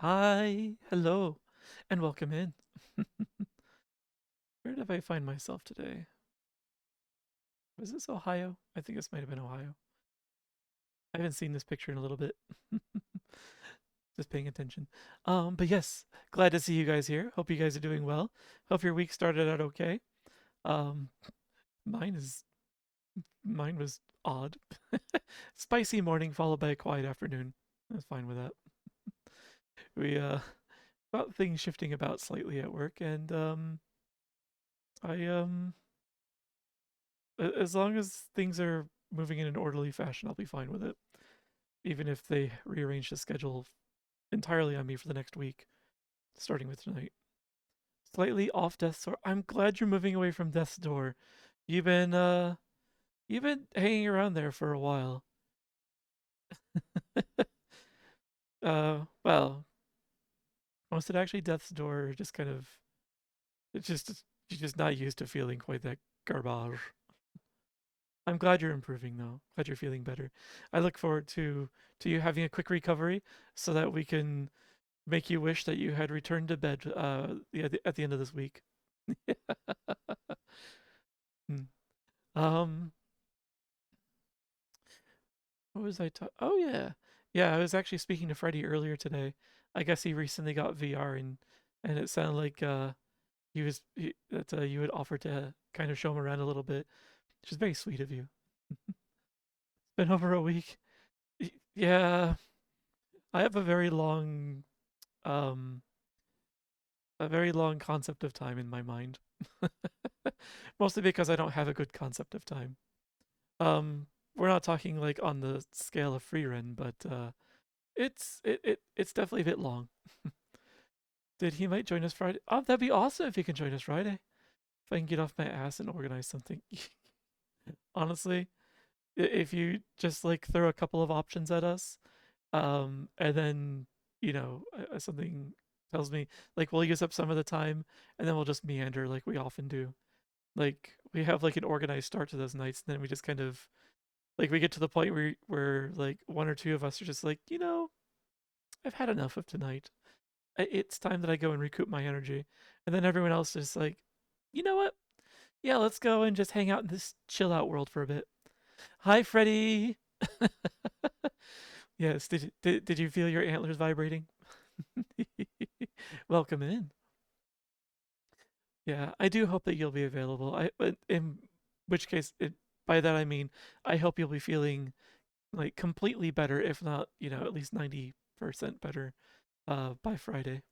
Hi, hello, and welcome in. Where did I find myself today? Was this Ohio? I think this might have been Ohio. I haven't seen this picture in a little bit. Just paying attention. But yes, glad to see you guys here. Hope you guys are doing well. Hope your week started out okay. Um, mine is mine was odd. Spicy morning followed by a quiet afternoon. I was fine with that. We got things shifting about slightly at work, and I as long as things are moving in an orderly fashion, I'll be fine with it. Even if they rearrange the schedule entirely on me for the next week, starting with tonight. Slightly off death's door. I'm glad you're moving away from death's door. You've been you've been hanging around there for a while. Well, was it actually death's door or just kind of it's just you're just not used to feeling quite that garbage. I'm glad you're improving though. Glad you're feeling better. I look forward to you having a quick recovery so that we can make you wish that you had returned to bed at the end of this week. Hmm. um, what was I talking? Oh yeah, yeah. I was actually speaking to Freddie earlier today. I guess he recently got VR and it sounded like that you had offered to kind of show him around a little bit, which is very sweet of you. It's been over a week. Yeah, I have um a very long concept of time in my mind. Mostly because I don't have a good concept of time. We're not talking like on the scale of free run, but it's definitely a bit long. Did he might join us Friday? Oh, that'd be awesome if he can join us Friday. If I can get off my ass and organize something. Honestly, if you just like throw a couple of options at us, and then something tells me like we'll use up some of the time, and then we'll just meander like we often do. Like we have like an organized start to those nights, and then we just kind of like we get to the point where like one or two of us are just like, I've had enough of tonight. It's time that I go and recoup my energy. And then everyone else is like, you know what? Yeah, let's go and just hang out in this chill out world for a bit. Hi, Freddie. Yes, did you feel your antlers vibrating? Welcome in. Yeah, I do hope that you'll be available. But in which case, by that I mean I hope you'll be feeling like completely better, if not, at least 90% better by Friday.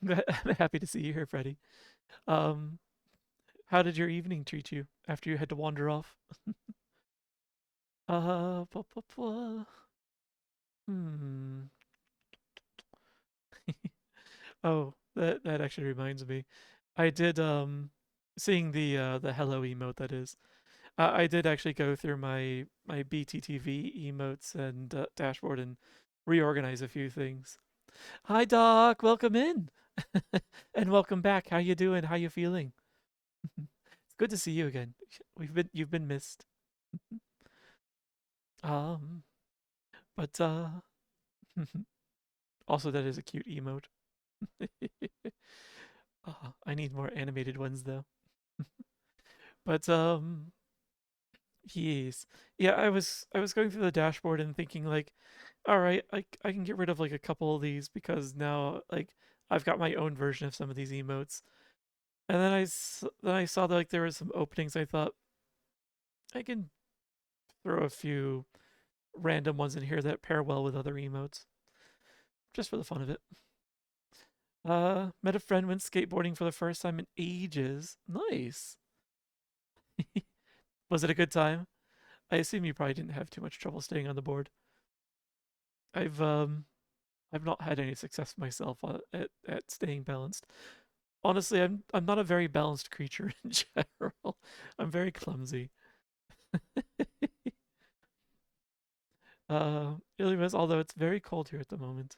I'm happy to see you here, Freddie. Um, how did your evening treat you after you had to wander off? Blah, blah, blah. Hmm. Oh, that actually reminds me. I did seeing the hello emote that is. I did actually go through my BTTV emotes and dashboard and reorganize a few things. Hi, Doc. Welcome in, and welcome back. How you doing? How you feeling? It's good to see you again. You've been missed. Um, but also that is a cute emote. I need more animated ones though. But yes, yeah. I was going through the dashboard and thinking like, all right, I can get rid of like a couple of these because now like I've got my own version of some of these emotes. And then I saw that like there were some openings. I thought I can throw a few random ones in here that pair well with other emotes, just for the fun of it. Met a friend went skateboarding for the first time in ages. Nice. Was it a good time? I assume you probably didn't have too much trouble staying on the board. I've um I've not had any success myself at staying balanced. Honestly, I'm not a very balanced creature in general. I'm very clumsy. Anyways, although it's very cold here at the moment.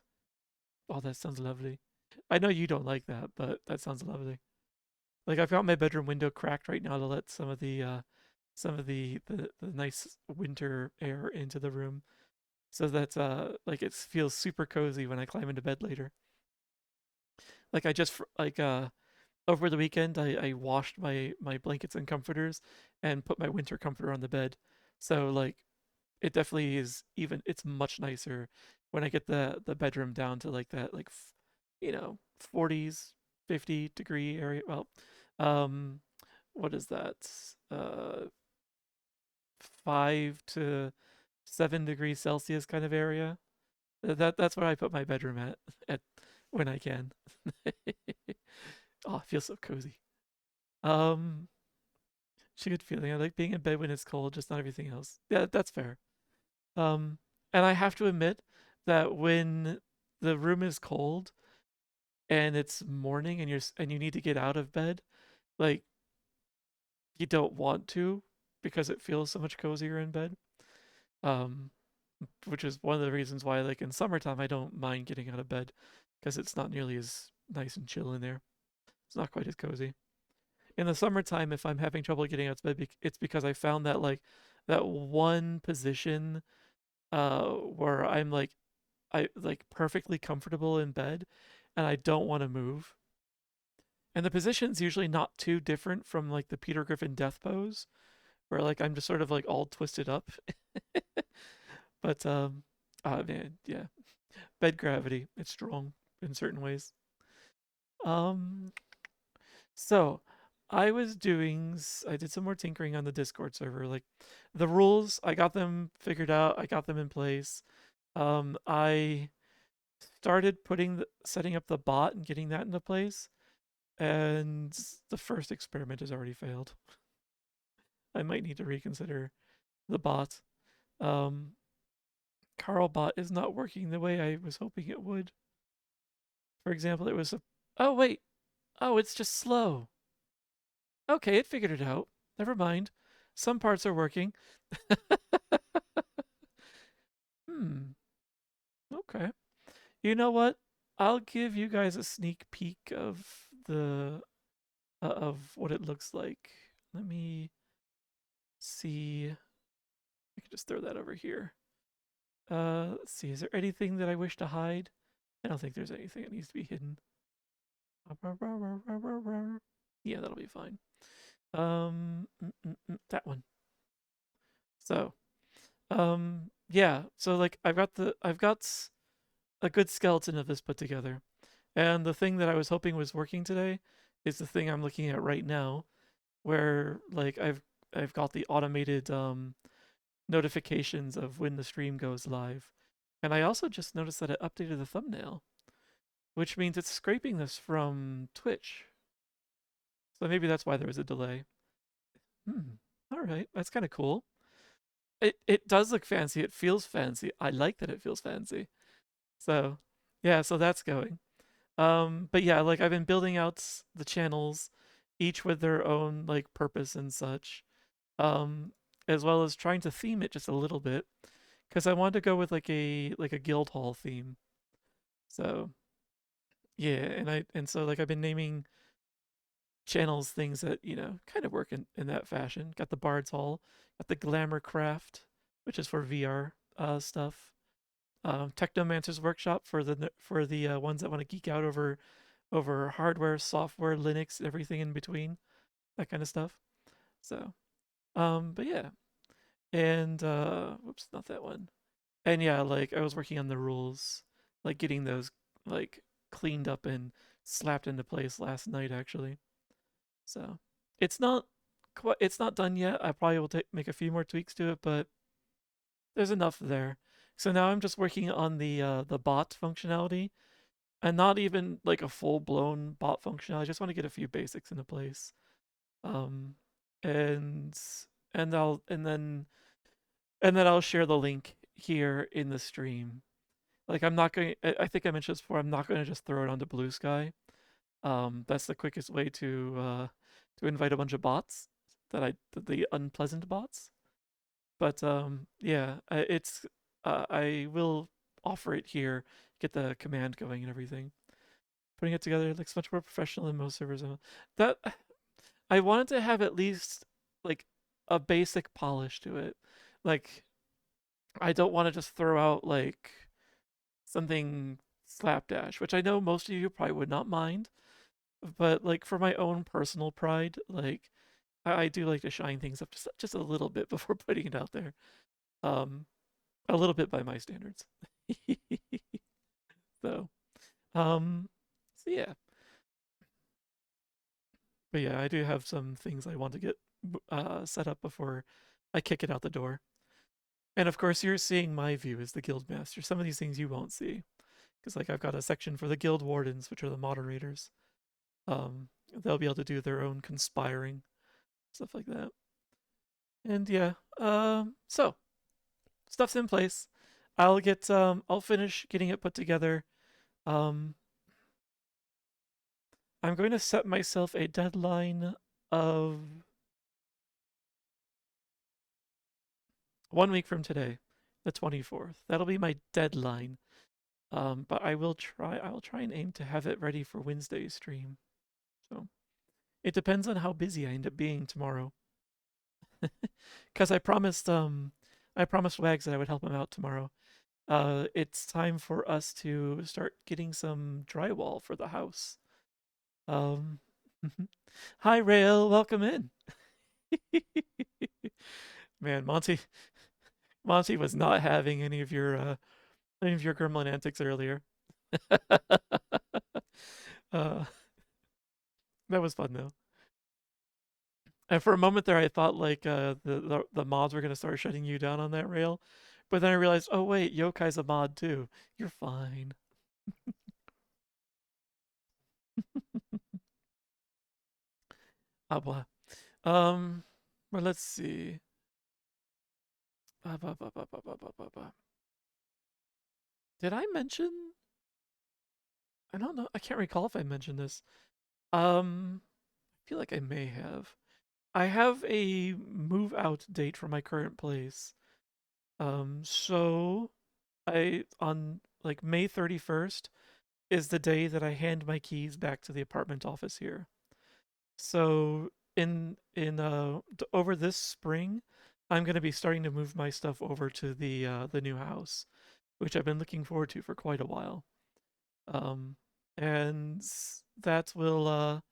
Oh, that sounds lovely. I know you don't like that, but that sounds lovely. Like I've got my bedroom window cracked right now to let some of the nice winter air into the room. so that like it feels super cozy when I climb into bed later. Like I just like over the weekend I washed my blankets and comforters and put my winter comforter on the bed. So like it definitely is even it's much nicer when I get the bedroom down to like that like 40s 50-degree area. Well, um what is that? Uh 5 to 7 degrees Celsius kind of area. That's where I put my bedroom at when I can. Oh, it feels so cozy. Um, it's a good feeling. I like being in bed when it's cold, just not everything else. Yeah, that's fair. Um, and I have to admit that when the room is cold and it's morning and you need to get out of bed, like you don't want to because it feels so much cozier in bed. Um, which is one of the reasons why, like in summertime, I don't mind getting out of bed because it's not nearly as nice and chill in there. It's not quite as cozy. In the summertime, if I'm having trouble getting out of bed, it's because I found that like that one position where I'm like I like perfectly comfortable in bed and I don't want to move. And the position's usually not too different from like the Peter Griffin death pose, where like I'm just sort of like all twisted up. But oh man, yeah. Bed gravity, it's strong in certain ways. Um so I did some more tinkering on the Discord server. Like the rules, I got them figured out, I got them in place. I started setting up the bot and getting that into place, and the first experiment has already failed. I might need to reconsider the bot. Um, Carlbot is not working the way I was hoping it would. For example, oh wait, oh it's just slow. Okay, it figured it out. Never mind. Some parts are working. Hmm. Okay. You know what? I'll give you guys a sneak peek of what it looks like. Let me see. I can just throw that over here. Let's see. Is there anything that I wish to hide? I don't think there's anything that needs to be hidden. Yeah, that'll be fine. That one. So, yeah. So like I've got a good skeleton of this put together. And the thing that I was hoping was working today is the thing I'm looking at right now, where like I've got the automated notifications of when the stream goes live. And I also just noticed that it updated the thumbnail, which means it's scraping this from Twitch. So maybe that's why there was a delay. Hmm. All right, that's kind of cool. It does look fancy. It feels fancy. I like that it feels fancy. So, yeah, so that's going. But yeah, like I've been building out the channels, each with their own like purpose and such. Um, as well as trying to theme it just a little bit, because I wanted to go with like a guild hall theme. So yeah, and so like I've been naming channels things that kind of work in that fashion. Got the Bard's Hall, got the Glamour Craft, which is for VR stuff. Technomancer's Workshop for the ones that want to geek out over hardware, software, Linux, everything in between, that kind of stuff. So, but yeah, and whoops, not that one. And yeah, like I was working on the rules, like getting those like cleaned up and slapped into place last night actually. So it's not done yet. I probably will make a few more tweaks to it, but there's enough there. So now I'm just working on the bot functionality, and not even like a full blown bot functionality. I just want to get a few basics into place. Um, and and then I'll share the link here in the stream. Like I'm not going. I think I mentioned this before. I'm not going to just throw it onto Blue Sky. That's the quickest way to invite a bunch of bots the unpleasant bots. But yeah, I will offer it here, get the command going and everything. Putting it together looks much more professional than most servers. That I wanted to have at least like a basic polish to it. Like I don't want to just throw out like something slapdash, which I know most of you probably would not mind, but like for my own personal pride, like I do like to shine things up just a little bit before putting it out there. Um, a little bit by my standards. so, um, so yeah, but yeah, I do have some things I want to get set up before I kick it out the door. And of course, you're seeing my view as the guild master. Some of these things you won't see because, like, I've got a section for the guild wardens, which are the moderators. They'll be able to do their own conspiring, stuff like that. And yeah, so stuff's in place. I'll finish getting it put together. Um, I'm going to set myself a deadline of 1 week from today, the 24th. That'll be my deadline. But I will try. I will try and aim to have it ready for Wednesday's stream. So it depends on how busy I end up being tomorrow. Because I promised Wags that I would help him out tomorrow. It's time for us to start getting some drywall for the house. Um, Hi Rail, welcome in. Man, Monty was not having any of your gremlin antics earlier. uh, that was fun though. And for a moment there, I thought like the mods were gonna start shutting you down on that rail, but then I realized, oh wait, Yokai's a mod too. You're fine. Ah, blah. Um, well, let's see. Ba, ba, ba, ba, ba, ba, ba, ba, ba. Did I mention? I don't know. I can't recall if I mentioned this. I feel like I may have. I have a move out date for my current place. So I on like May 31st is the day that I hand my keys back to the apartment office here. So over this spring, I'm going to be starting to move my stuff over to the new house, which I've been looking forward to for quite a while. Um, and that will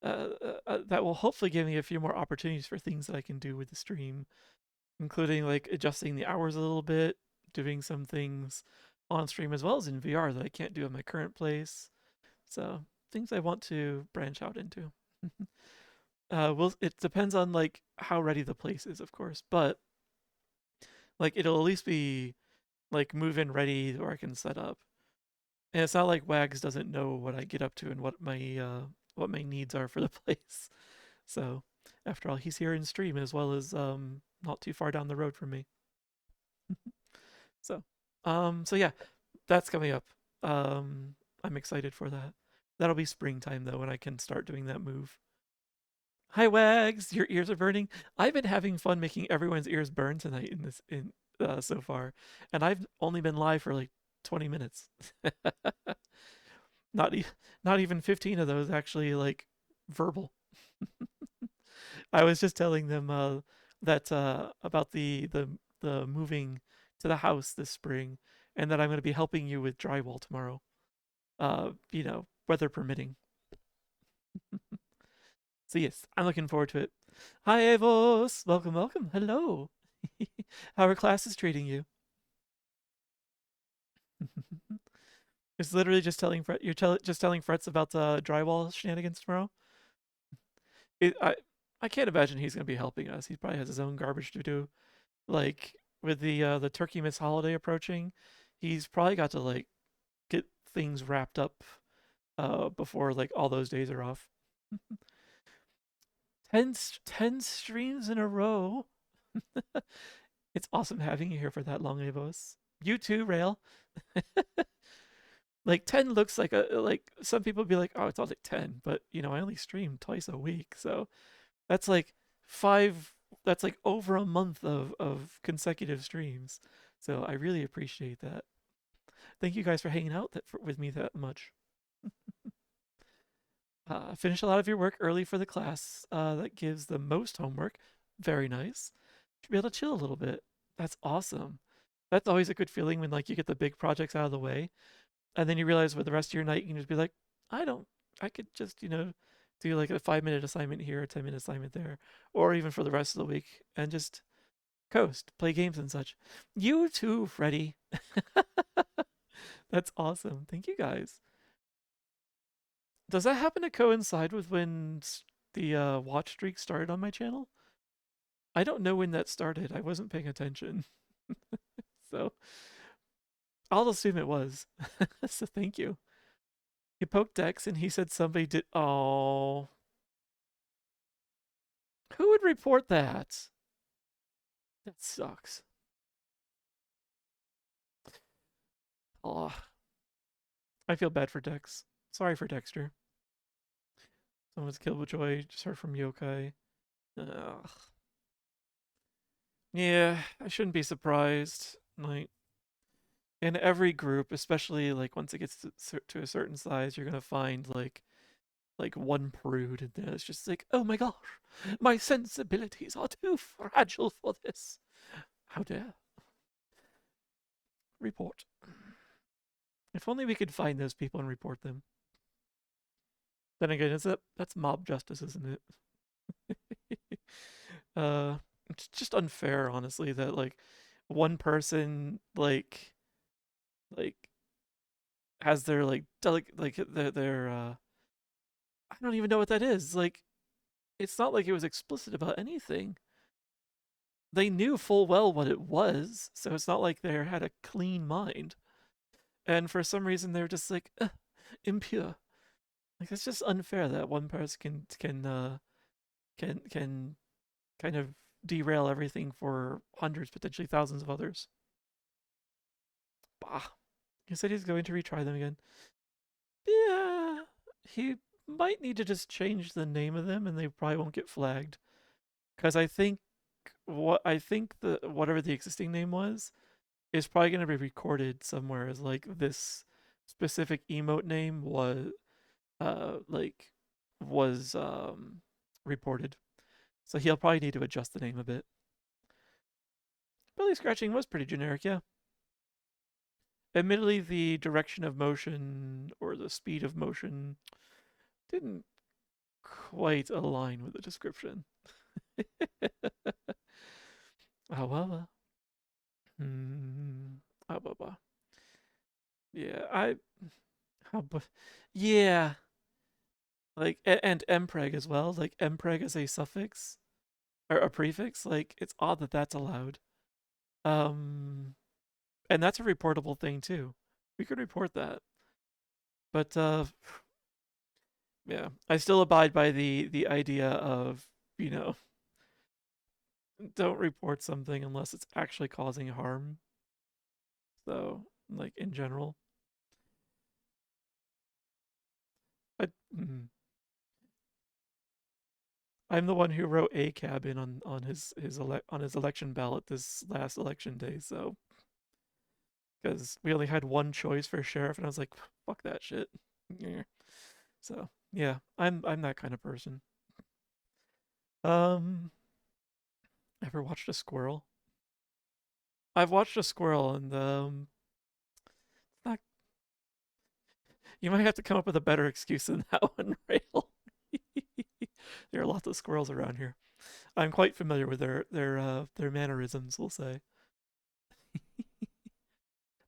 that will hopefully give me a few more opportunities for things that I can do with the stream, including like adjusting the hours a little bit, doing some things on stream as well as in VR that I can't do in my current place. So things I want to branch out into. Well, it depends on like how ready the place is, of course, but like it'll at least be like move in ready or I can set up. And it's not like Wags doesn't know what I get up to and what my needs are for the place. So after all, he's here in stream as well as not too far down the road from me. So so yeah, that's coming up. I'm excited for that. That'll be springtime though, when I can start doing that move. Hi Wags, your ears are burning. I've been having fun making everyone's ears burn tonight in so far, and I've only been live for like 20 minutes. not e- not even 15 of those actually like verbal. I was just telling them that about the moving to the house this spring, and that I'm going to be helping you with drywall tomorrow. Weather permitting. So yes, I'm looking forward to it. Hi Evos, welcome, welcome. Hello. How are classes treating you? It's literally just telling just telling Fretz about the drywall shenanigans tomorrow. It, I can't imagine he's gonna be helping us. He probably has his own garbage to do. Like with the Turkey Miss holiday approaching, he's probably got to like get things wrapped up before like all those days are off. 10 streams in a row. It's awesome having you here for that long, Avos. You too, Rail. Like 10 looks like like some people be like, oh, it's all like 10, but I only stream twice a week, so that's like five. That's like over a month of consecutive streams. So I really appreciate that. Thank you guys for hanging out with me that much. Finish a lot of your work early for the class that gives the most homework. Very nice. Should be able to chill a little bit. That's awesome. That's always a good feeling when like you get the big projects out of the way, and then you realize with the rest of your night you can just be like, I don't, I could just do like a 5 minute assignment here, a 10 minute assignment there, or even for the rest of the week, and just coast, play games and such. You too, Freddy. That's awesome. Thank you guys. Does that happen to coincide with when the watch streak started on my channel? I don't know when that started. I wasn't paying attention. So I'll assume it was. So thank you. He poked Dex and he said somebody did. Oh. Who would report that? That sucks. Oh. I feel bad for Dex. Sorry for Dexter. Someone's killed with joy. Just heard from Yokai. Ugh. Yeah, I shouldn't be surprised. Like, in every group, especially like once it gets to a certain size, you're gonna find like one prude in there. It's just like, oh my gosh, my sensibilities are too fragile for this. How dare report? If only we could find those people and report them. Then again, that's mob justice, isn't it? It's just unfair, honestly, that like one person like has their like their I don't even know what that is. Like it's not like it was explicit about anything. They knew full well what it was, so it's not like they had a clean mind. And for some reason they're just like impure. Like it's just unfair that one person can kind of derail everything for hundreds, potentially thousands of others. Bah. He said he's going to retry them again. Yeah, he might need to just change the name of them, and they probably won't get flagged. Because I think the whatever the existing name was is probably going to be recorded somewhere as like this specific emote name like was reported. So he'll probably need to adjust the name a bit. Belly scratching was pretty generic, yeah. Admittedly, the direction of motion or the speed of motion didn't quite align with the description. Oh well. Hmm. Oh, blah, blah. Yeah, but yeah, like and mpreg as well. Like mpreg is a suffix or a prefix. Like it's odd that that's allowed. Um, and that's a reportable thing too. We could report that. But yeah, I still abide by the idea of you know don't report something unless it's actually causing harm. So like in general, I. I'm the one who wrote a cabin on on his election ballot this last election day. So because we only had one choice for sheriff, and I was like, fuck that shit. Yeah. So yeah, I'm that kind of person. Um, ever watched a squirrel? I've watched a squirrel, and not, you might have to come up with a better excuse than that one, Rail. There are lots of squirrels around here. I'm quite familiar with their mannerisms, we'll say.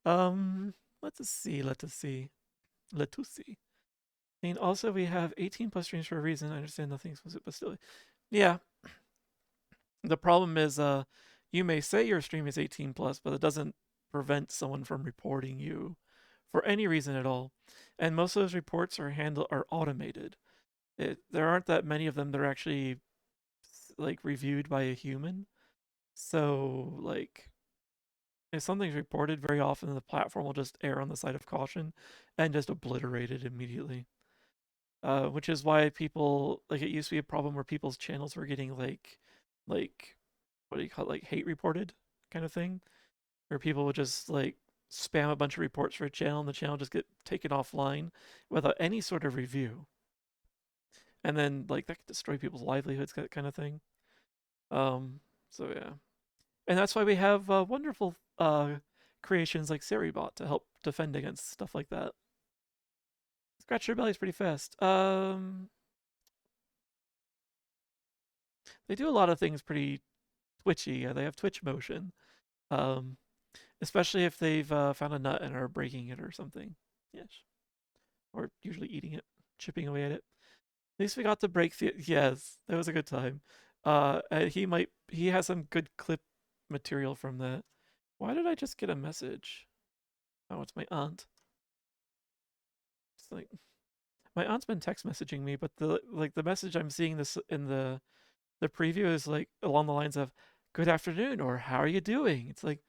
Um, let us see. Let us see. Let us see. I mean, also we have 18 plus streams for a reason. I understand nothing explicit, but still, yeah. The problem is, you may say your stream is 18 plus, but it doesn't prevent someone from reporting you for any reason at all. And most of those reports are automated. There aren't that many of them that are actually like reviewed by a human. So like if something's reported very often, the platform will just err on the side of caution and just obliterate it immediately. Which is why people like it used to be a problem where people's channels were getting like what do you call it, like hate reported kind of thing, where people would just like spam a bunch of reports for a channel and the channel just get taken offline without any sort of review, and then like that could destroy people's livelihoods, that kind of thing. Um, so yeah, and that's why we have wonderful creations like Seribot to help defend against stuff like that. Scratch your belly's pretty fast. They do a lot of things pretty twitchy. Yeah, they have twitch motion. Um, especially if they've found a nut and are breaking it or something. Yes, or usually eating it, chipping away at it. At least we got to break the. Yes, that was a good time. He has some good clip material from that. Why did I just get a message? Oh, it's my aunt. It's like my aunt's been text messaging me, but the message I'm seeing this in the preview is like along the lines of "Good afternoon" or "How are you doing?" It's like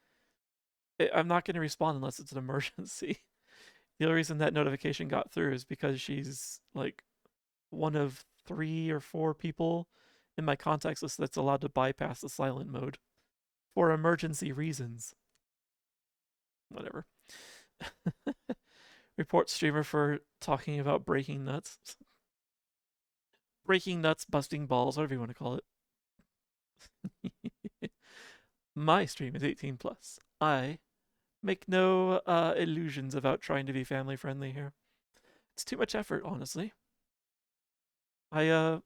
I'm not going to respond unless it's an emergency. The only reason that notification got through is because she's like one of 3 or 4 people in my contacts list that's allowed to bypass the silent mode for emergency reasons. Whatever. Report streamer for talking about breaking nuts. Breaking nuts, busting balls, whatever you want to call it. My stream is 18 plus. I make no illusions about trying to be family friendly here. It's too much effort, honestly. I'd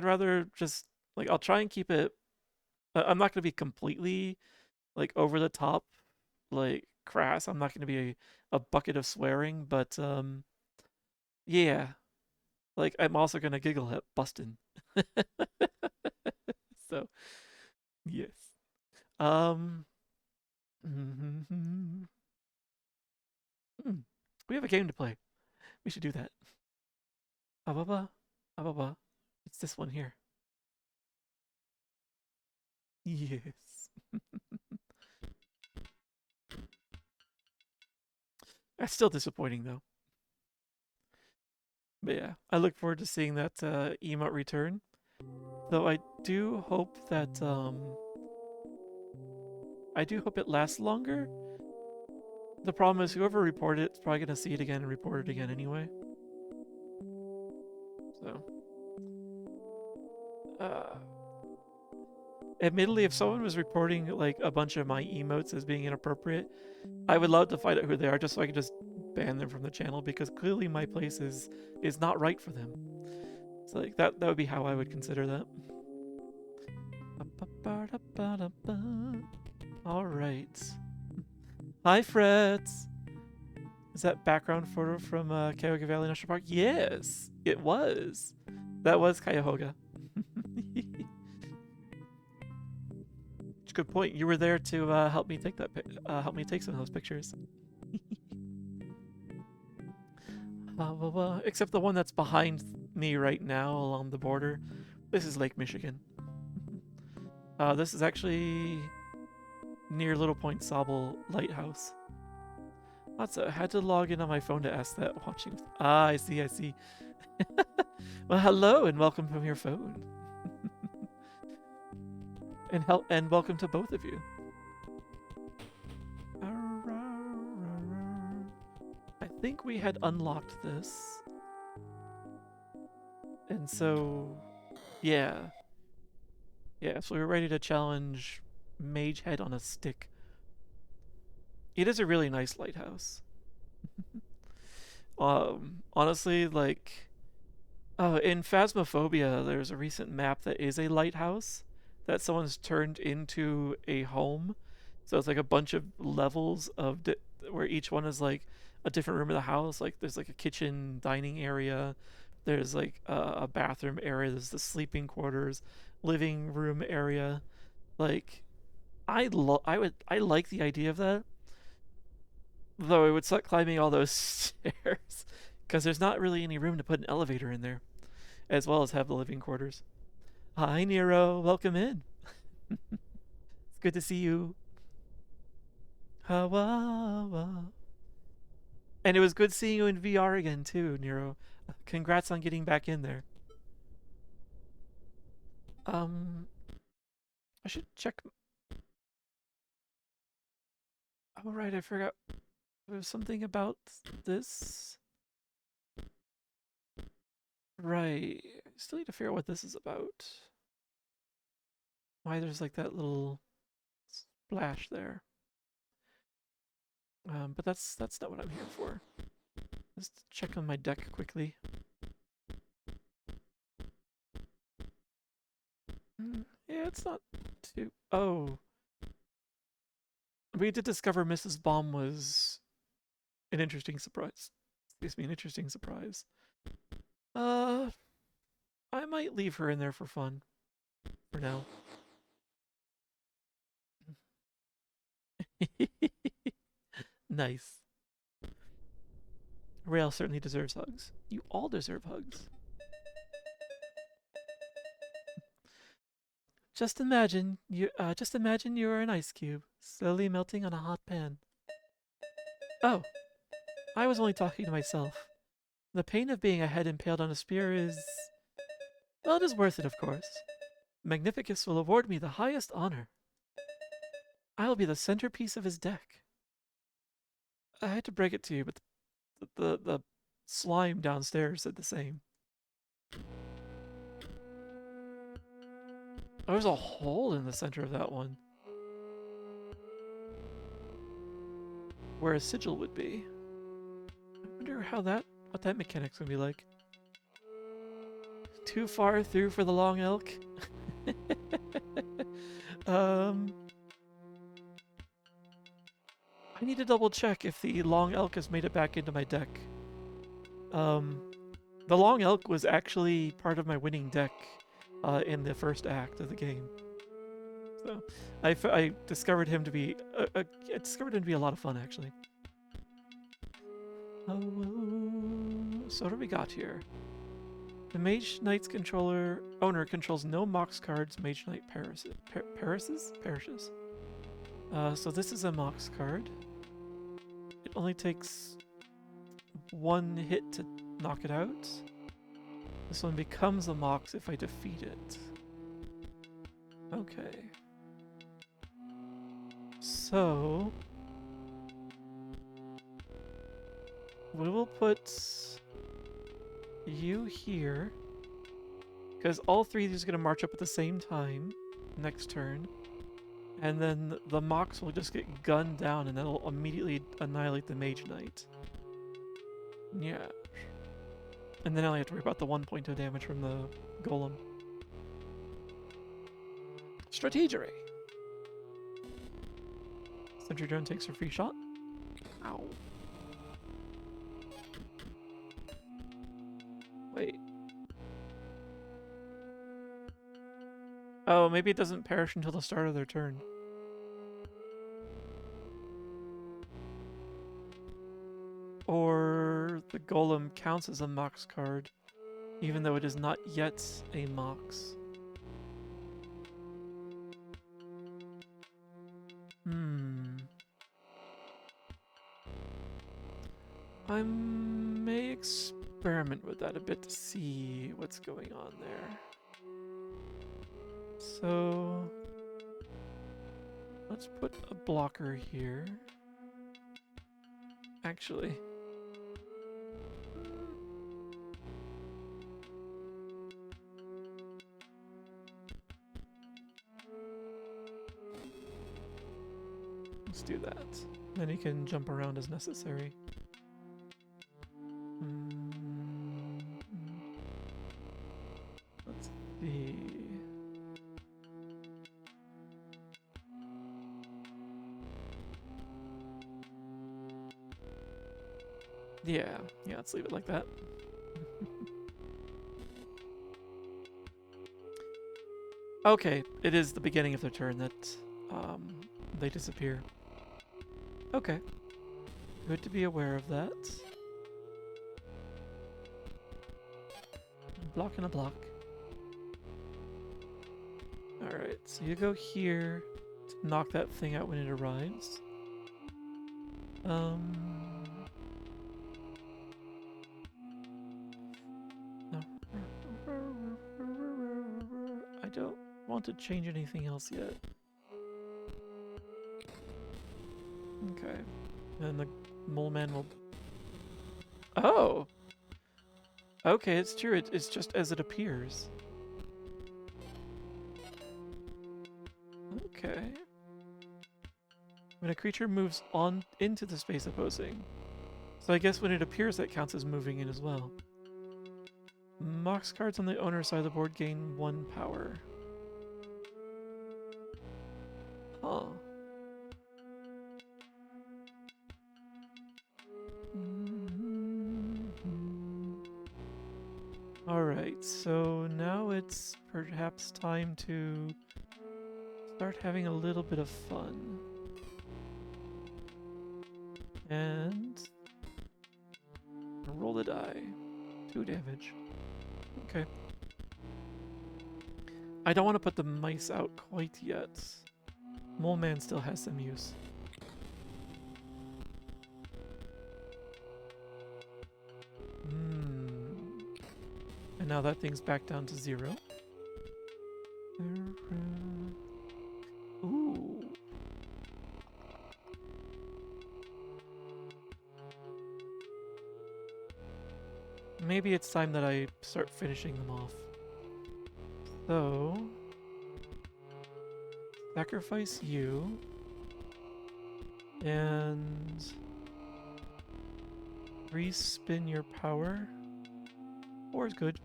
rather just like I'll try and keep it. I'm not gonna be completely like over the top, like crass. I'm not gonna be a bucket of swearing, but yeah, like I'm also gonna giggle at bustin'. So yes. Um. We have a game to play. We should do that. Ababa, ababa. It's this one here. Yes. That's still disappointing though. But yeah, I look forward to seeing that emote return. Though I do hope it lasts longer. The problem is whoever reported it's probably gonna see it again and report it again anyway. So uh admittedly if someone was reporting like a bunch of my emotes as being inappropriate, I would love to find out who they are just so I can just ban them from the channel because clearly my place is not right for them. So like that would be how I would consider that. All right. Hi, Freds. Is that background photo from Cuyahoga Valley National Park? Yes, it was. That was Cuyahoga. Good point. You were there to help me take help me take some of those pictures. Except the one that's behind me right now along the border. This is Lake Michigan. This is actually near Little Point Sauble Lighthouse. I had to log in on my phone to ask that watching. Ah, I see, I see. Well, hello and welcome from your phone. and welcome to both of you. I think we had unlocked this. And so, yeah. Yeah, so we were ready to challenge Mage Head on a stick. It is a really nice lighthouse. Honestly, like, in Phasmophobia, there's a recent map that is a lighthouse that someone's turned into a home. So it's like a bunch of levels of where each one is like a different room of the house. Like there's like a kitchen, dining area. There's like a bathroom area. There's the sleeping quarters, living room area. Like I like the idea of that. Though it would suck climbing all those stairs because there's not really any room to put an elevator in there, as well as have the living quarters. Hi, Nero. Welcome in. It's good to see you. And it was good seeing you in VR again, too, Nero. Congrats on getting back in there. I should check. Oh, right, I forgot. There was something about this. Right. I still need to figure out what this is about. Why there's like that little splash there. But that's not what I'm here for. Just check on my deck quickly. Yeah, it's not too... Oh. We did discover Mrs. Baum was an interesting surprise. Excuse me, an interesting surprise. I might leave her in there for fun. For now. Nice. Rail certainly deserves hugs. You all deserve hugs. Just imagine you're an ice cube, slowly melting on a hot pan. Oh, I was only talking to myself. The pain of being a head impaled on a spear is... Well, it is worth it, of course. Magnificus will award me the highest honor. I'll be the centerpiece of his deck. I hate to break it to you, but the slime downstairs said the same. Oh, there's a hole in the center of that one. Where a sigil would be. I wonder what that mechanic's gonna be like. Too far through for the long elk? I need to double check if the long elk has made it back into my deck. The long elk was actually part of my winning deck in the first act of the game. So I discovered him to be I discovered him to be a lot of fun actually. So what do we got here? The Mage Knight's owner controls no Mox cards. Mage Knight perishes. So this is a Mox card. It only takes one hit to knock it out. This one becomes a Mox if I defeat it. Okay. So we will put you here, because all three of these are going to march up at the same time next turn, and then the Mox will just get gunned down and that'll immediately annihilate the Mage Knight. Yeah. And then I only have to worry about the 1 point of damage from the Golem. Strategery! Sentry Drone takes a free shot. Ow. Wait. Oh, maybe it doesn't perish until the start of their turn. Or the Golem counts as a Mox card, even though it is not yet a Mox. I may experiment with that a bit to see what's going on there. So let's put a blocker here. Actually, let's do that. Then he can jump around as necessary. Let's see. Yeah, let's leave it like that. Okay, it is the beginning of their turn that they disappear. Okay. Good to be aware of that. Block and a block. Alright, so you go here to knock that thing out when it arrives. I don't want to change anything else yet. Okay. And the mole man will... Oh! Okay, it's true. It's just as it appears. Okay. I'm when a creature moves on into the space opposing. So I guess when it appears, that counts as moving in as well. Mox cards on the owner's side of the board gain 1 power. Huh. Alright, so now it's perhaps time to start having a little bit of fun. And roll the die. 2 damage. Okay. I don't want to put the mice out quite yet. Mole Man still has some use. And now that thing's back down to 0. Ooh. Maybe it's time that I start finishing them off. So, sacrifice you, and respin your power. 4 is good.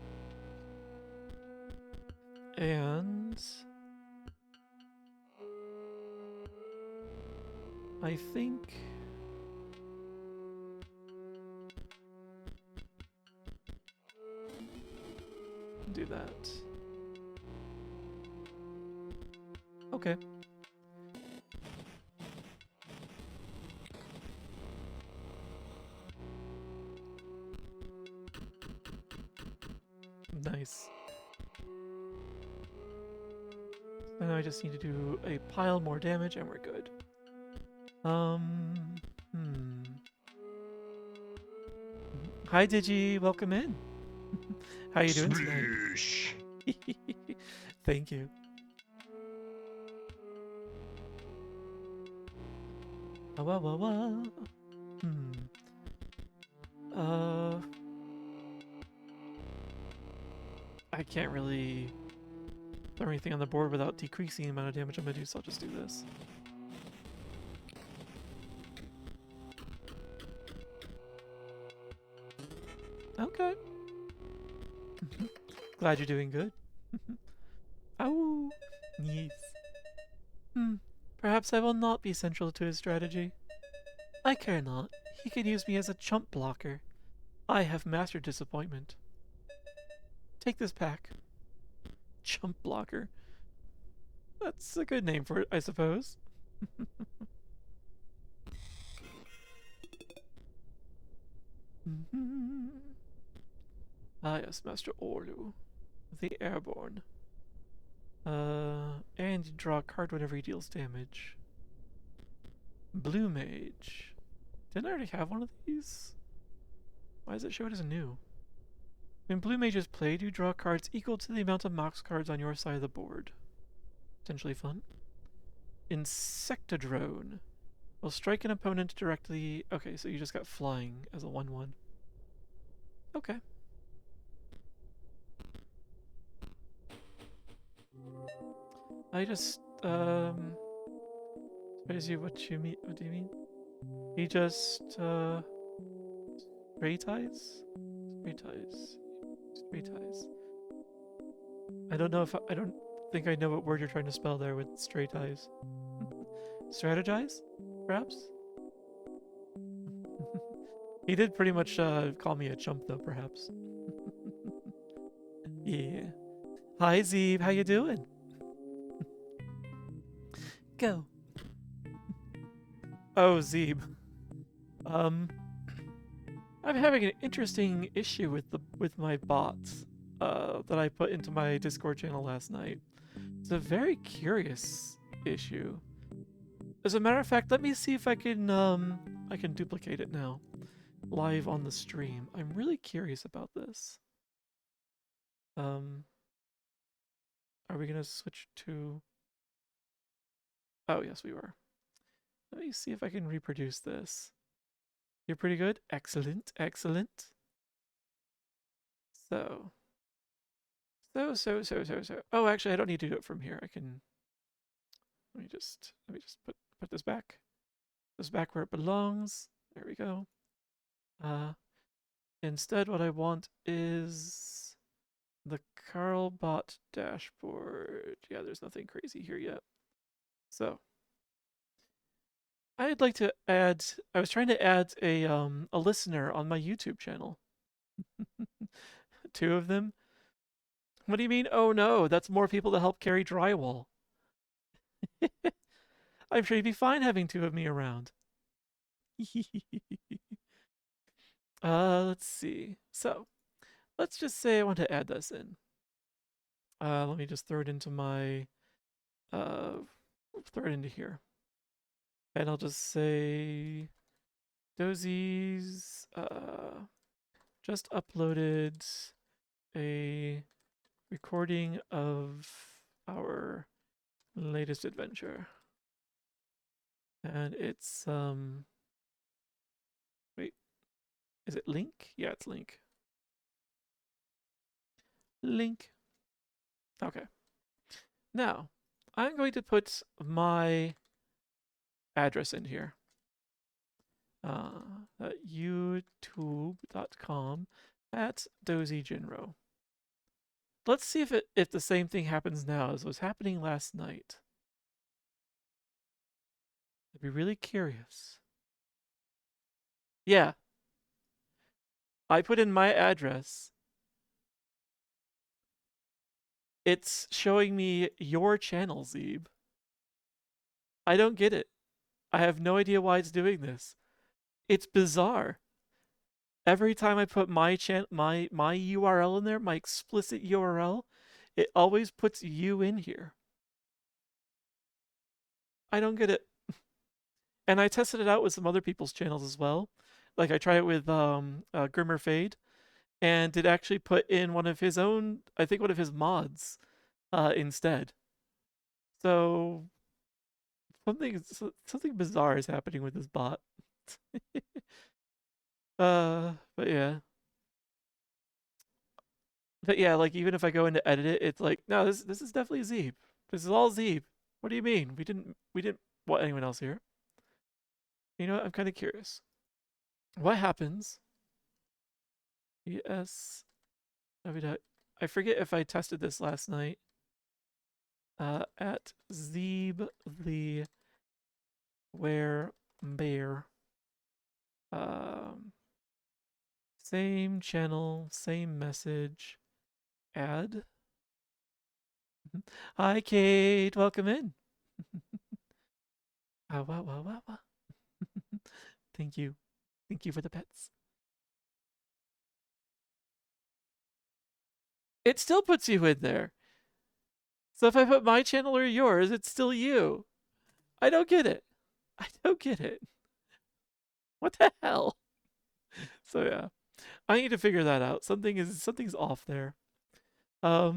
And I think do that. Okay. Nice. And I just need to do a pile more damage and we're good. Hi Digi, welcome in. How you doing tonight? Thank you. I can't really throw anything on the board without decreasing the amount of damage I'm gonna do, so I'll just do this. Okay. Glad you're doing good. Ow! Yes. Perhaps I will not be central to his strategy. I care not. He can use me as a chump blocker. I have mastered disappointment. Take this pack. Chump blocker. That's a good name for it, I suppose. Ah yes, Master Orlu. The Airborne. And you draw a card whenever he deals damage. Blue Mage. Didn't I already have one of these? Why does it show it as new? When Blue Mage is played, you draw cards equal to the amount of Mox cards on your side of the board. Potentially fun. Insectadrone. Will strike an opponent directly... Okay, so you just got flying as a 1/1. Okay. I just, Surprise you, what you mean? What do you mean? He just, Spray ties? Spray ties. Spray ties. I don't know if I don't think I know what word you're trying to spell there with stray ties. Strategize? Perhaps? He did pretty much call me a chump though, perhaps. Yeah. Hi Zeeb, how you doing? Go. Oh, Zeeb. I'm having an interesting issue with my bots that I put into my Discord channel last night. It's a very curious issue. As a matter of fact, let me see if I can duplicate it now, live on the stream. I'm really curious about this. Are we gonna switch to? Oh yes, we were. Let me see if I can reproduce this. You're pretty good. Excellent, excellent. So. Oh, actually, I don't need to do it from here. I can. Let me just put this back. Goes back where it belongs. There we go. Instead, what I want is the Carlbot dashboard. Yeah, there's nothing crazy here yet. So I'd like to add. I was trying to add a listener on my YouTube channel. 2 of them. What do you mean? Oh no, that's more people to help carry drywall. I'm sure you'd be fine having 2 of me around. Let's see. So let's just say I want to add this in. Let me just throw it into my throw it into here. And I'll just say Dozy's just uploaded a recording of our latest adventure. And it's wait, is it Link? Yeah, it's Link. Link. Okay. Now, I'm going to put my address in here. youtube.com/DozyJinro. Let's see if the same thing happens now as was happening last night. I'd be really curious. Yeah. I put in my address. It's showing me your channel, Zeeb. I don't get it. I have no idea why it's doing this. It's bizarre. Every time I put my URL in there, my explicit URL, it always puts you in here. I don't get it. And I tested it out with some other people's channels as well. Like I tried it with Grimmer Fade, and it actually put in one of his own, I think one of his mods instead. So something bizarre is happening with this bot. But yeah. But yeah, like even if I go in to edit it, it's like, no, this is definitely Zeeb. This is all Zeeb. What do you mean? We didn't want anyone else here. You know what? I'm kind of curious. What happens? Yes. I forget if I tested this last night. At Zeeb the Were Bear. Same channel, same message. Add. Hi, Kate. Welcome in. Wow. Thank you. Thank you for the pets. It still puts you in there. So if I put my channel or yours, it's still you. I don't get it. I don't get it. What the hell? So yeah, I need to figure that out. Something's off there. But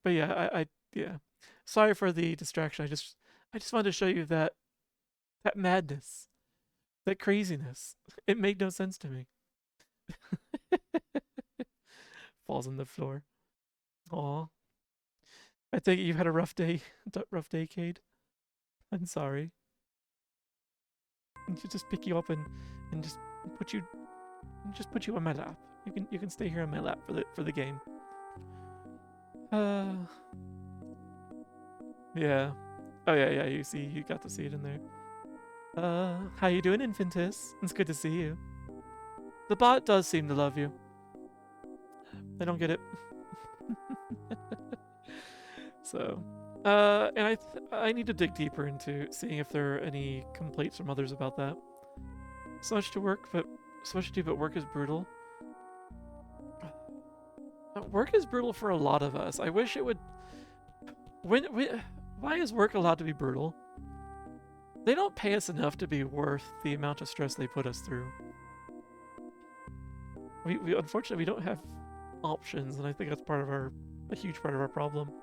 yeah, yeah. Sorry for the distraction. I just wanted to show you that madness, that craziness. It made no sense to me. Falls on the floor. Aw. I think you had a rough day, Cade. I'm sorry. I should just pick you up and put you put you on my lap. You can stay here on my lap for the game. Yeah. Oh yeah, you got to see it in there. How you doing, Infantis? It's good to see you. The bot does seem to love you. I don't get it. So, and I need to dig deeper into seeing if there are any complaints from others about that. So much to do, but work is brutal. Work is brutal for a lot of us. I wish it would. Why is work allowed to be brutal? They don't pay us enough to be worth the amount of stress they put us through. We unfortunately we don't have options, and I think that's a huge part of our problem.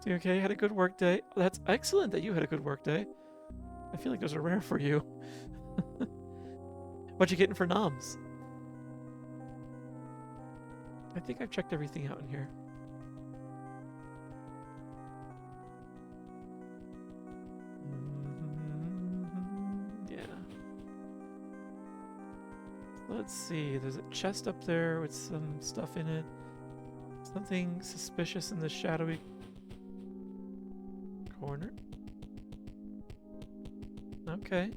So you okay? Had a good work day? That's excellent that you had a good work day. I feel like those are rare for you. What you getting for noms? I think I've checked everything out in here. Yeah. Let's see, there's a chest up there with some stuff in it. Something suspicious in the shadowy corner. Okay.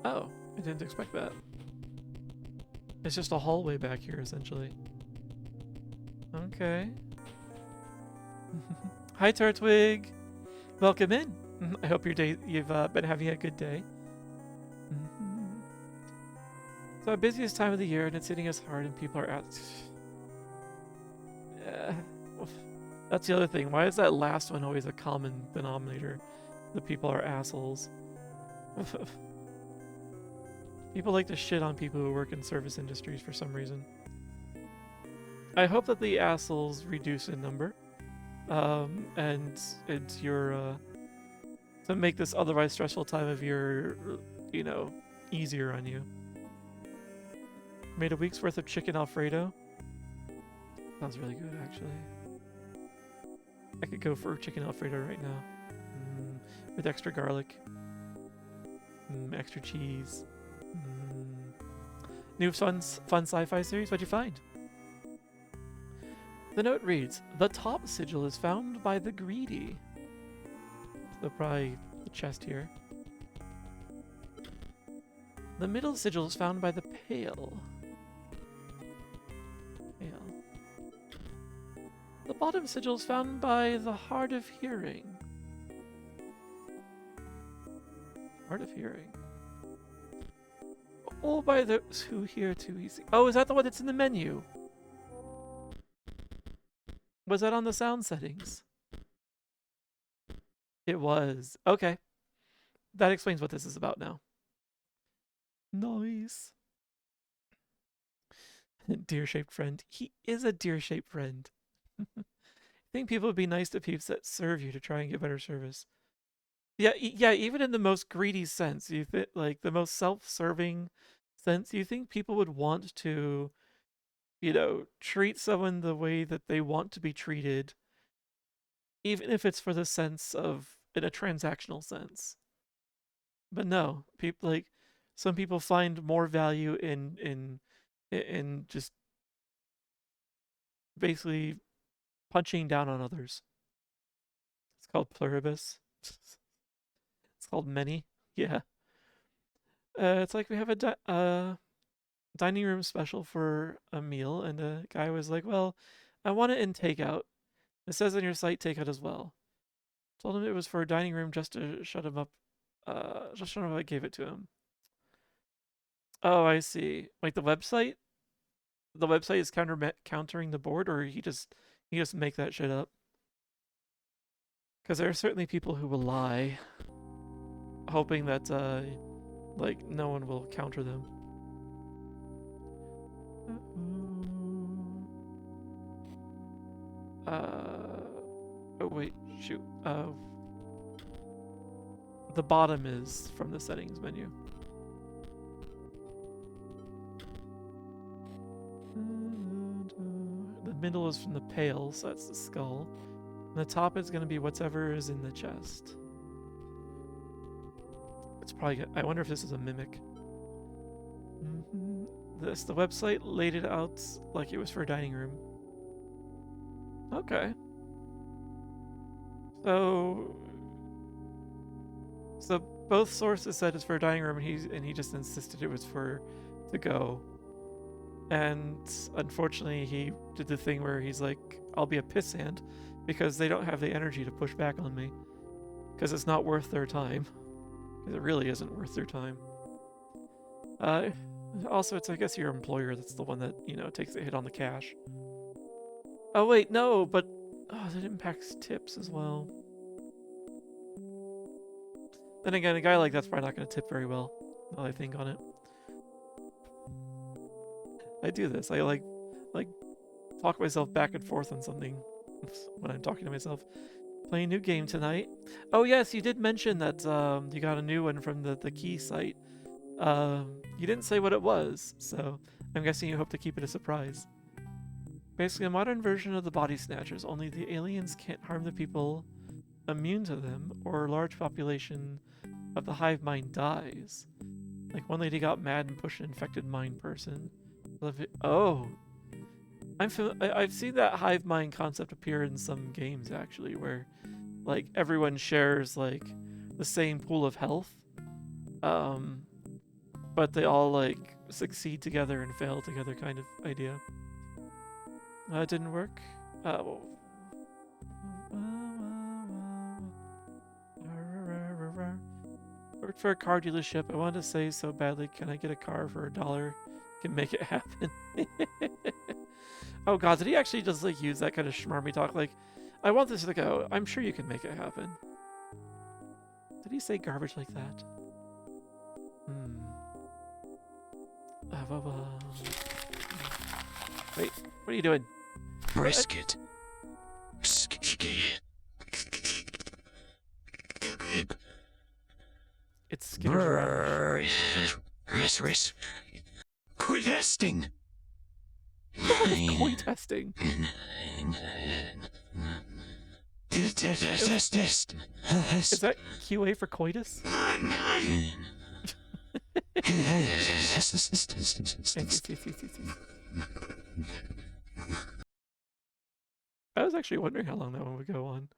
Oh, I didn't expect that. It's just a hallway back here, essentially. Okay. Hi, Turtwig. Welcome in. I hope you've been having a good day. It's our busiest time of the year, and it's hitting us hard, and people are out. That's the other thing. Why is that last one always a common denominator? The people are assholes. People like to shit on people who work in service industries for some reason. I hope that the assholes reduce in number, and your to make this otherwise stressful time of year, you know, easier on you. Made a week's worth of chicken Alfredo. Sounds really good, actually. I could go for chicken Alfredo right now, with extra garlic, extra cheese. New fun sci-fi series. What'd you find? The note reads, "The top sigil is found by the greedy." So probably the chest here. The middle sigil is found by the pale. Pale. The bottom sigil is found by the hard of hearing. Hard of hearing. All by those who hear too easy. Oh, is that the one that's in the menu? Was that on the sound settings? It was. Okay. That explains what this is about now. Nice. Deer-shaped friend. He is a deer-shaped friend. I think people would be nice to peeps that serve you to try and get better service. Yeah, even in the most greedy sense, like the most self-serving sense, you think people would want to, you know, treat someone the way that they want to be treated, even if it's for the sense of, in a transactional sense. But no, people like, some people find more value in just basically punching down on others. It's called pluribus. It's called many. Yeah. It's like we have a dining room special for a meal, and a guy was like, "Well, I want it in takeout. It says on your site takeout as well." Told him it was for a dining room just to shut him up. Just shut him up. I gave it to him. Oh, I see. Like the website. The website is countering the board, or he just make that shit up. Because there are certainly people who will lie, hoping that like no one will counter them. Oh wait, shoot. The bottom is from the settings menu. The middle is from the pale, so that's the skull. And the top is going to be whatever is in the chest. It's probably. I wonder if this is a mimic. The website laid it out like it was for a dining room. Okay. So both sources said it's for a dining room, and he just insisted it was for to go. And unfortunately, he did the thing where he's like, "I'll be a pissant," because they don't have the energy to push back on me, because it's not worth their time. It really isn't worth their time. Also, it's, I guess, your employer that's the one that, you know, takes the hit on the cash. Oh wait, no, but that impacts tips as well. Then again, a guy like that's probably not going to tip very well, now that I think on it. I do this. I like talk myself back and forth on something when I'm talking to myself. Playing a new game tonight. Oh yes, you did mention that you got a new one from the key site. You didn't say what it was, so I'm guessing you hope to keep it a surprise. Basically, a modern version of the Body Snatchers, only the aliens can't harm the people immune to them, or a large population of the hive mind dies. Like one lady got mad and pushed an infected mind person. Oh, I've seen that hive mind concept appear in some games actually, where like everyone shares like the same pool of health, um, but they all like succeed together and fail together, kind of idea. It didn't work. Well, worked for a car dealership. I wanted to say so badly, can I get a car for $1? Can make it happen. Oh god, did he actually just like use that kind of schmarmy talk? Like, I want this to go. I'm sure you can make it happen. Did he say garbage like that? Hmm. Wait, what are you doing? Brisket. It's Skinner's Radish. Quit testing. Koi testing. Is that QA for coitus? I was actually wondering how long that one would go on.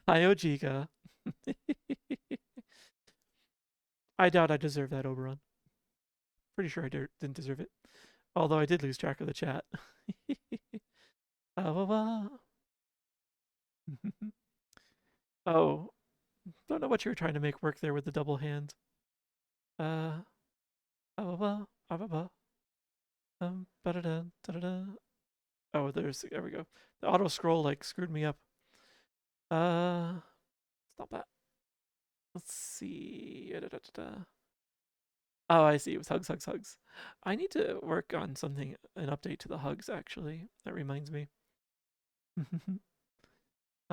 Hi, Ojika. I doubt I deserve that Oberon. Pretty sure I didn't deserve it. Although I did lose track of the chat. Oh, don't know what you were trying to make work there with the double hand. Oh, there we go. The auto scroll like screwed me up. Stop that. Let's see. Oh, I see. It was hugs. I need to work on something, an update to the hugs, actually. That reminds me.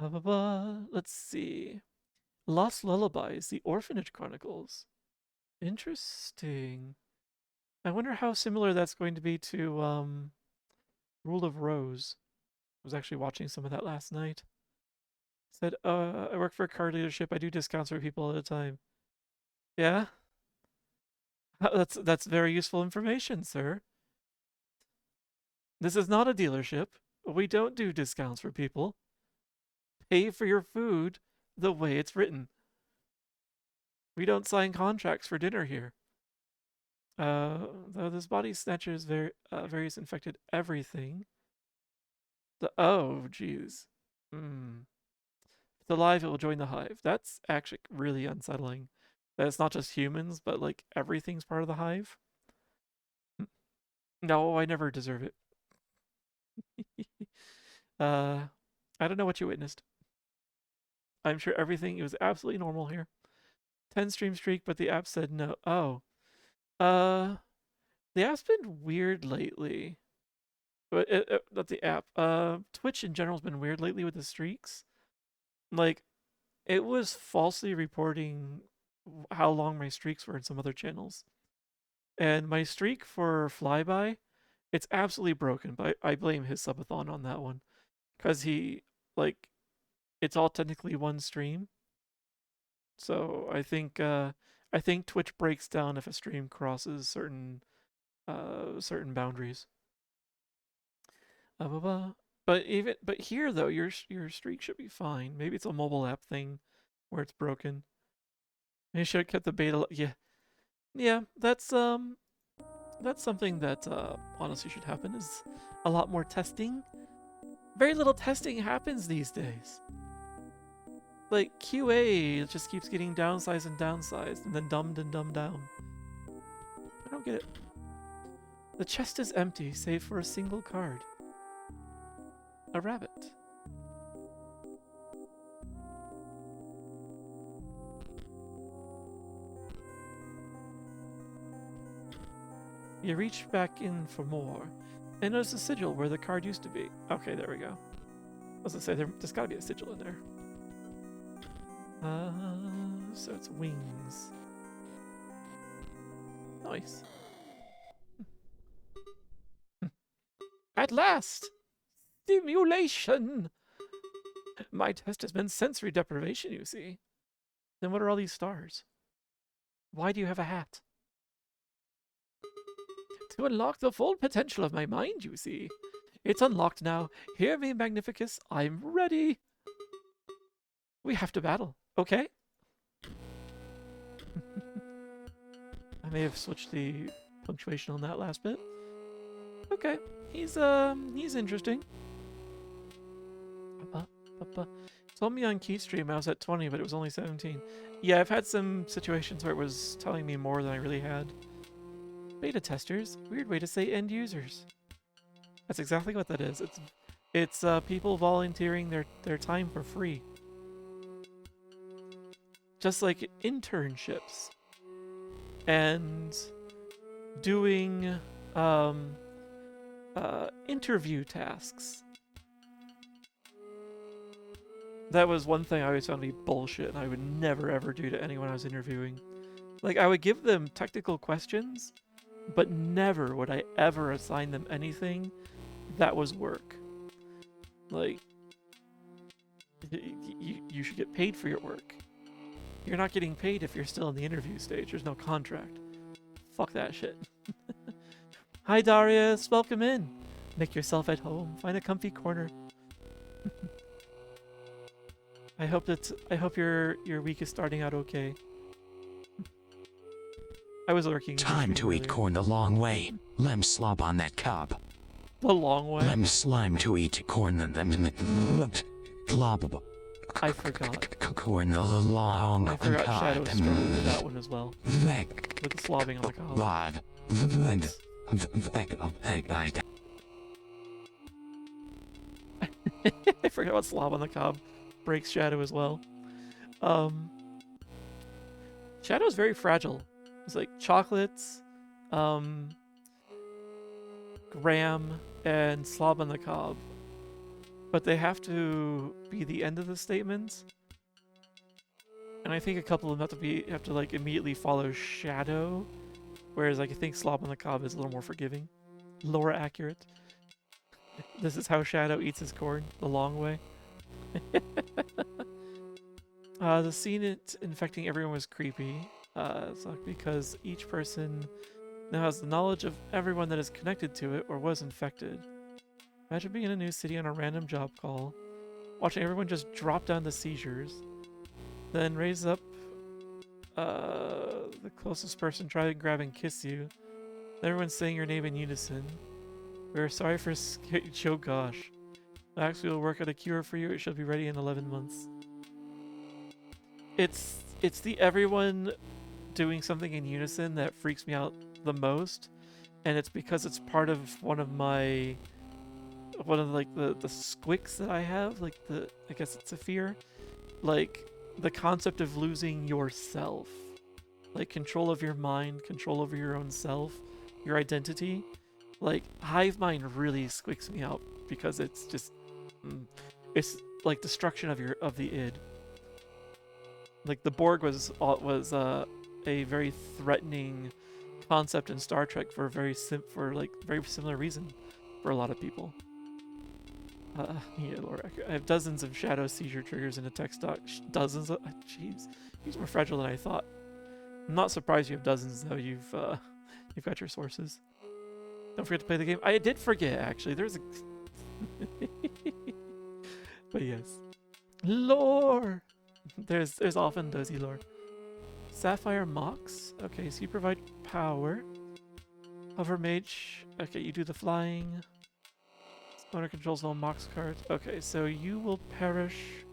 Let's see. Lost Lullabies, The Orphanage Chronicles. Interesting. I wonder how similar that's going to be to Rule of Rose. I was actually watching some of that last night. Said, I work for a car dealership. I do discounts for people all the time. Yeah? That's very useful information, sir. This is not a dealership. We don't do discounts for people. Pay for your food the way it's written. We don't sign contracts for dinner here. Though this body snatchers various infected everything. Oh, jeez. Hmm. If it's alive, it will join the hive. That's actually really unsettling. That it's not just humans, but like everything's part of the hive. No, I never deserve it. I don't know what you witnessed. I'm sure everything was absolutely normal here. 10 stream streak, but the app said no. Oh. The app's been weird lately. But not the app. Twitch in general's been weird lately with the streaks. Like, it was falsely reporting how long my streaks were in some other channels. And my streak for Flyby, it's absolutely broken, but I blame his subathon on that one. Because he, like, it's all technically one stream. So I think Twitch breaks down if a stream crosses certain boundaries. But here though, your streak should be fine. Maybe it's a mobile app thing where it's broken. You should have kept the beta. Yeah. That's something that honestly should happen. Is a lot more testing. Very little testing happens these days. Like QA just keeps getting downsized and then dumbed and dumbed down. I don't get it. The chest is empty, save for a single card. A rabbit. You reach back in for more, and there's a sigil where the card used to be. Okay, there we go. I was gonna say, there's gotta be a sigil in there. So it's wings. Nice. At last! Stimulation! My test has been sensory deprivation, you see. Then what are all these stars? Why do you have a hat? To unlock the full potential of my mind, you see. It's unlocked now. Hear me, Magnificus. I'm ready. We have to battle. Okay. I may have switched the punctuation on that last bit. Okay. He's interesting. Told me on Keystream I was at 20, but it was only 17. Yeah, I've had some situations where it was telling me more than I really had. Beta testers? Weird way to say end users. That's exactly what that is. It's people volunteering their time for free. Just like internships. And doing interview tasks. That was one thing I always found to be bullshit, and I would never ever do to anyone I was interviewing. Like, I would give them technical questions, but never would I ever assign them anything that was work. Like, you should get paid for your work. You're not getting paid if you're still in the interview stage. There's no contract. Fuck that shit. Hi Darius, welcome in. Make yourself at home. Find a comfy corner. I hope your week is starting out okay. I was lurking. Time to eat corn the long way. Lem slob on that cob. The long way? Lem slime to eat corn glob. I forgot. Corn the long I forgot Shadow struggled with that one as well. With the slobbing on the cob. I forgot about slob on the cob. Breaks Shadow as well. Shadow's very fragile. It's like chocolates, graham, and slob on the cob. But they have to be the end of the statements. And I think a couple of them have to like immediately follow Shadow. Whereas like I think slob on the cob is a little more forgiving. Lore accurate. This is how Shadow eats his corn, the long way. The scene infecting everyone was creepy. It's like because each person now has the knowledge of everyone that is connected to it or was infected. Imagine being in a new city on a random job call, watching everyone just drop down to seizures, then raise up the closest person, try to grab and kiss you, then everyone saying your name in unison. We're sorry for oh gosh. Max, we will work out a cure for you. It should be ready in 11 months. It's the everyone doing something in unison that freaks me out the most, and it's because it's part of one of like the squicks that I have, like I guess it's a fear, like the concept of losing yourself, like control of your mind, control over your own self, your identity. Like hive mind really squicks me out because it's just it's like destruction of the id. Like the Borg was a very threatening concept in Star Trek for a very similar reason for a lot of people. Yeah, Laura, I have dozens of shadow seizure triggers in a text doc. Dozens of jeez, he's more fragile than I thought. I'm not surprised you have dozens though. You've got your sources. Don't forget to play the game. I did forget actually. There's a but yes, lore. There's often dozy lore. Sapphire Mox. Okay, so you provide power. Hover Mage. Okay, you do the flying. Owner controls all Mox cards. Okay, so you will perish.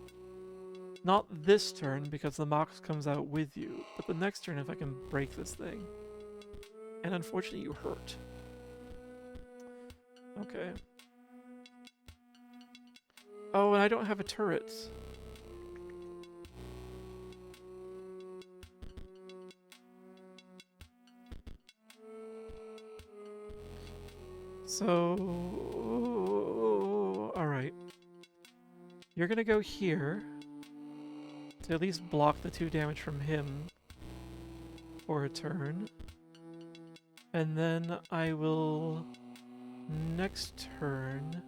Not this turn because the Mox comes out with you, but the next turn if I can break this thing. And unfortunately, you hurt. Okay. Oh, and I don't have a turret. So, alright. You're gonna go here to at least block the 2 damage from him for a turn. And then I will, next turn,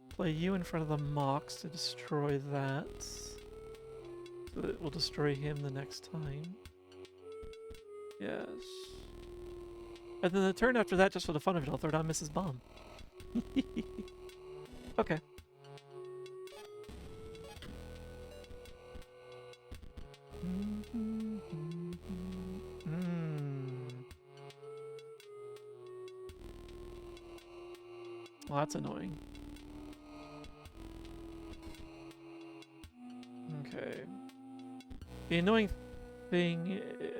play you in front of the Mox to destroy that. So that it will destroy him the next time. Yes. And then the turn after that, just for the fun of it, I'll throw down Mrs. Bomb. Okay. Well, that's annoying. Okay. The annoying thing...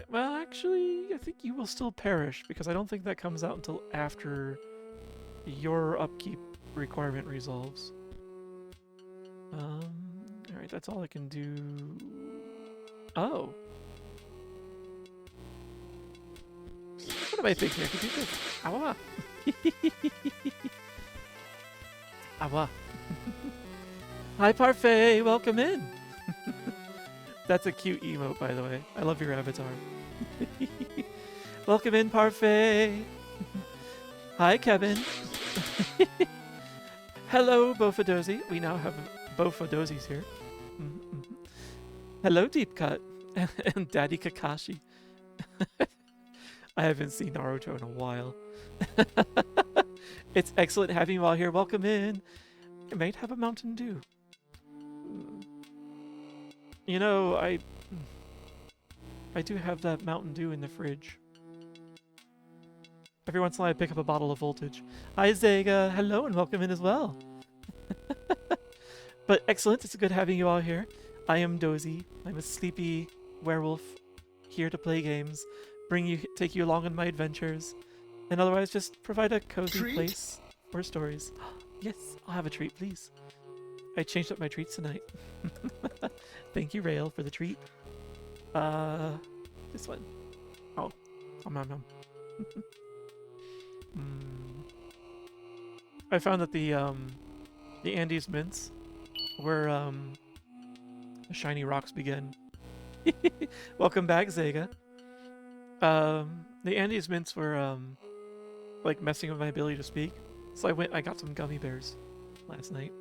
Well, actually, I think you will still perish, because I don't think that comes out until after your upkeep requirement resolves. Alright, that's all I can do. Oh. What am I thinking? I could do this. Awa. Awa. Hi, Parfait. Welcome in. That's a cute emote, by the way. I love your avatar. Welcome in, Parfait. Hi, Kevin. Hello, Bofadozi. We now have Bofadozis here. Hello, Deep Cut. And Daddy Kakashi. I haven't seen Naruto in a while. It's excellent having you all here. Welcome in. I might have a Mountain Dew. You know, I do have that Mountain Dew in the fridge. Every once in a while I pick up a bottle of Voltage. Hi, Zega. Hello and welcome in as well. But excellent. It's good having you all here. I am Dozy. I'm a sleepy werewolf here to play games, take you along on my adventures, and otherwise just provide a cozy place for stories. Yes, I'll have a treat, please. I changed up my treats tonight. Thank you, Rail, for the treat. This one. Oh, nom. I found that the Andes mints where the shiny rocks begin. Welcome back, Zega. The Andes mints were like messing with my ability to speak, so I got some gummy bears last night.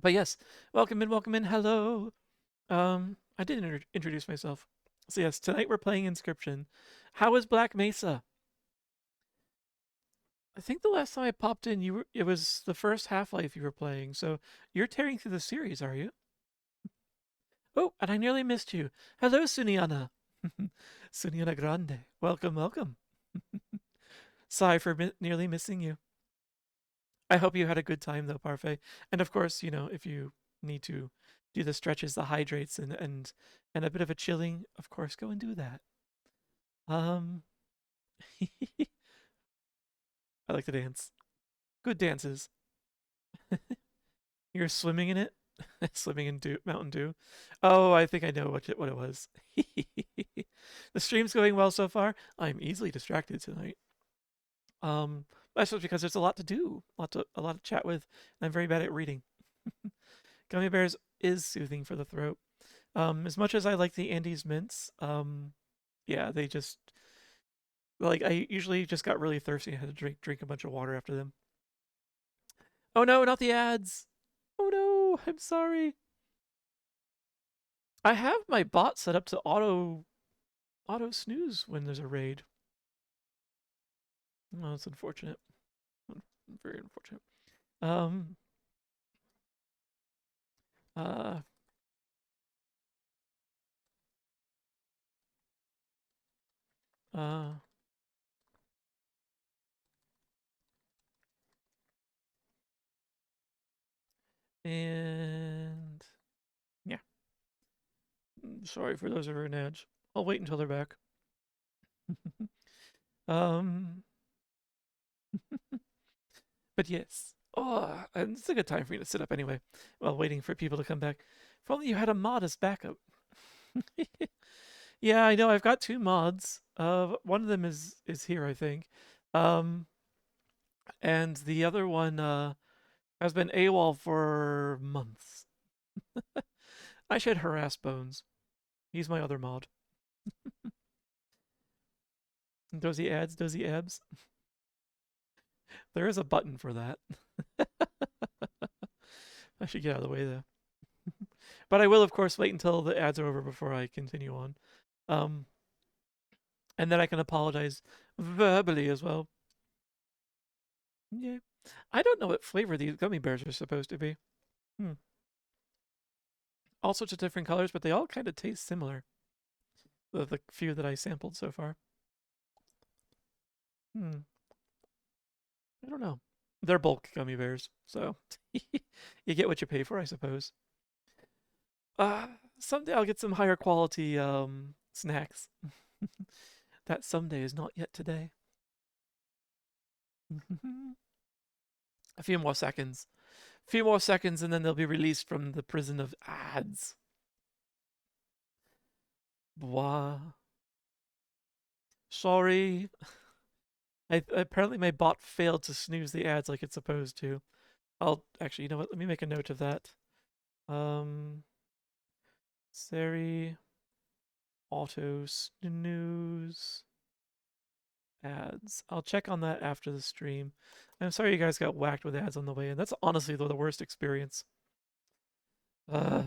But yes, welcome in, hello. I didn't introduce myself. So yes, tonight we're playing Inscryption. How is Black Mesa? I think the last time I popped in, it was the first Half-Life you were playing, so you're tearing through the series, are you? Oh, and I nearly missed you. Hello, Suniana. Suniana Grande. Welcome. Sorry for nearly missing you. I hope you had a good time, though, Parfait. And of course, you know, if you need to do the stretches, the hydrates, and a bit of a chilling, of course, go and do that. I like to dance. Good dances. You're swimming in it? Swimming in Mountain Dew? Oh, I think I know what it was. The stream's going well so far. I'm easily distracted tonight. That's just because there's a lot to do, a lot to chat with, and I'm very bad at reading. Gummy bears is soothing for the throat. As much as I like the Andes mints, yeah, they just like I usually just got really thirsty and had to drink a bunch of water after them. Oh no, not the ads! Oh no, I'm sorry. I have my bot set up to auto snooze when there's a raid. Oh, that's unfortunate. Very unfortunate. Uh uh and yeah. Sorry for those who are in ads. I'll wait until they're back. But yes. Oh, and it's a good time for me to sit up anyway, while waiting for people to come back. If only you had a mod as backup. Yeah, I know. I've got 2 mods. One of them is here, I think. And the other one has been AWOL for months. I should harass Bones. He's my other mod. Dozy ads, dozy abs. There is a button for that. I should get out of the way though. But I will, of course, wait until the ads are over before I continue on. And then I can apologize verbally as well. Yeah. I don't know what flavor these gummy bears are supposed to be. Hmm. All sorts of different colors, but they all kind of taste similar. The few that I sampled so far. Hmm. I don't know. They're bulk gummy bears, so you get what you pay for, I suppose. Uh, Someday I'll get some higher quality snacks. That someday is not yet today. A few more seconds. A few more seconds, and then they'll be released from the prison of ads. Blah. Sorry. Apparently my bot failed to snooze the ads like it's supposed to. I'll actually, you know what? Let me make a note of that. Sari auto snooze ads. I'll check on that after the stream. I'm sorry you guys got whacked with ads on the way in. That's honestly the worst experience. I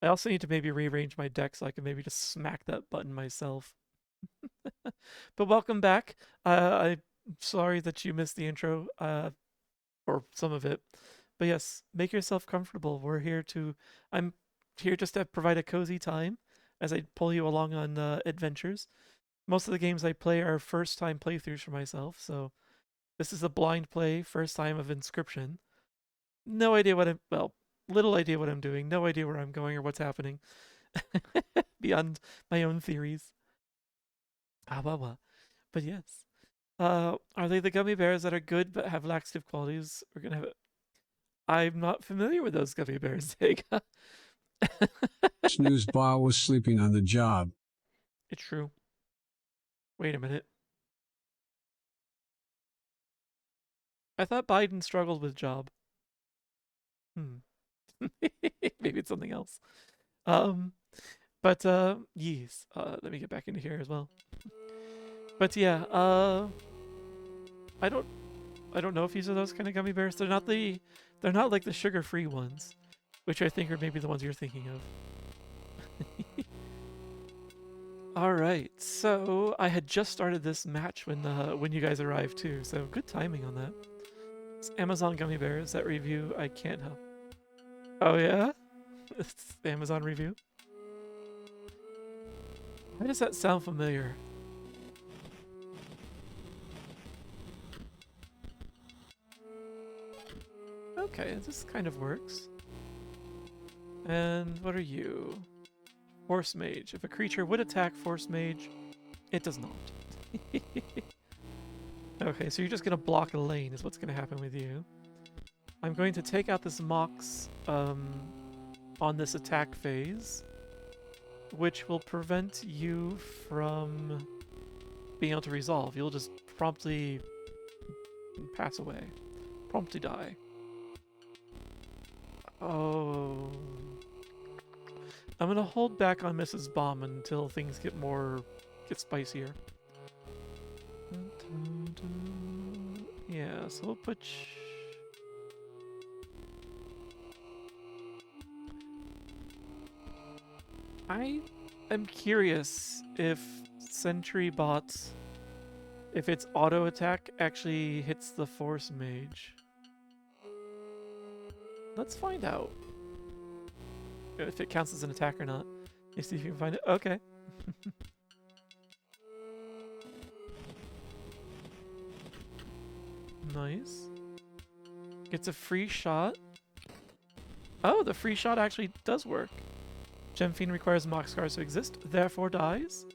also need to maybe rearrange my deck so I can maybe just smack that button myself. But welcome back. I'm sorry that you missed the intro, or some of it. But yes, make yourself comfortable. I'm here just to provide a cozy time as I pull you along on adventures. Most of the games I play are first time playthroughs for myself, so this is a blind play, first time of Inscryption. No idea little idea what I'm doing, no idea where I'm going or what's happening beyond my own theories. Ah, well. But yes. Are they the gummy bears that are good but have laxative qualities? We're gonna have it. I'm not familiar with those gummy bears, Sega. Snooze bar was sleeping on the job. It's true. Wait a minute. I thought Biden struggled with job. Maybe it's something else. But yes. Let me get back into here as well. But yeah, I don't I don't know if these are those kind of gummy bears. They're not like the sugar-free ones, which I think are maybe the ones you're thinking of. All right, so I had just started this match when you guys arrived too, so good timing on that. It's Amazon gummy bears. That review I can't help. Oh yeah, it's the Amazon review. Why does that sound familiar? Okay, this kind of works. And what are you? Force Mage. If a creature would attack Force Mage, it does not. Okay, so you're just going to block a lane is what's going to happen with you. I'm going to take out this Mox on this attack phase, which will prevent you from being able to resolve. You'll just promptly pass away. Promptly die. Oh. I'm going to hold back on Mrs. Bomb until things get spicier. Yeah, so we'll put... I am curious if Sentry Bot, if its auto attack actually hits the Force Mage. Let's find out. If it counts as an attack or not. Let's see if you can find it. Okay. Nice. Gets a free shot. Oh, the free shot actually does work. Gem Fiend requires Mox Scars to exist, therefore dies.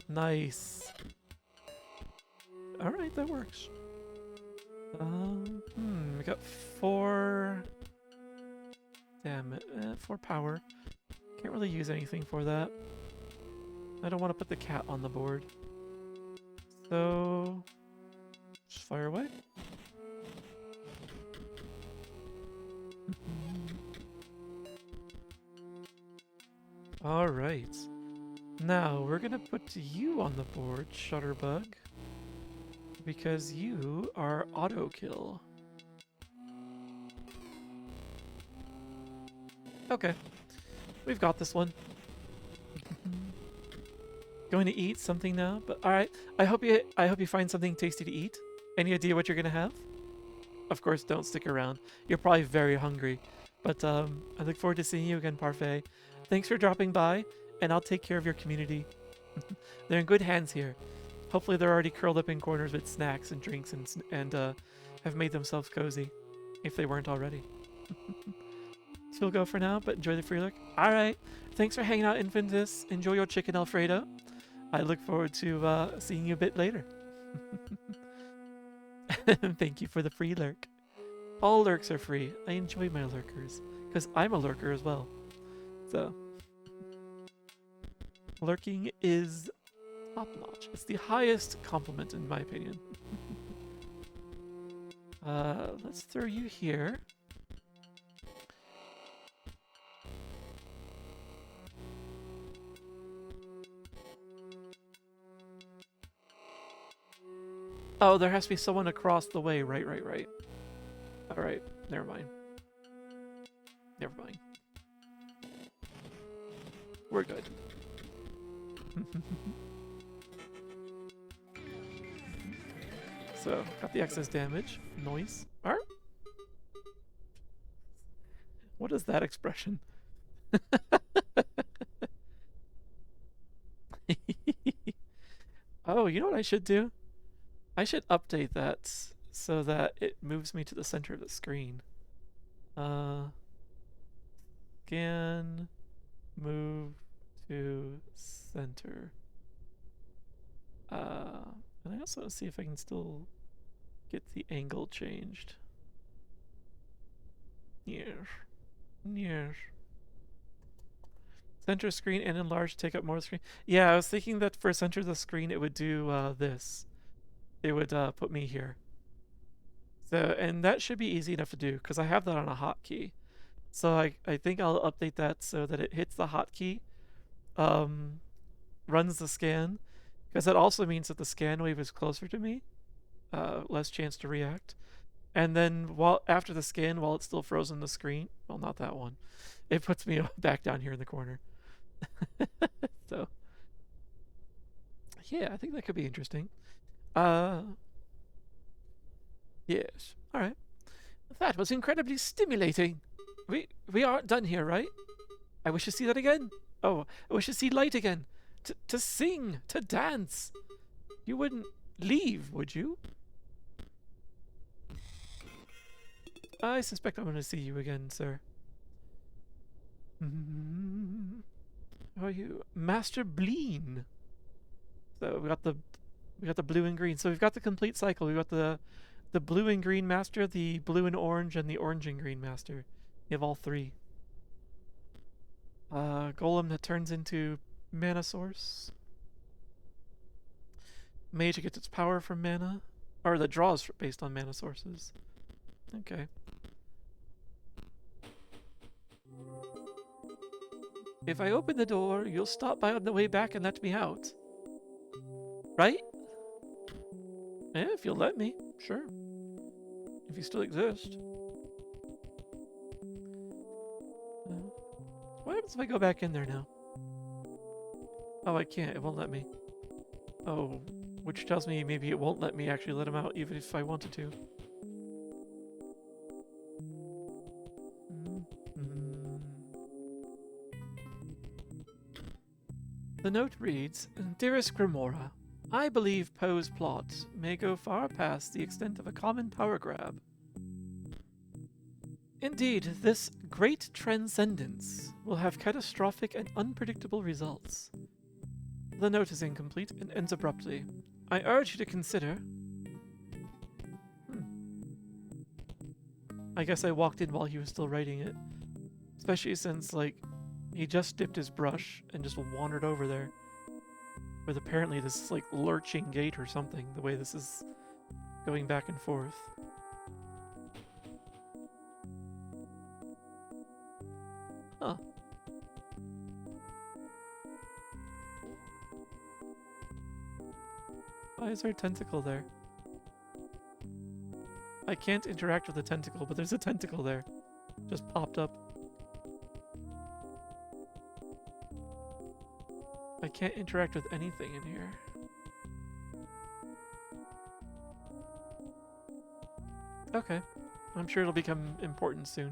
Nice. Alright, that works. We got 4... Damn it. 4 power. Can't really use anything for that. I don't want to put the cat on the board. So... just fire away. Alright. Now, we're gonna put you on the board, Shutterbug. Because you are auto-kill. Okay. We've got this one. Going to eat something now, but all right. I hope you find something tasty to eat. Any idea what you're gonna have? Of course, don't stick around. You're probably very hungry, but I look forward to seeing you again, Parfait. Thanks for dropping by, and I'll take care of your community. They're in good hands here. Hopefully, they're already curled up in corners with snacks and drinks and have made themselves cozy, if they weren't already. So we'll go for now, but enjoy the free look. All right. Thanks for hanging out, Infantis. Enjoy your chicken Alfredo. I look forward to seeing you a bit later. Thank you for the free lurk. All lurks are free. I enjoy my lurkers, because I'm a lurker as well. So, lurking is top-notch. It's the highest compliment, in my opinion. Let's throw you here. Oh, there has to be someone across the way. Right. Alright, never mind. Never mind. We're good. So, got the excess damage. Noise. Arr? What is that expression? Oh, you know what I should do? I should update that so that it moves me to the center of the screen. Scan, move to center. And I also want to see if I can still get the angle changed. Yes. Center screen and enlarge, take up more screen. Yeah, I was thinking that for center of the screen it would do this. It would put me here. So, and that should be easy enough to do because I have that on a hotkey. So I think I'll update that so that it hits the hotkey, runs the scan, because that also means that the scan wave is closer to me, less chance to react. And then after the scan, while it's still frozen on the screen, well, not that one, it puts me back down here in the corner. So, yeah, I think that could be interesting. Yes. All right. That was incredibly stimulating. We aren't done here, right? I wish to see that again. Oh, I wish to see light again. To sing, to dance. You wouldn't leave, would you? I suspect I'm going to see you again, sir. How are you? Master Bleen. So we got the blue and green. So we've got the complete cycle. We've got the blue and green master, the blue and orange, and the orange and green master. You have all three. Golem that turns into mana source. Mage gets its power from mana, or that draws based on mana sources. Okay. If I open the door, you'll stop by on the way back and let me out. Right? Yeah, if you'll let me. Sure. If you still exist. What happens if I go back in there now? Oh, I can't. It won't let me. Oh, which tells me maybe it won't let me actually let him out even if I wanted to. The note reads, Dearest Grimora, I believe Poe's plot may go far past the extent of a common power grab. Indeed, this great transcendence will have catastrophic and unpredictable results. The note is incomplete and ends abruptly. I urge you to consider... I guess I walked in while he was still writing it. Especially since, like, he just dipped his brush and just wandered over there. With apparently this, like, lurching gait or something, the way this is going back and forth. Huh. Why is there a tentacle there? I can't interact with the tentacle, but there's a tentacle there. Just popped up. I can't interact with anything in here. Okay. I'm sure it'll become important soon.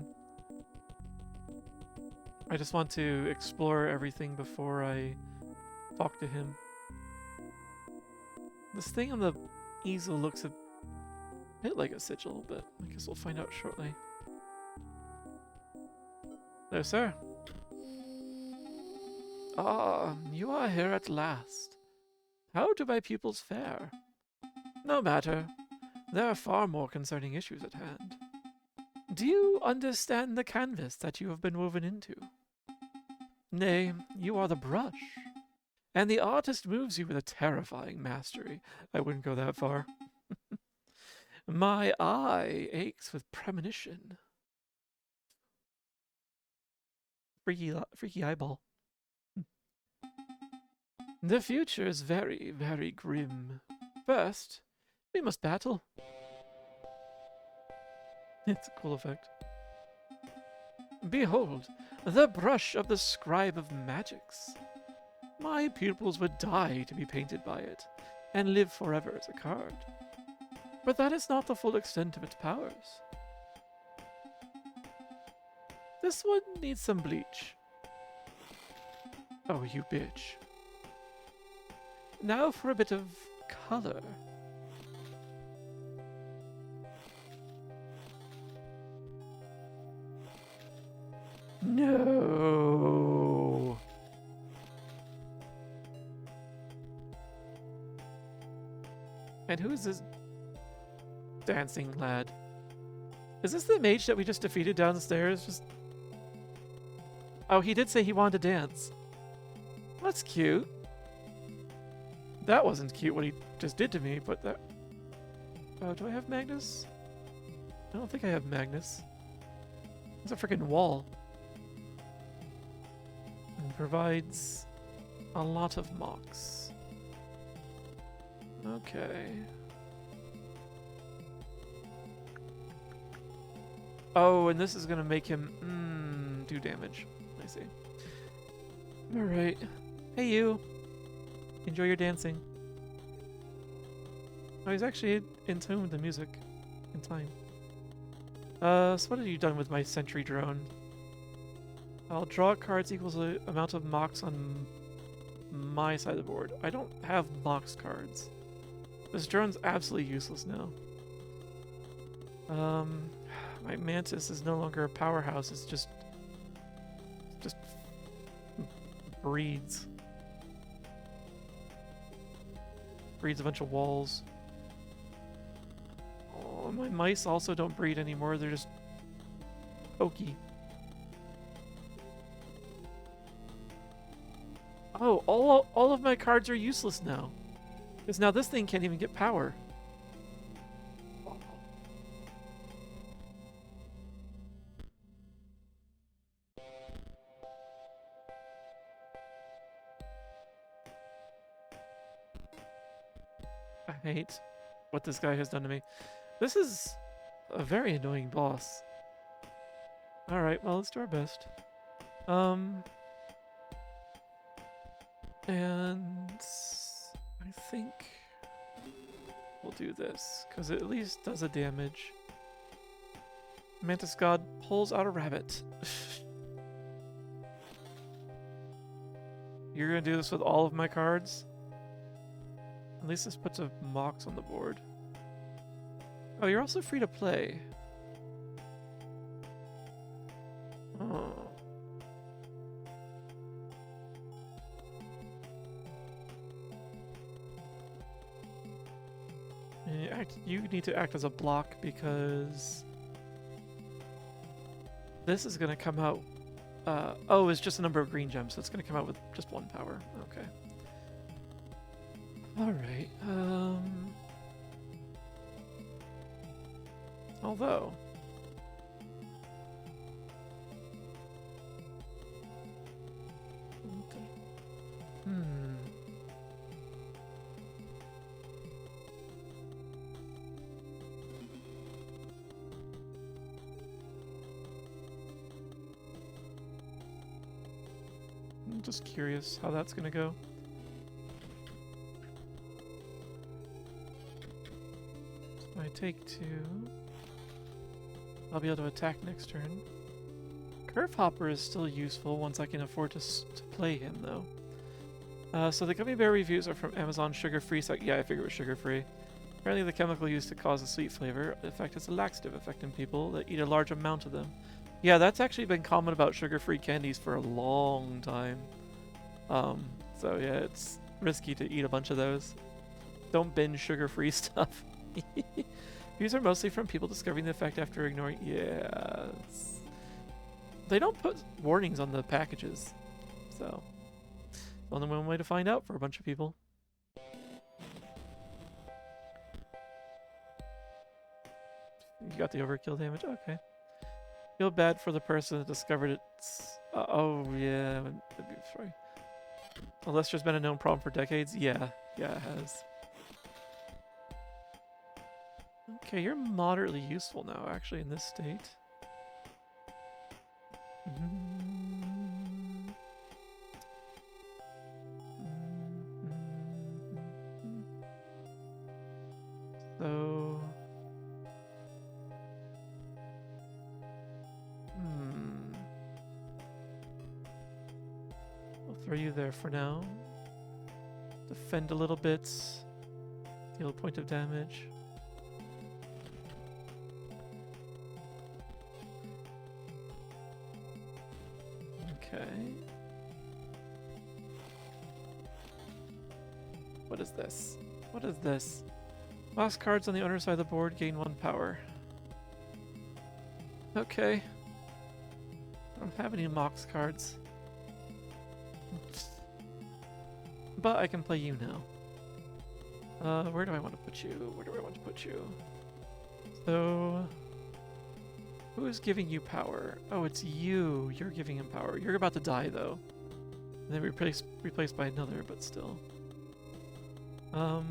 I just want to explore everything before I talk to him. This thing on the easel looks a bit like a sigil, but I guess we'll find out shortly. Hello, sir. Ah, you are here at last. How do my pupils fare? No matter. There are far more concerning issues at hand. Do you understand the canvas that you have been woven into? Nay, you are the brush. And the artist moves you with a terrifying mastery. I wouldn't go that far. My eye aches with premonition. Freaky eyeball. The future is very, very grim. First, we must battle. It's a cool effect. Behold, the brush of the Scribe of Magicks. My pupils would die to be painted by it, and live forever as a card. But that is not the full extent of its powers. This one needs some bleach. Oh, you bitch. Now for a bit of color. No. And who is this dancing lad? Is this the mage that we just defeated downstairs? Just... Oh, he did say he wanted to dance. That's cute. That wasn't cute what he just did to me, but that... Oh, do I have Magnus? I don't think I have Magnus. It's a freaking wall. And provides a lot of mocks. Okay. Oh, and this is gonna make him do damage. I see. Alright. Hey you. Enjoy your dancing. Oh, he's actually in tune with the music. In time. So what have you done with my sentry drone? I'll draw cards equals the amount of mocks on my side of the board. I don't have mocks cards. This drone's absolutely useless now. My mantis is no longer a powerhouse. It's just breeds. Breeds a bunch of walls. Oh, my mice also don't breed anymore. They're just pokey. Oh, all of my cards are useless now. Because now this thing can't even get power. I hate what this guy has done to me. This is a very annoying boss. Alright, well, let's do our best. And I think we'll do this, because it at least does a damage. Mantis God pulls out a rabbit. You're gonna do this with all of my cards? At least this puts a mocks on the board. Oh, you're also free to play. Oh. You need to act as a block because this is going to come out. Oh, it's just a number of green gems, so it's going to come out with just one power. Okay. Alright. Although. Okay. I'm just curious how that's gonna go. I take 2. I'll be able to attack next turn. Curve Hopper is still useful once I can afford to play him, though. So the gummy bear reviews are from Amazon sugar-free site. Yeah, I figured it was sugar-free. Apparently the chemical used to cause a sweet flavor effect is a laxative effect in people that eat a large amount of them. Yeah, that's actually been common about sugar-free candies for a long time. So yeah, it's risky to eat a bunch of those. Don't binge sugar-free stuff. These are mostly from people discovering the effect after ignoring... Yes. They don't put warnings on the packages. So, only one way to find out for a bunch of people. You got the overkill damage? Okay. Feel bad for the person that discovered it. Oh, yeah. Sorry. Unless there's been a known problem for decades? Yeah. Yeah, it has. Okay, you're moderately useful now, actually, in this state. So... I'll throw you there for now. Defend a little bit. Deal a point of damage. Okay. What is this? What is this? Last cards on the owner side of the board gain 1 power. Okay. I don't have any Mox cards. But I can play you now. Where do I want to put you? Where do I want to put you? So... Who is giving you power? Oh, it's you. You're giving him power. You're about to die, though. And then replaced by another, but still. I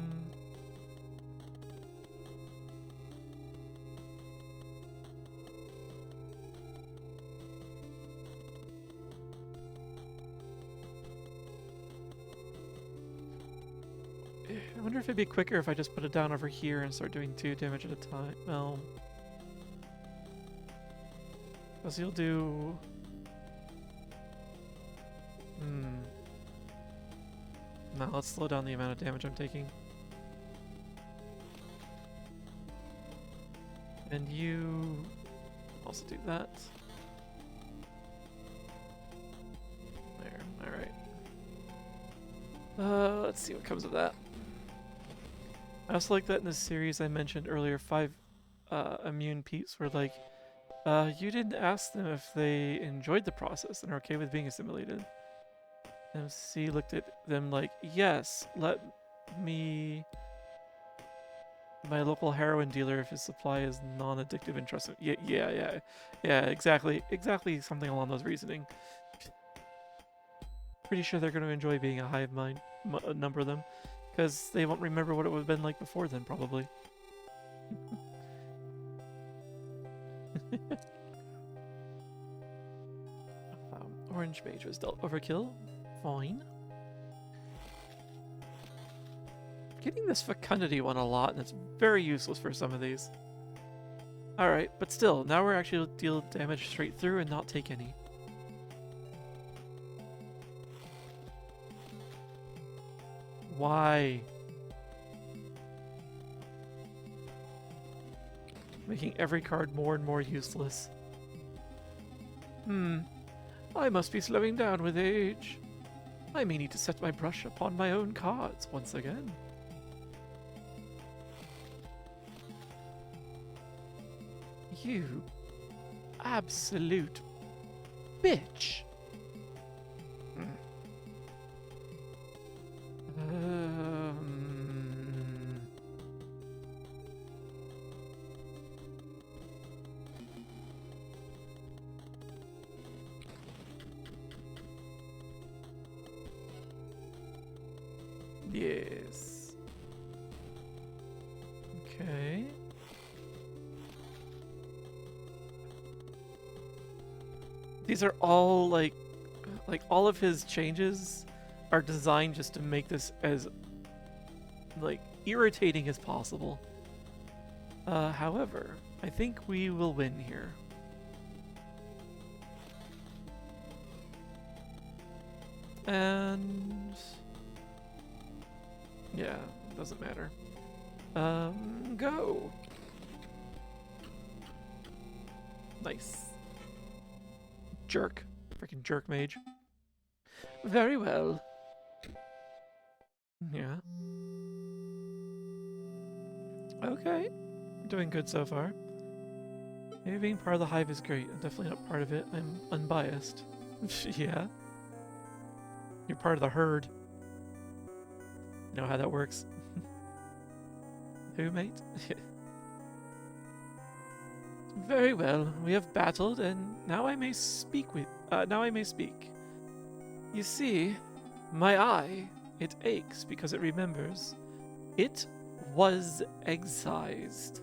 wonder if it'd be quicker if I just put it down over here and start doing 2 damage at a time. Well... Because he'll do... No, let's slow down the amount of damage I'm taking. And you... also do that. There, alright. Let's see what comes of that. I also like that in this series I mentioned earlier, 5 immune peeps were like, you didn't ask them if they enjoyed the process and are okay with being assimilated. MC looked at them like, yes, let me... my local heroin dealer if his supply is non-addictive and trust him. Yeah, exactly something along those reasoning. Pretty sure they're going to enjoy being a hive mind, a number of them, because they won't remember what it would have been like before then, probably. Orange mage was dealt overkill. Fine. Getting this fecundity one a lot, and it's very useless for some of these. Alright, but still, now we're actually deal damage straight through and not take any. Why? Making every card more and more useless. I must be slowing down with age. I may need to set my brush upon my own cards once again. You absolute bitch. Yes. Okay. These are all like all of his changes are designed just to make this as like irritating as possible. However, I think we will win here. And yeah, doesn't matter. Go. Nice. Jerk. Freaking jerk mage. Very well. Yeah. Okay. Doing good so far. Maybe being part of the hive is great. I'm definitely not part of it. I'm unbiased. Yeah. You're part of the herd. You know how that works? Who, mate? Very well. We have battled, and now I may speak with. Now I may speak. You see, my eye, it aches because it remembers. It was excised.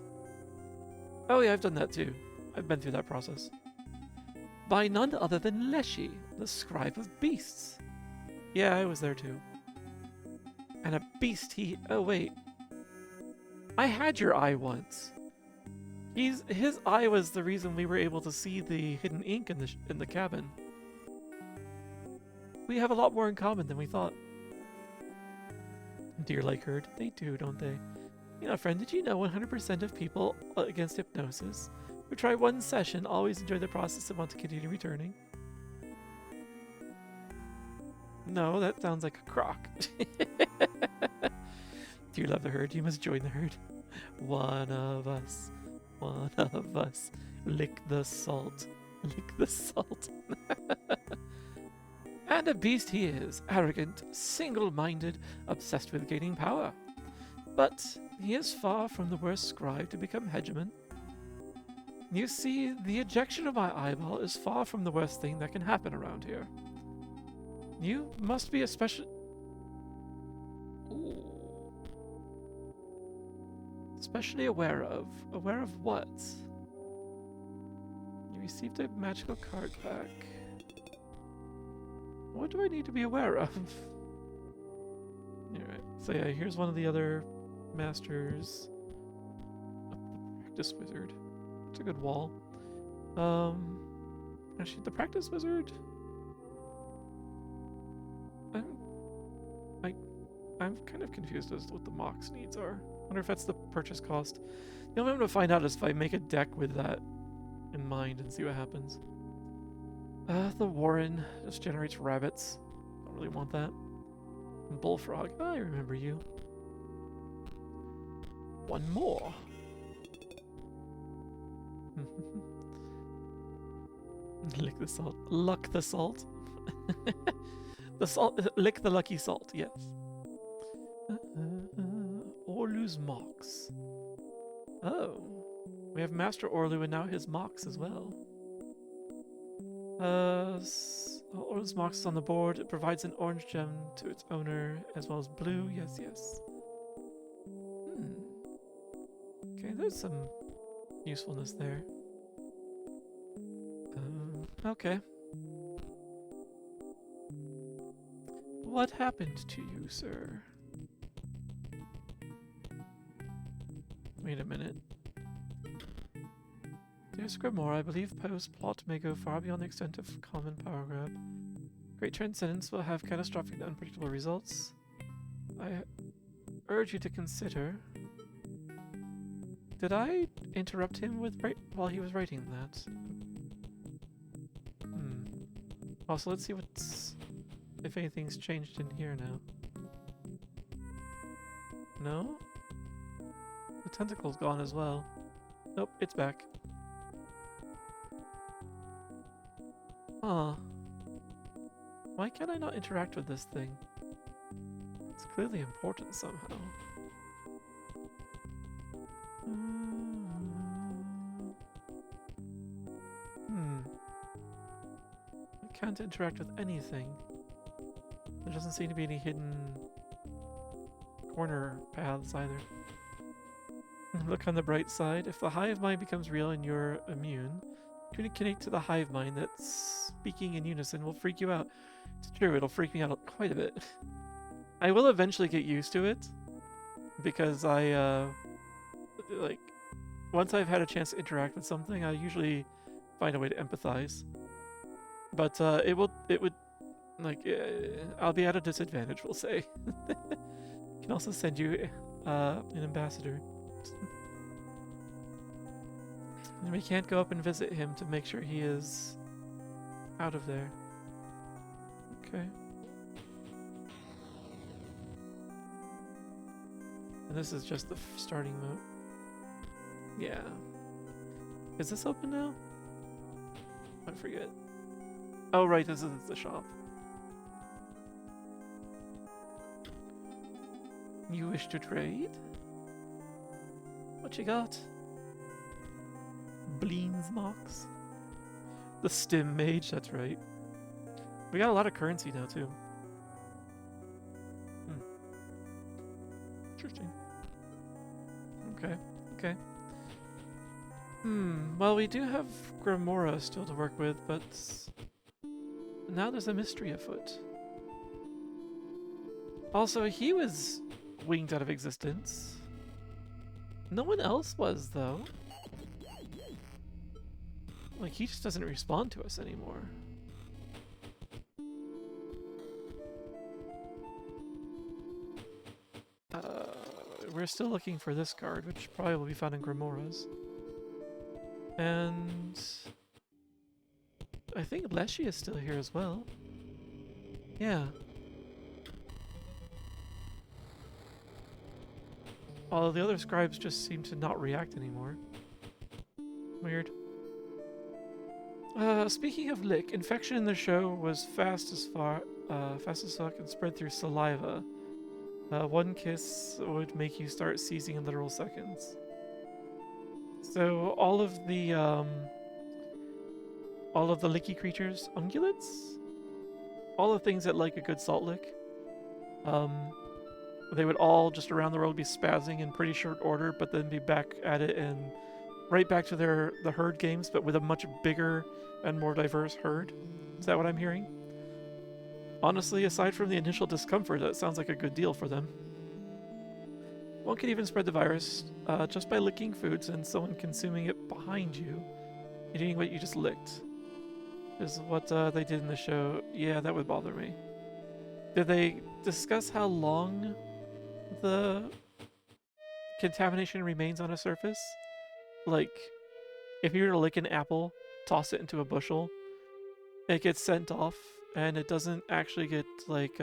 Oh yeah, I've done that too. I've been through that process. By none other than Leshy, the scribe of beasts. Yeah, I was there too. And a beast he... Oh wait. I had your eye once. His eye was the reason we were able to see the hidden ink in the cabin. We have a lot more in common than we thought. Dear like herd, they do, don't they? You know, friend, did you know 100% of people against hypnosis who try one session always enjoy the process and want to continue returning? No, that sounds like a crock. Do you love the herd? You must join the herd. One of us. One of us. Lick the salt. Lick the salt. And a beast he is. Arrogant, single-minded, obsessed with gaining power. But he is far from the worst scribe to become hegemon. You see, the ejection of my eyeball is far from the worst thing that can happen around here. You must be especially aware of. Aware of what? You received a magical card back. What do I need to be aware of? Alright, so yeah, here's one of the other masters. The practice wizard. It's a good wall. Actually, the practice wizard... I'm kind of confused as to what the Mox needs are. I wonder if that's the purchase cost. The only way I'm going to find out is if I make a deck with that in mind and see what happens. The Warren just generates rabbits. Don't really want that. And Bullfrog. Oh, I remember you. One more. Lick the salt. Luck the salt. The salt. Lick the lucky salt. Yes. Orlu's Mox. Oh. We have Master Orlu and now his Mox as well. Orlu's Mox is on the board. It provides an orange gem to its owner as well as blue. Yes, yes. Okay, there's some usefulness there. Okay. What happened to you, sir? Wait a minute. Dear Scribmore, I believe Poe's plot may go far beyond the extent of common power grab. Great transcendence will have catastrophic and unpredictable results. I urge you to consider... Did I interrupt him while he was writing that? Also, let's see if anything's changed in here now. No? The tentacle's gone as well. Nope, it's back. Huh. Why can't I not interact with this thing? It's clearly important somehow. I can't interact with anything. There doesn't seem to be any hidden corner paths either. Look on the bright side. If the hive mind becomes real and you're immune, communicate to the hive mind that speaking in unison will freak you out. It's true, it'll freak me out quite a bit. I will eventually get used to it because once I've had a chance to interact with something, I usually find a way to empathize. But it would like I'll be at a disadvantage, we'll say. Can also send you an ambassador. And we can't go up and visit him to make sure he is out of there. Okay. And this is just the starting mode. Yeah. Is this open now? I forget. Oh, right, this is the shop. You wish to trade? What you got? Bleensmox? The Stim Mage, that's right. We got a lot of currency now, too. Interesting. Okay, okay. Well, we do have Grimora still to work with, but now there's a mystery afoot. Also, he was winged out of existence. No one else was, though. Like, he just doesn't respond to us anymore. We're still looking for this card, which probably will be found in Grimora's. And I think Leshy is still here as well. Yeah. All the other scribes just seem to not react anymore. Weird. Speaking of lick, infection in the show was fast as fuck and spread through saliva. One kiss would make you start seizing in literal seconds. So all of the licky creatures, ungulates, all the things that like a good salt lick, they would all just around the world be spazzing in pretty short order, but then be back at it and right back to the herd games, but with a much bigger and more diverse herd. Is that what I'm hearing? Honestly, aside from the initial discomfort, that sounds like a good deal for them. One can even spread the virus just by licking foods and someone consuming it behind you and eating what you just licked. Is what they did in the show. Yeah, that would bother me. Did they discuss how long the contamination remains on a surface? Like, if you were to lick an apple, toss it into a bushel, it gets sent off, and it doesn't actually get, like,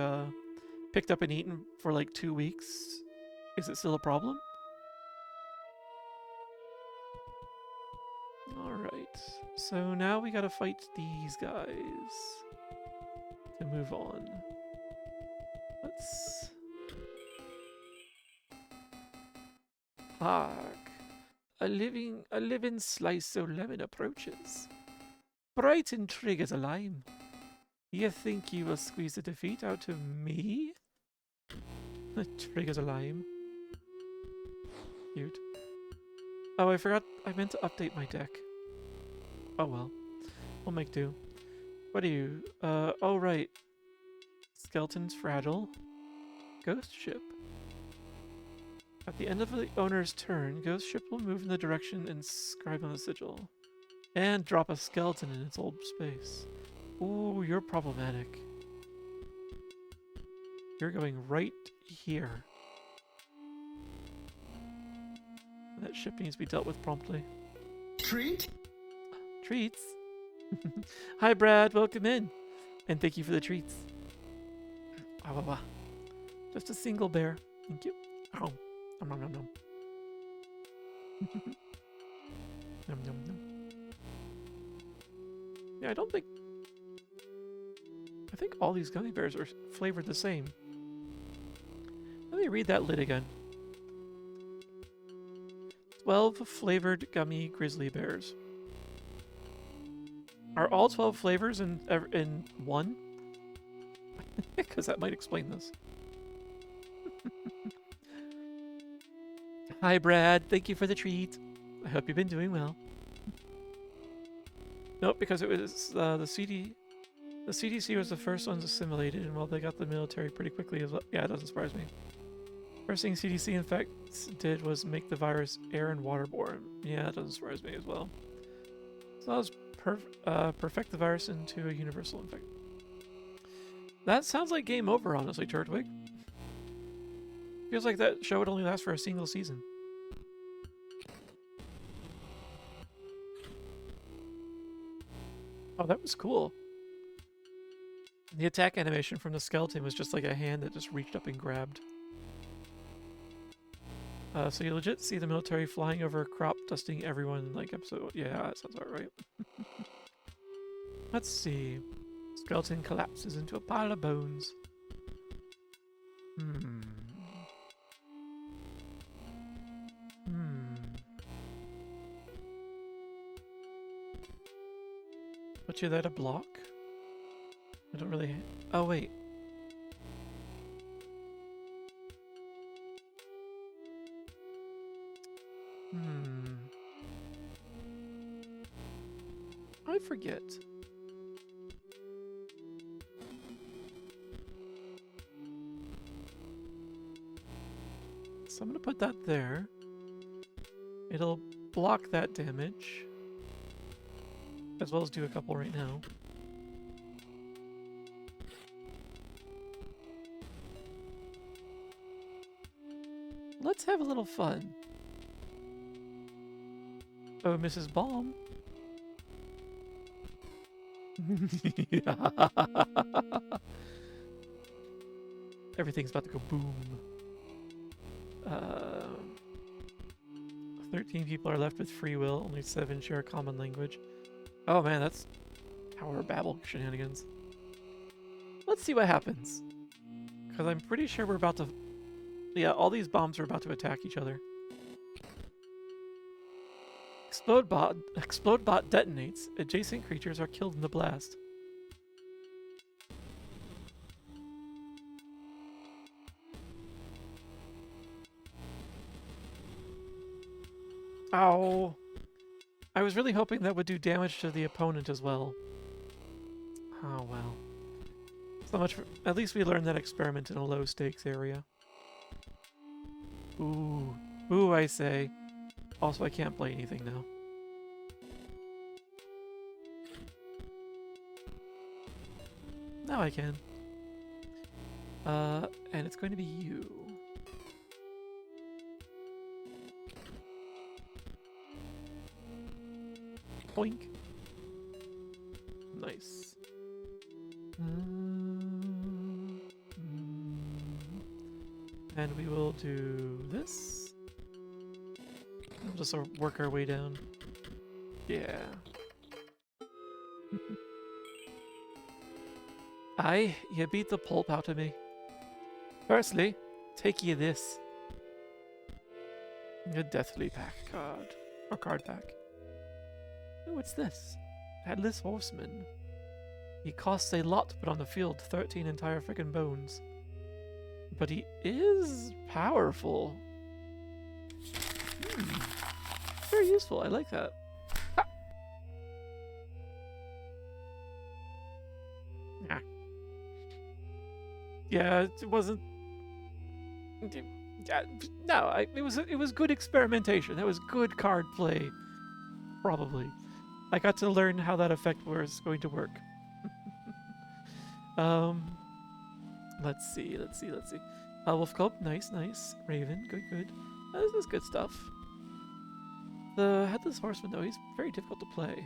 picked up and eaten for, like, 2 weeks. Is it still a problem? Alright, so now we gotta fight these guys to move on. Let's... Hark! A living slice of lemon approaches. Bright and trig as a lime. You think you will squeeze the defeat out of me? Trig as a lime. Cute. Oh, I forgot. I meant to update my deck. Oh well. We'll make do. What are you? Oh right. Skeleton's fragile. Ghost ship. At the end of the owner's turn, Ghost ship will move in the direction inscribed on the sigil. And drop a skeleton in its old space. Ooh, you're problematic. You're going right here. That ship needs to be dealt with promptly. Treat? Treats? Hi Brad, welcome in. And thank you for the treats. Just a single bear. Thank you. Oh. Nom nom nom. Nom nom nom. Yeah, I think all these gummy bears are flavored the same. Let me read that lid again. 12 flavored gummy grizzly bears. Are all 12 flavors in one? Because that might explain this. Hi Brad, thank you for the treat. I hope you've been doing well. Nope, because it was the CDC was the first ones assimilated, and well, they got the military pretty quickly as well. Yeah, it doesn't surprise me. First thing CDC in fact did was make the virus air and waterborne. Yeah, that doesn't surprise me as well. So that was perfect the virus into a universal infection. That sounds like game over, honestly, Turtwig. Feels like that show would only last for a single season. Oh, that was cool. The attack animation from the skeleton was just like a hand that just reached up and grabbed. So you legit see the military flying over a crop, dusting everyone like episode. Yeah, that sounds about right. Let's see. Skeleton collapses into a pile of bones. Put you there to block? I don't really... Oh, wait. I forget. So I'm gonna put that there. It'll block that damage. As well as do a couple right now. Let's have a little fun. Oh, Mrs. Bomb. Everything's about to go boom. 13 people are left with free will. Only 7 share a common language. Oh man, that's power babble shenanigans. Let's see what happens. Because I'm pretty sure we're about to... Yeah, all these bombs are about to attack each other. Explode bot detonates. Adjacent creatures are killed in the blast. Ow. I was really hoping that would do damage to the opponent as well. Oh well. So much for... At least we learned that experiment in a low stakes area. Ooh. Ooh, I say. Also, I can't play anything now. Now I can. And it's going to be you. Boink. Nice. And we will do this. We'll just sort of work our way down. Yeah. Aye, you beat the pulp out of me. Firstly, take ye this. A Deathly Pack card. Or card pack. Oh, what's this? Headless Horseman. He costs a lot to put on the field, 13 entire frickin' bones. But he is powerful. Very useful, I like that. Ha! Nah. Yeah, it wasn't... No, it was good experimentation. That was good card play. Probably. I got to learn how that effect was going to work. Let's see. Wolf Cub, nice. Raven, good. This is good stuff. The Headless Horseman, though, he's very difficult to play.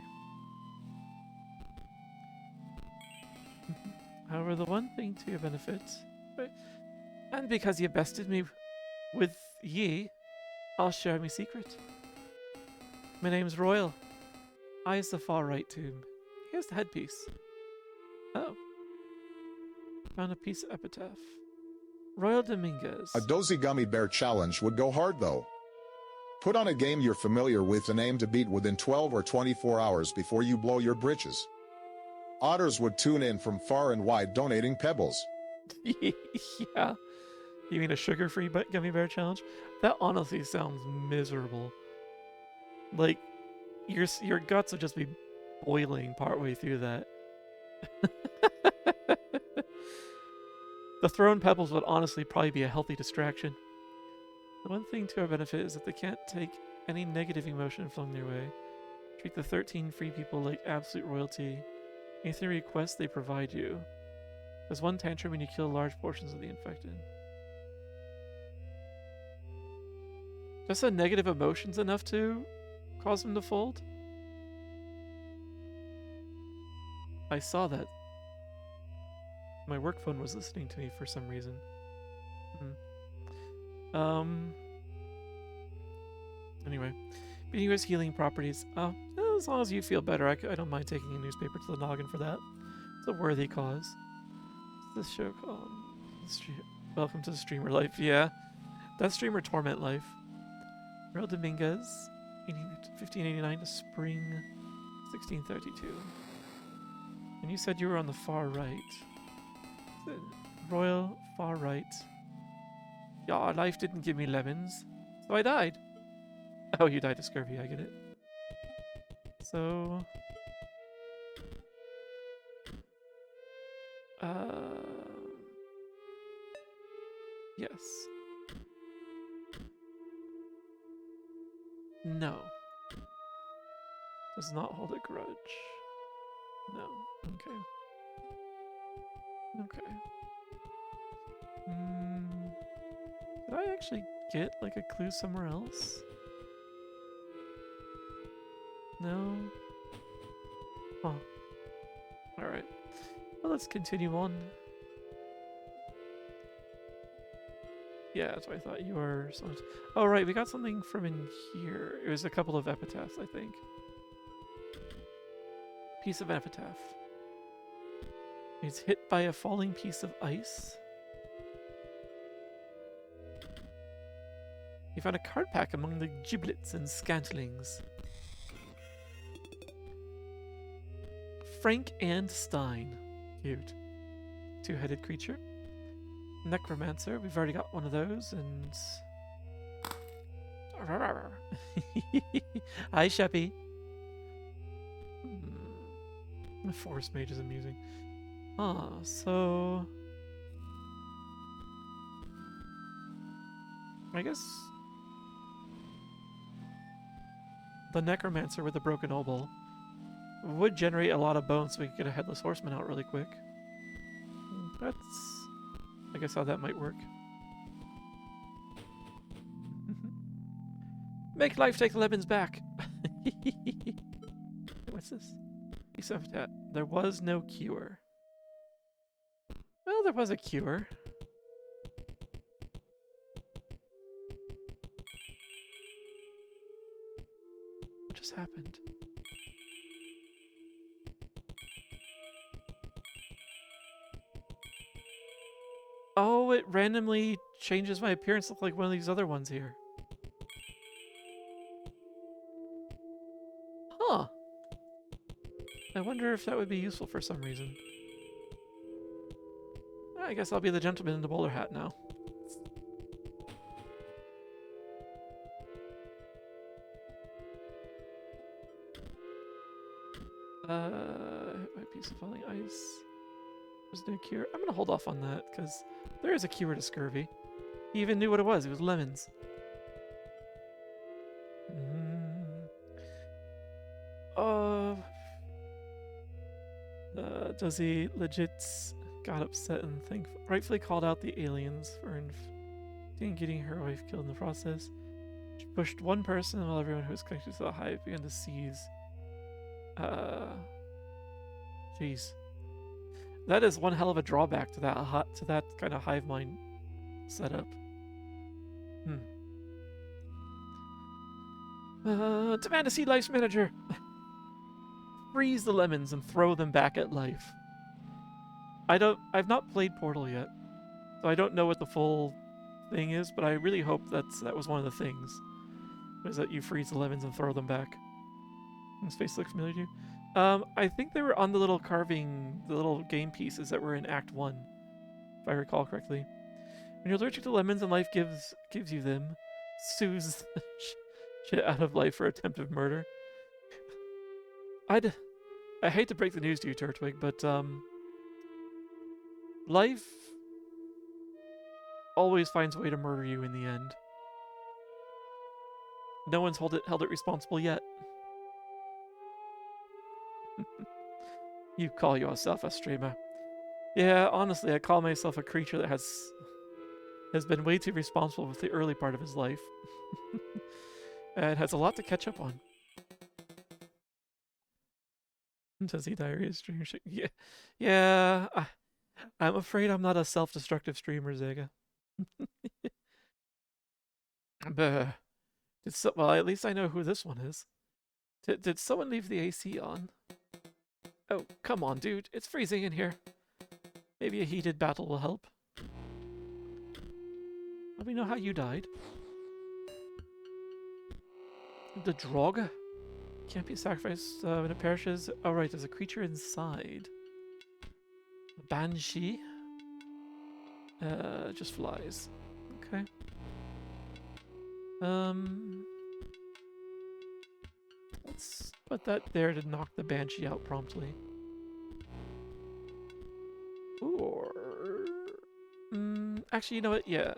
However, the one thing to your benefit, and because you bested me with ye, I'll share my secret. My name's Royal. I is the far right tomb. Here's the headpiece. Oh. Found a piece of epitaph. Royal Dominguez. A dozy gummy bear challenge would go hard though. Put on a game you're familiar with and aim to beat within 12 or 24 hours before you blow your britches. Otters would tune in from far and wide donating pebbles. Yeah. You mean a sugar-free gummy bear challenge? That honestly sounds miserable. Like, your guts would just be boiling partway through that. The thrown pebbles would honestly probably be a healthy distraction. The one thing to our benefit is that they can't take any negative emotion flung their way. Treat the 13 free people like absolute royalty. Anything you request, they provide you. There's one tantrum when you kill large portions of the infected. Just a negative emotion's enough to cause them to fold? I saw that. My work phone was listening to me for some reason. Anyway. Beating has healing properties. Oh, as long as you feel better, I don't mind taking a newspaper to the noggin for that. It's a worthy cause. What's this show called? Welcome to Streamer Life. Yeah. That's Streamer Torment Life. Real Dominguez, 1589 to spring 1632. And you said you were on the far right. Royal far right. Yeah, life didn't give me lemons, so I died. Oh, you died of scurvy, I get it. So... yes. No. Does not hold a grudge. No. Okay. Okay. Did I actually get, like, a clue somewhere else? No? Huh. Alright. Well, let's continue on. Yeah, that's what I thought you were. Oh, right, we got something from in here. It was a couple of epitaphs, I think. Piece of epitaph. He's hit by a falling piece of ice. He found a card pack among the giblets and scantlings. Frank and Stein. Cute. Two-headed creature. Necromancer. We've already got one of those, and... Hi, Sheppy. The Forest Mage is amusing. So... I guess... the Necromancer with the Broken Obol would generate a lot of bones so we could get a Headless Horseman out really quick. That's... I guess how that might work. Make life take the lemons back! What's this? Piece of that. There was no cure. Well, there was a cure. What just happened? Oh, it randomly changes my appearance to look like one of these other ones here. Huh. I wonder if that would be useful for some reason. I guess I'll be the gentleman in the bowler hat now. Hit by a piece of falling ice. There's no cure. I'm gonna hold off on that, because there is a cure to scurvy. He even knew what it was. It was lemons. Does he legit got upset and rightfully called out the aliens for getting her wife killed in the process? She pushed one person while everyone who was connected to the hive began to seize. Jeez. That is one hell of a drawback to that kind of hive mind setup. Demand to see Life's manager. Freeze the lemons and throw them back at life. I've not played Portal yet, so I don't know what the full thing is, but I really hope that was one of the things. Is that you freeze the lemons and throw them back. His face looks familiar to you. I think they were on the little the little game pieces that were in Act 1, if I recall correctly. When you're allergic to lemons and life gives you them, sues the shit out of life for attempted murder. I hate to break the news to you, Turtwig, but life always finds a way to murder you in the end. No one's held it responsible yet. You call yourself a streamer. Yeah, honestly, I call myself a creature that has been way too responsible with the early part of his life. And has a lot to catch up on. Does he diarrhea stream? Yeah, yeah. I'm afraid I'm not a self-destructive streamer, Zega. Bah. Well, at least I know who this one is. Did someone leave the AC on? Oh, come on, dude. It's freezing in here. Maybe a heated battle will help. Let me know how you died. The Drog can't be sacrificed when it perishes. Oh, right, there's a creature inside. A Banshee. Just flies. Okay. Let's put that there to knock the Banshee out promptly. Or... actually, you know what? Yeah.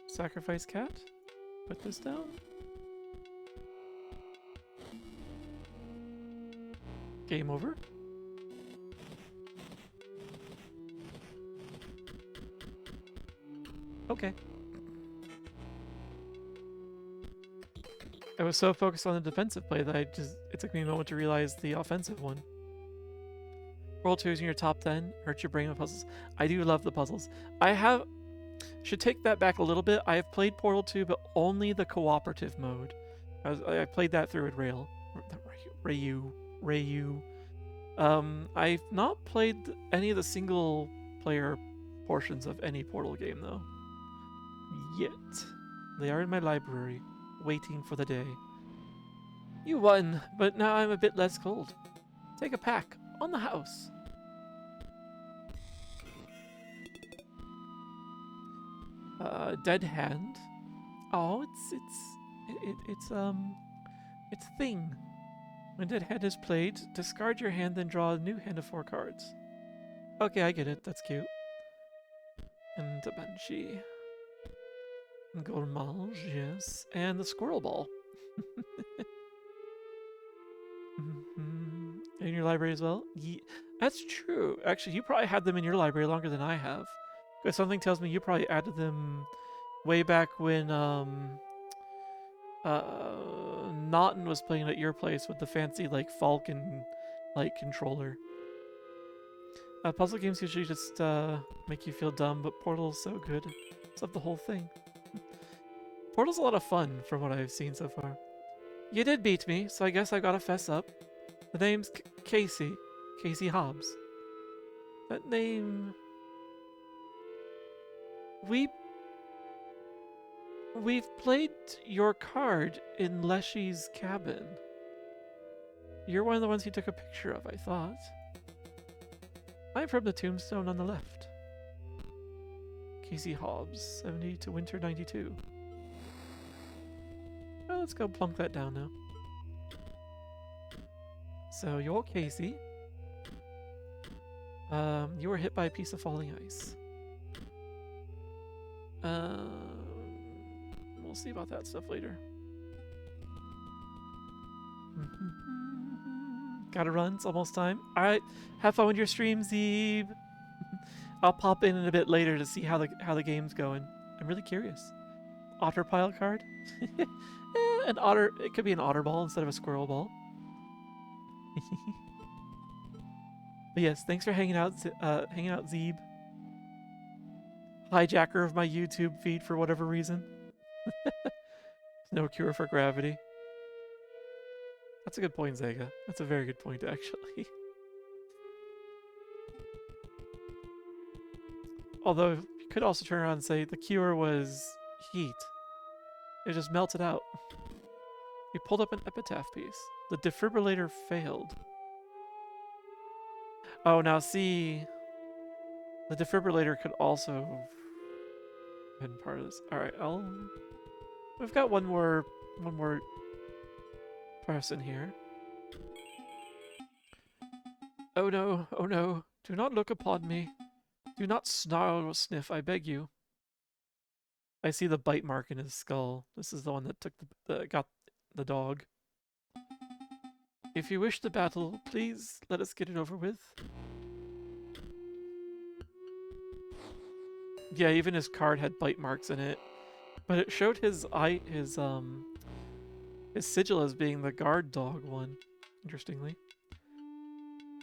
Sacrifice cat. Put this down. Game over. Okay. I was so focused on the defensive play that it took me a moment to realize the offensive one. World 2 is in your top 10. Hurt your brain with puzzles. I do love the puzzles. Should take that back a little bit. I have played Portal 2, but only the cooperative mode. I played that through with Rayu. I've not played any of the single player portions of any Portal game though. Yet. They are in my library, waiting for the day. You won, but now I'm a bit less cold. Take a pack on the house. Dead hand. Oh, it's a thing. When dead hand is played, discard your hand, then draw a new hand of 4 cards. Okay, I get it. That's cute. And a Banshee. Gourmage, yes. And the Squirrel Ball. In your library as well? That's true. Actually, you probably had them in your library longer than I have. Because something tells me you probably added them way back when Naughton was playing at your place with the fancy like Falcon like controller. Puzzle games usually just make you feel dumb, but Portal's so good. It's of the whole thing. Portal's a lot of fun from what I've seen so far. You did beat me, so I guess I gotta fess up. The name's Casey. Casey Hobbs. That name... We've played your card in Leshy's cabin. You're one of the ones he took a picture of, I thought. I'm from the tombstone on the left. Casey Hobbs, 70 to winter 92. Well, let's go plunk that down now. So, you're Casey. You were hit by a piece of falling ice. We'll see about that stuff later. Gotta run, it's almost time. Alright, have fun with your stream, Zeeb. I'll pop in a bit later to see how the game's going. I'm really curious. Otter pile card? An otter, it could be an otter ball instead of a squirrel ball. But yes, thanks for hanging out, Zeeb. Hijacker of my YouTube feed for whatever reason. No cure for gravity. That's a good point, Zega. That's a very good point, actually. Although, you could also turn around and say the cure was heat. It just melted out. You pulled up an epitaph piece. The defibrillator failed. Oh, now see... The defibrillator could also have been part of this. Alright, we've got one more person here. Oh no, oh no. Do not look upon me. Do not snarl or sniff, I beg you. I see the bite mark in his skull. This is the one that took got the dog. If you wish the battle, please let us get it over with. Yeah, even his card had bite marks in it, but it showed his sigil as being the guard dog one. Interestingly,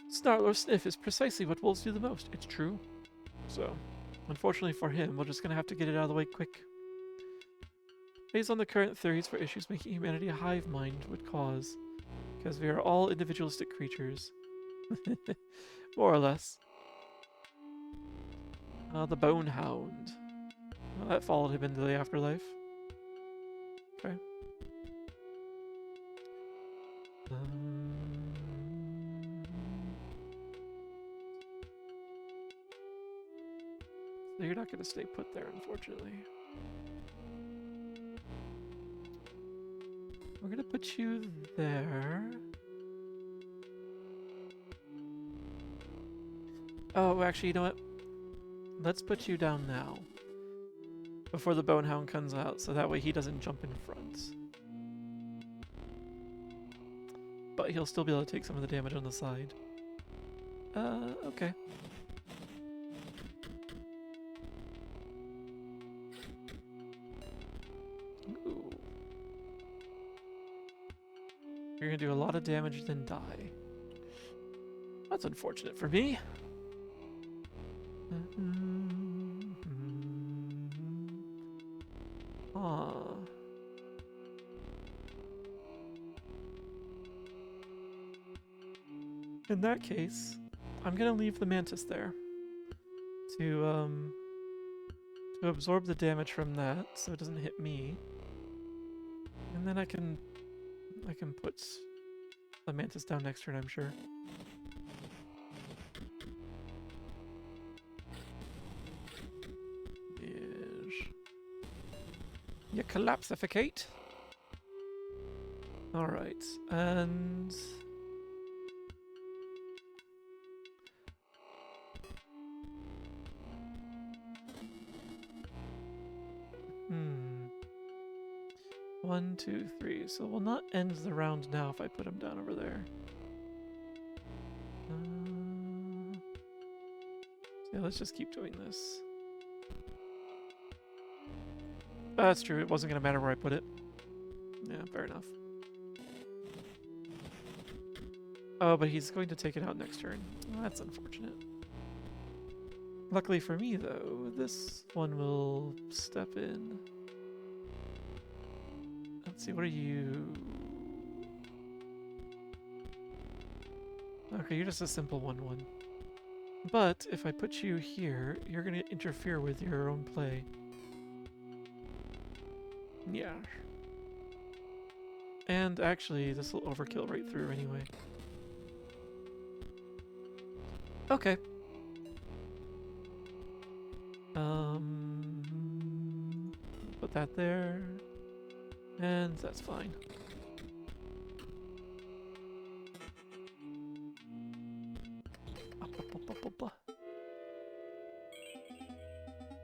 snarl or sniff is precisely what wolves do the most. It's true. So, unfortunately for him, we're just gonna have to get it out of the way quick. Based on the current theories for issues making humanity a hive mind would cause, because we are all individualistic creatures. More or less. The Bone Hound. Well, that followed him into the afterlife. Okay. So you're not going to stay put there, unfortunately. We're going to put you there. Oh, actually, you know what? Let's put you down now. Before the Bonehound comes out, so that way he doesn't jump in front. But he'll still be able to take some of the damage on the side. Okay. Ooh. You're gonna do a lot of damage, then die. That's unfortunate for me. In that case, I'm gonna leave the mantis there to absorb the damage from that, so it doesn't hit me. And then I can put the mantis down next turn, I'm sure. Yes. You collapsificate. All right, and. One, two, three. So we'll not end the round now if I put him down over there. Yeah, let's just keep doing this. That's true. It wasn't going to matter where I put it. Yeah, fair enough. Oh, but he's going to take it out next turn. Well, that's unfortunate. Luckily for me, though, this one will step in. Let's see, what are you? Okay, you're just a simple 1/1. But if I put you here, you're going to interfere with your own play. Yeah. And actually, this will overkill right through anyway. Okay. Put that there. And that's fine.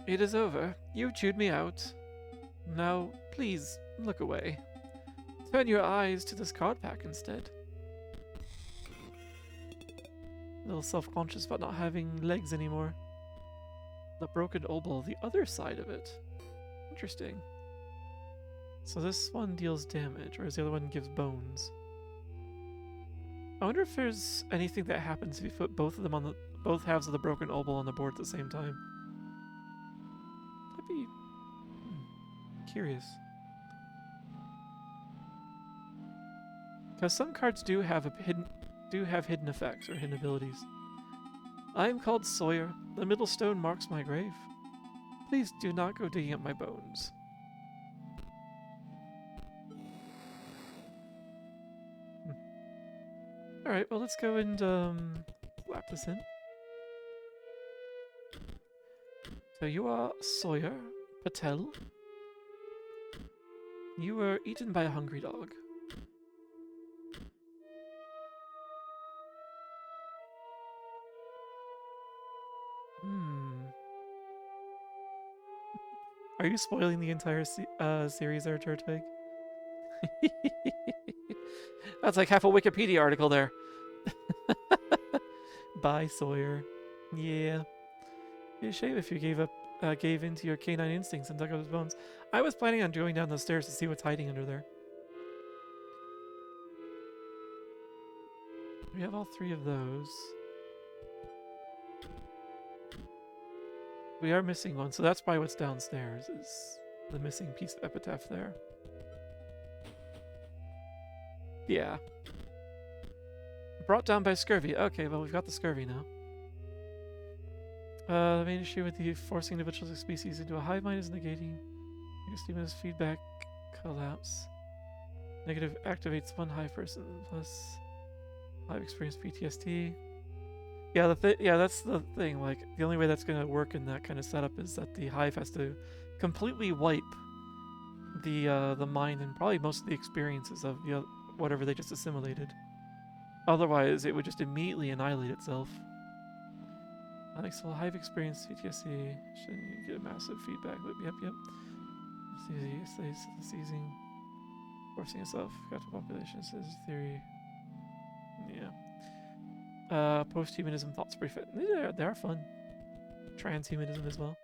It is over. You chewed me out. Now, please, look away. Turn your eyes to this card pack instead. A little self-conscious about not having legs anymore. The broken obol, the other side of it. Interesting. So this one deals damage, whereas the other one gives bones. I wonder if there's anything that happens if you put both of them on both halves of the broken obol on the board at the same time. That'd be curious. Because some cards do have hidden effects or hidden abilities. I am called Sawyer. The middle stone marks my grave. Please do not go digging up my bones. Alright, well let's go and slap this in. So you are Sawyer Patel. You were eaten by a hungry dog. Hmm. Are you spoiling the entire series there, Turtwig? That's like half a Wikipedia article there. Bye, Sawyer. Yeah. It'd be a shame if you gave into your canine instincts and dug up his bones. I was planning on going down the stairs to see what's hiding under there. We have all 3 of those. We are missing one, so that's probably what's downstairs, is the missing piece of epitaph there. Yeah. Brought down by scurvy. Okay, well, we've got the scurvy now. The main issue with the forcing individuals species into a hive mind is negating stimulus feedback collapse. Negative activates one hive person plus hive experience PTSD. Yeah, that's the thing. Like, the only way that's gonna work in that kind of setup is that the hive has to completely wipe the mind and probably most of the experiences of whatever they just assimilated. Otherwise, it would just immediately annihilate itself. Alex will hive experience PTSD. Shouldn't you get a massive feedback loop? Yep. Seizing, forcing itself. Got to population says theory. Yeah. Post-humanism thoughts pretty fit. They are fun. Transhumanism as well.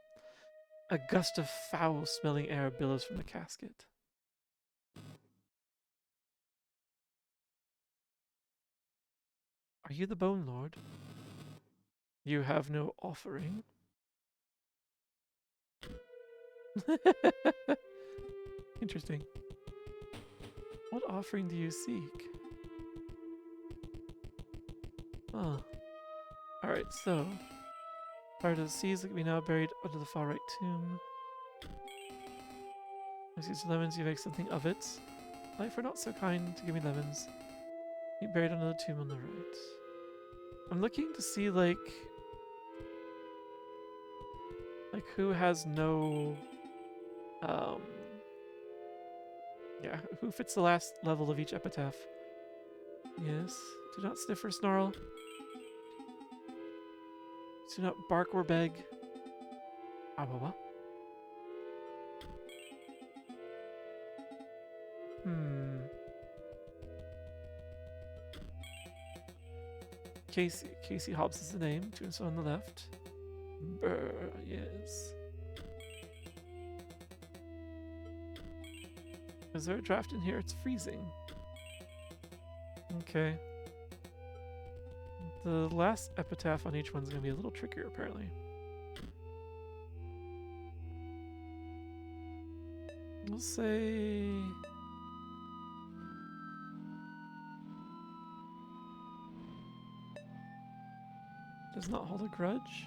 A gust of foul-smelling air billows from the casket. Are you the Bone Lord? You have no offering. Interesting. What offering do you seek? Huh. Alright, so. Part of the seas that can be now buried under the far right tomb. I see some lemons, you make something of it. Life are not so kind to give me lemons. Be buried under the tomb on the right. I'm looking to see, like who has no, yeah, who fits the last level of each epitaph. Yes. Do not sniff or snarl. Do not bark or beg. Awawa. Casey Hobbs is the name. Tombstone on the left. Brr, yes. Is there a draft in here? It's freezing. Okay. The last epitaph on each one's gonna be a little trickier, apparently. We'll say... does not hold a grudge.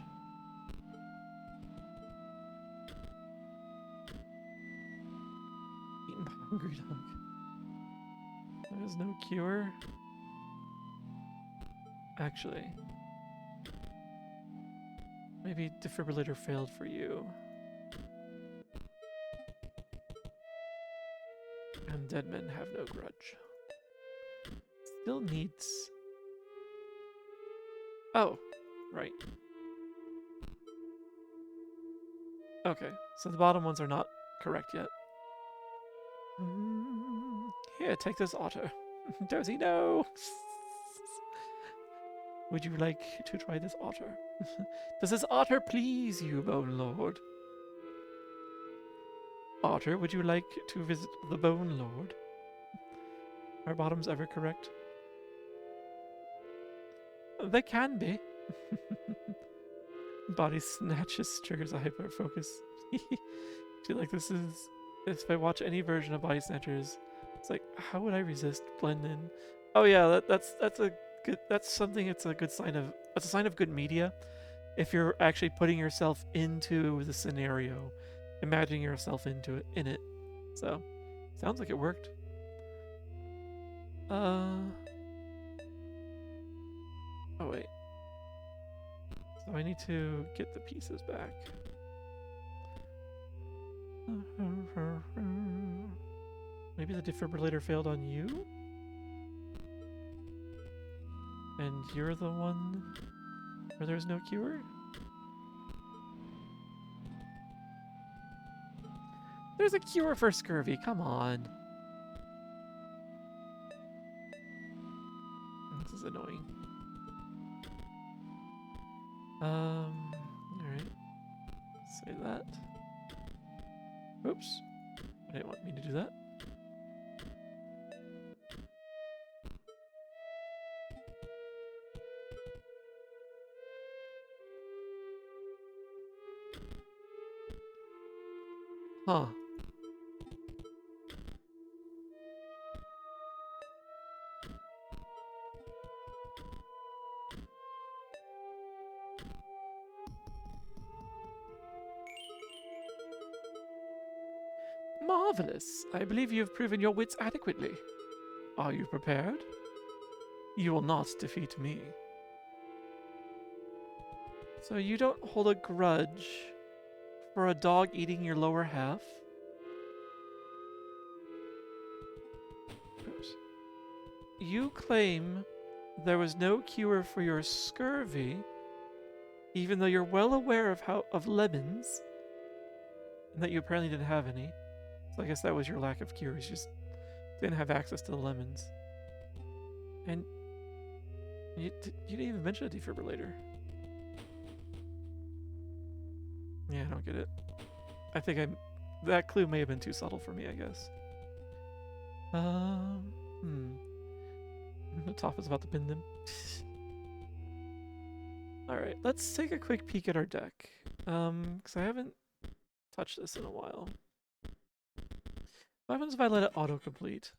Eaten by a hungry dog. There is no cure. Actually. Maybe defibrillator failed for you. And dead men have no grudge. Still needs... oh, right. Okay, so the bottom ones are not correct yet. Here, take this otter. Dozy, no! Would you like to try this otter? Does this otter please you, Bone Lord? Otter, would you like to visit the Bone Lord? Are bottoms ever correct? They can be. Body snatches triggers a hyper focus. Feel like this is... if I watch any version of Body Snatchers, it's like, how would I resist blend in? Oh yeah, that's a good... that's something. It's a good sign of... that's a sign of good media. If you're actually putting yourself into the scenario, imagining yourself in it. So, sounds like it worked. Oh wait. So I need to get the pieces back. Maybe the defibrillator failed on you? And you're the one where there's no cure? There's a cure for scurvy. Come on. This is annoying. Alright. Say that. Oops. I didn't want me to do that. Huh. Marvelous. I believe you have proven your wits adequately. Are you prepared? You will not defeat me. So you don't hold a grudge for a dog eating your lower half? Oops. You claim there was no cure for your scurvy, even though you're well aware of lemons, and that you apparently didn't have any. So I guess that was your lack of cures. You just didn't have access to the lemons. And you didn't even mention a defibrillator. Yeah, I don't get it. I think that clue may have been too subtle for me, I guess. The top is about to pin them. Alright, let's take a quick peek at our deck. Because I haven't touched this in a while. What happens if I let it autocomplete?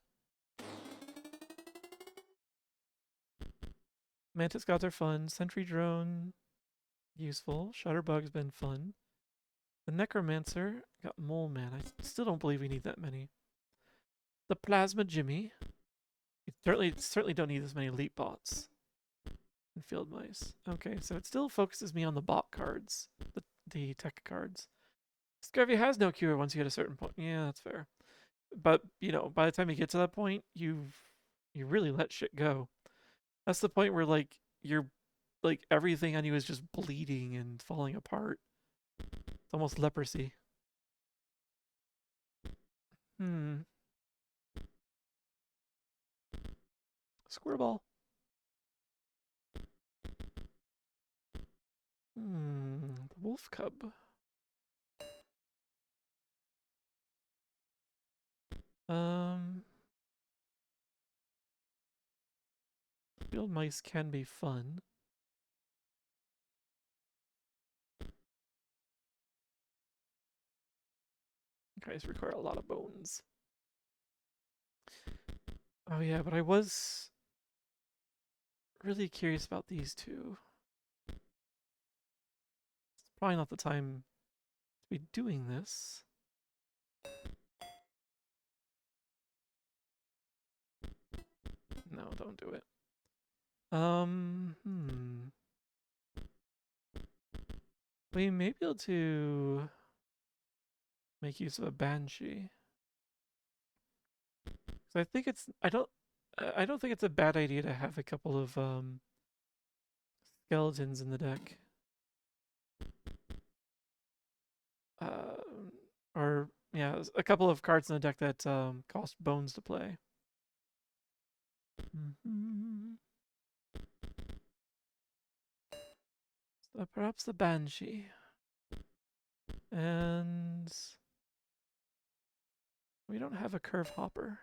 Mantis gods are fun. Sentry drone, useful. Shutterbug's been fun. The Necromancer got Mole Man. I still don't believe we need that many. The Plasma Jimmy. You certainly don't need as many elite bots. And field mice. Okay, so it still focuses me on the bot cards. The tech cards. Scurvy has no cure once you hit a certain point. Yeah, that's fair. But, you know, by the time you get to that point, you really let shit go. That's the point where, like, everything on you is just bleeding and falling apart. It's almost leprosy. Squirrel. The wolf cub. Field mice can be fun. Guys require a lot of bones. Oh yeah, but I was really curious about these two. It's probably not the time to be doing this. No, don't do it. We may be able to make use of a banshee. So I think I don't think it's a bad idea to have a couple of skeletons in the deck. Or yeah, a couple of cards in the deck that cost bones to play. So perhaps the banshee. And we don't have a curve hopper.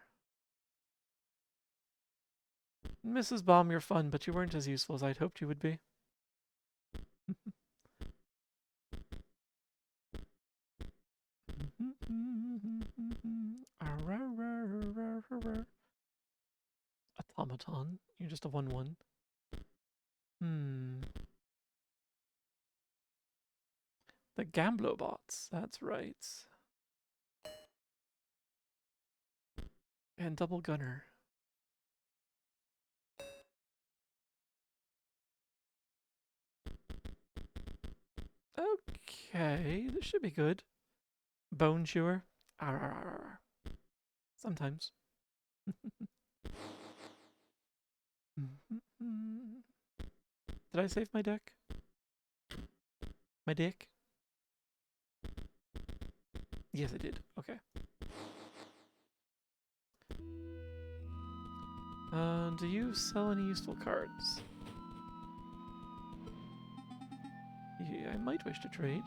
Mrs. Baum, you're fun, but you weren't as useful as I'd hoped you would be. Automaton, you're just a 1/1. The Gamblobots, that's right. And Double Gunner. Okay, this should be good. Bone Chewer. Arr, arr, arr, arr. Sometimes. Did I save my deck? My dick? Yes, I did. Okay. Do you sell any useful cards? Yeah, I might wish to trade.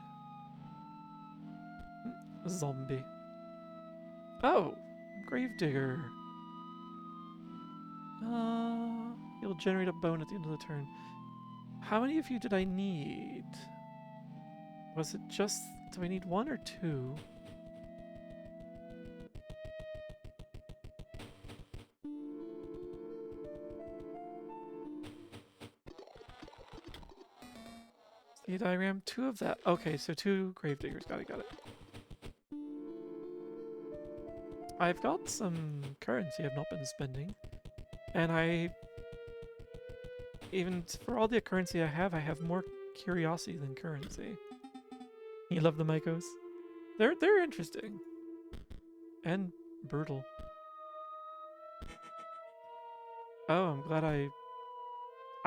Zombie. Oh, Gravedigger. You'll generate a bone at the end of the turn. How many of you did I need? Was it just... Do I need one or two? See a diagram? Two of that. Okay, so two Gravediggers. Got it, got it. I've got some currency I've not been spending. And even for all the currency I have more curiosity than currency. You love the Mycos? They're interesting. And brutal. Oh, I'm glad I...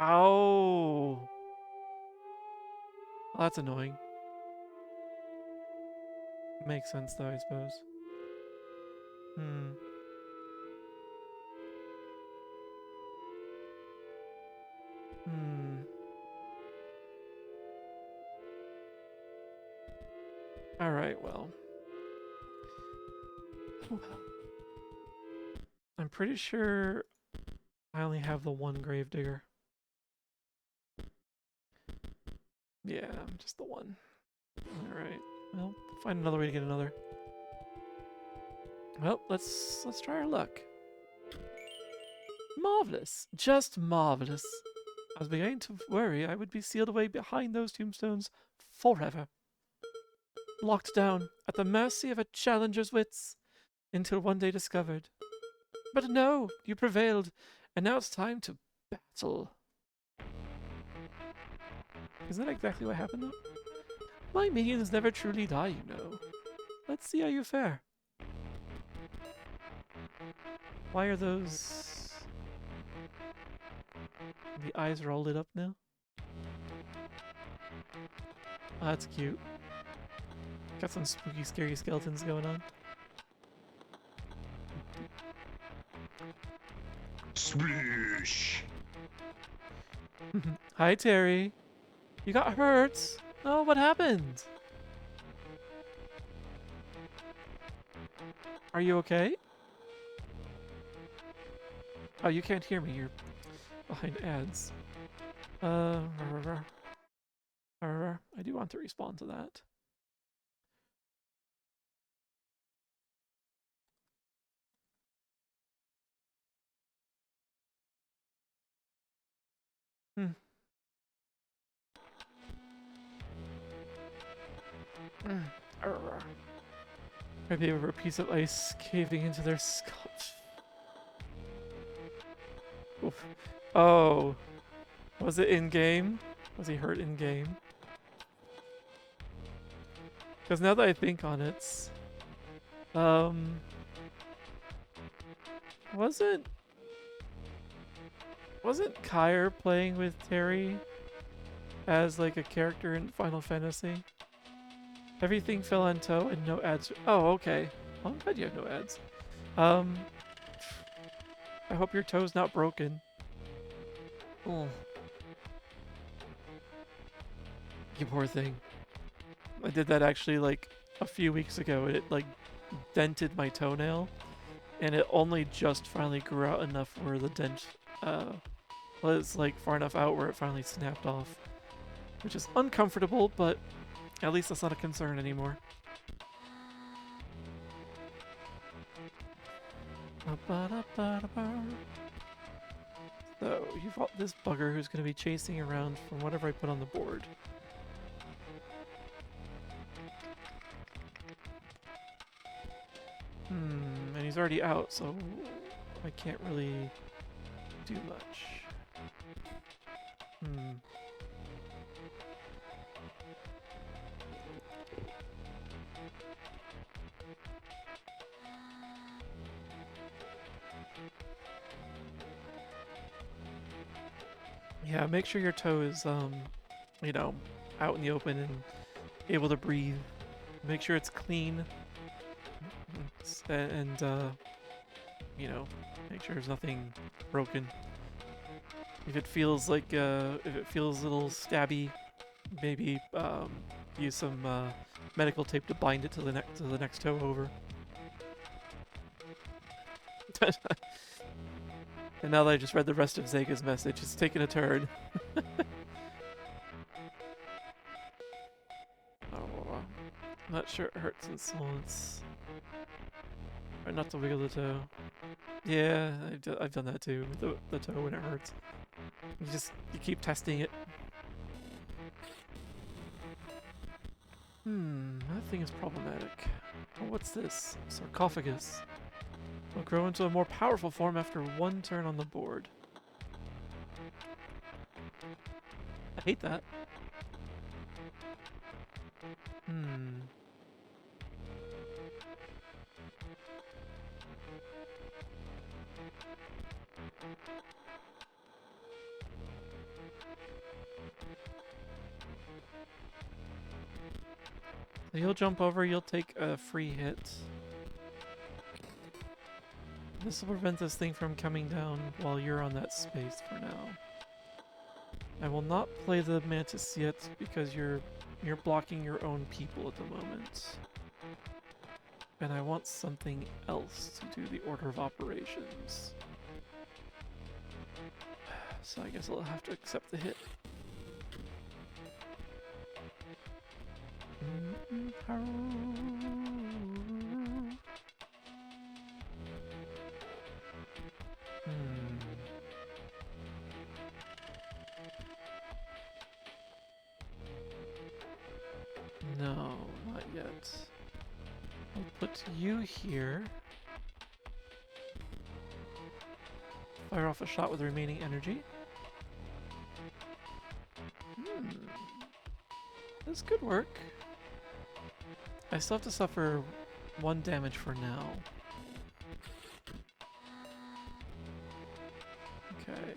Ow! Well, that's annoying. Makes sense though, I suppose. Hmm. Hmm. Alright, well. I'm pretty sure I only have the one Gravedigger. Yeah, just the one. Alright. Well, find another way to get another. Well, let's try our luck. Marvelous. Just marvelous. I was beginning to worry I would be sealed away behind those tombstones forever. Locked down at the mercy of a challenger's wits until one day discovered. But no, you prevailed, and now it's time to battle. Isn't that exactly what happened though? My minions never truly die, you know. Let's see how you fare. Why are those... The eyes are all lit up now? Oh, that's cute. Got some spooky, scary skeletons going on. Swish. Hi, Terry. You got hurt? Oh, what happened? Are you okay? Oh, you can't hear me. You're behind ads. I do want to respond to that. Maybe over a piece of ice caving into their skull. Oof. Oh. Was it in-game? Was he hurt in-game? Because now that I think on it, wasn't Kyre playing with Terry as like a character in Final Fantasy? Everything fell on toe and no ads. Oh, okay. Well, I'm glad you have no ads. I hope your toe's not broken. Oh. You poor thing. I did that actually like a few weeks ago. It like dented my toenail, and it only just finally grew out enough where the dent was like far enough out where it finally snapped off, which is uncomfortable, but at least that's not a concern anymore. So, you've got this bugger who's going to be chasing around from whatever I put on the board. And he's already out, so I can't really do much. Yeah, make sure your toe is, you know, out in the open and able to breathe. Make sure it's clean. and you know, make sure there's nothing broken. If it feels like, if it feels a little stabby, maybe use some medical tape to bind it to the next toe over. And now that I just read the rest of Zega's message, it's taken a turn. Oh, I'm not sure it hurts in silence. Or not to wiggle the toe. Yeah, I've done that too, with the toe when it hurts. You keep testing it. That thing is problematic. Oh, what's this? Sarcophagus. Will grow into a more powerful form after one turn on the board. I hate that. So you'll jump over, you'll take a free hit. This will prevent this thing from coming down while you're on that space for now. I will not play the Mantis yet because you're blocking your own people at the moment. And I want something else to do the order of operations. So I guess I'll have to accept the hit. No, not yet. I'll put you here. Fire off a shot with the remaining energy. This could work. I still have to suffer 1 damage for now. Okay.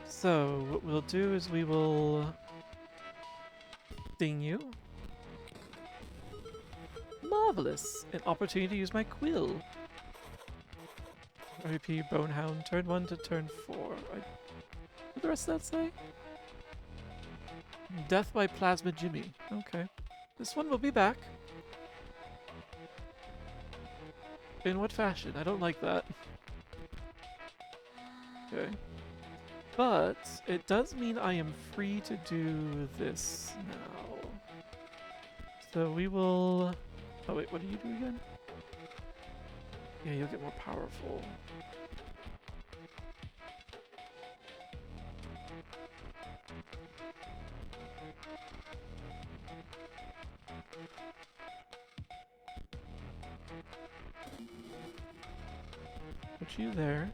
So, what we'll do is we will sting you. Marvelous! An opportunity to use my quill. RP Bonehound, turn 1 to turn 4. What did the rest of that say? Death by Plasma Jimmy. Okay. This one will be back. In what fashion? I don't like that. Okay. But it does mean I am free to do this now. So we will... Oh wait, what do you do again? Yeah, you'll get more powerful. Put you there.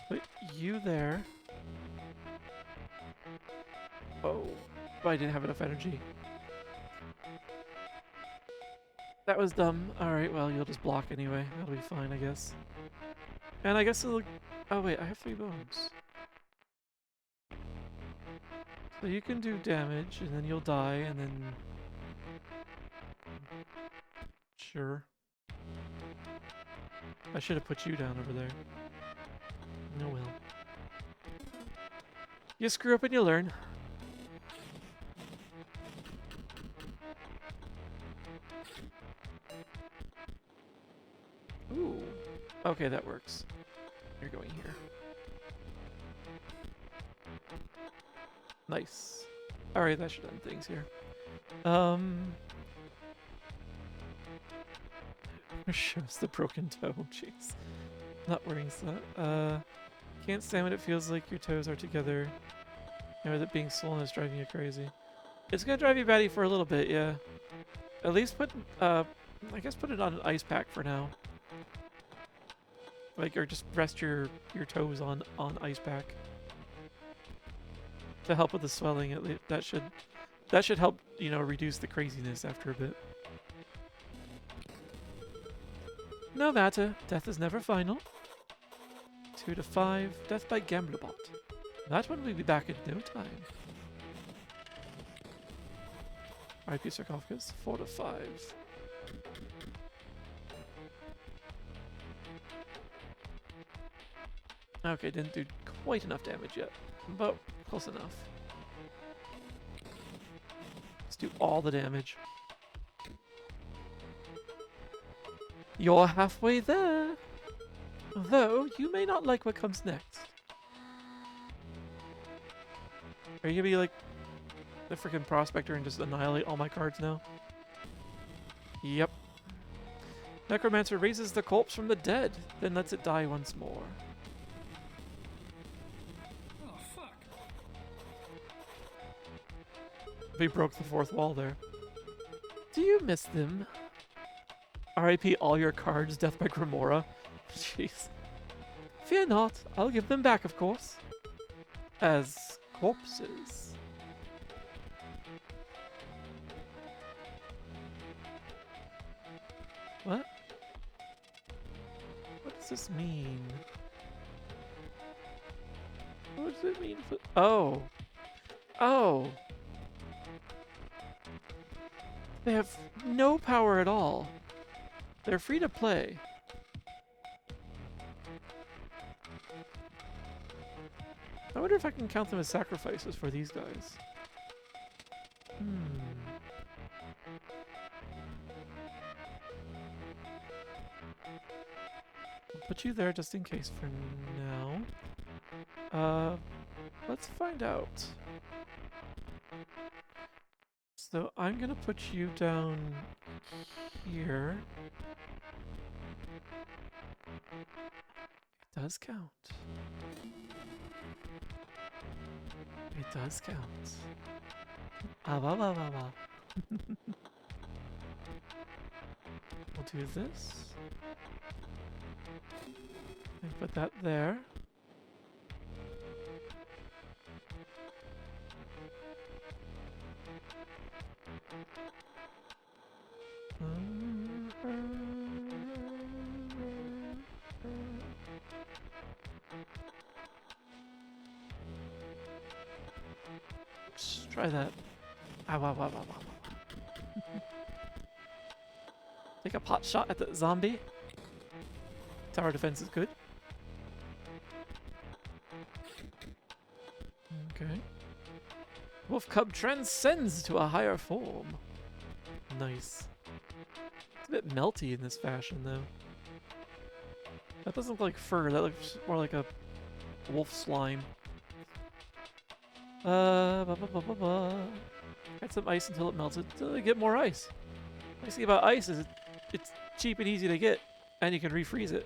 Put you there. Oh, I didn't have enough energy. That was dumb. Alright, well, you'll just block anyway. That'll be fine, I guess. And I guess it'll... Oh wait, I have 3 bones. So you can do damage, and then you'll die, and then... Sure. I should have put you down over there. No will. You screw up and you learn. Ooh. Okay, that works. You're going here. Nice. Alright, that should end things here. Shows the broken toe. Jeez. Not wearing that. Can't stand when it feels like your toes are together. Or that being swollen is driving you crazy. It's gonna drive you batty for a little bit, yeah. At least put, I guess put it on an ice pack for now. Like, or just rest your toes on ice pack. To help with the swelling, at least that should help, you know, reduce the craziness after a bit. No matter, death is never final. 2 to 5, death by Gamblerbot. That one will be back in no time. RIP Sarcophagus, 4 to 5. Okay, didn't do quite enough damage yet, but close enough. Let's do all the damage. You're halfway there. Though, you may not like what comes next. Are you gonna be like the freaking prospector and just annihilate all my cards now? Yep. Necromancer raises the corpse from the dead, then lets it die once more. Oh, fuck. We broke the fourth wall there. Do you miss them? R.I.P. all your cards, death by Grimora. Jeez. Fear not, I'll give them back, of course. As corpses. What? What does this mean? What does it mean for— oh. Oh. They have no power at all. They're free to play. I wonder if I can count them as sacrifices for these guys. I'll put you there just in case for now. Let's find out. So I'm gonna put you down here. It does count. It does count. Ah, bah, bah, bah, bah. We'll do this. And put that there. Just try that. Ah, wow, wow, wow, wow. Take a pot shot at the zombie. Tower defense is good. Okay. Wolf Cub transcends to a higher form. Nice. It's a bit melty in this fashion, though. That doesn't look like fur. That looks more like a wolf slime. Add some ice until it melts. Until you get more ice. What I see about ice is it's cheap and easy to get, and you can refreeze it.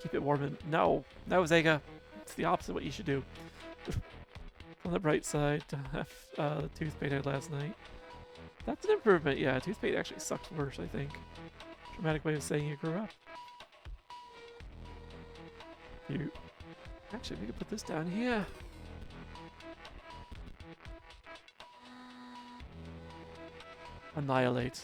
Keep it warm. And no, Zega. It's the opposite of what you should do. On the bright side, the toothpaste I had last night. That's an improvement. Yeah, toothpaste actually sucked worse, I think. Dramatic way of saying you grew up. You. Actually, we could put this down here. Annihilate.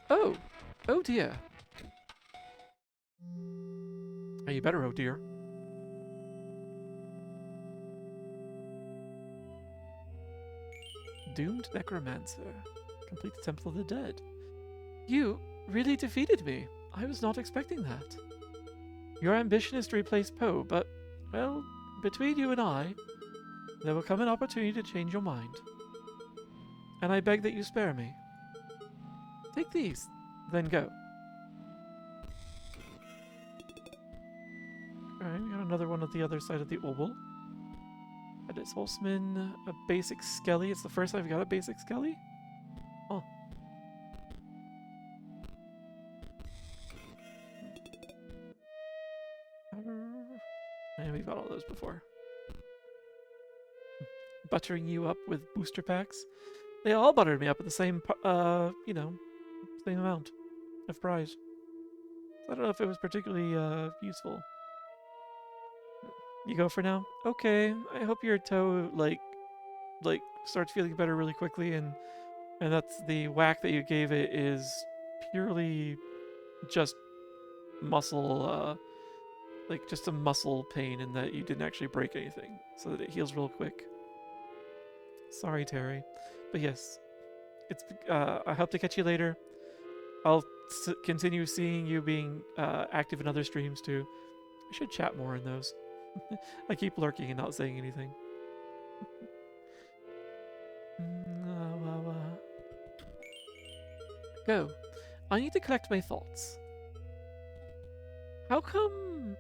Oh! Oh dear. Oh, you better, oh dear. Doomed Necromancer. Complete the Temple of the Dead. You really defeated me. I was not expecting that. Your ambition is to replace Poe, but, well, between you and I, there will come an opportunity to change your mind. And I beg that you spare me. Take these, then go. Alright, we got another one at the other side of the oval. That is Holzman, a basic Skelly. It's the first time I've got a basic Skelly? Oh. And we've got all those before. Buttering you up with booster packs. They all buttered me up at the same, you know, same amount of prize. I don't know if it was particularly useful. You go for now? Okay. I hope your toe like starts feeling better really quickly, and that's the whack that you gave it is purely just muscle, like just a muscle pain, and that you didn't actually break anything, so that it heals real quick. Sorry, Terry. But yes, it's. I hope to catch you later. I'll continue seeing you being active in other streams too. I should chat more in those. I keep lurking and not saying anything. Go. I need to collect my thoughts. How come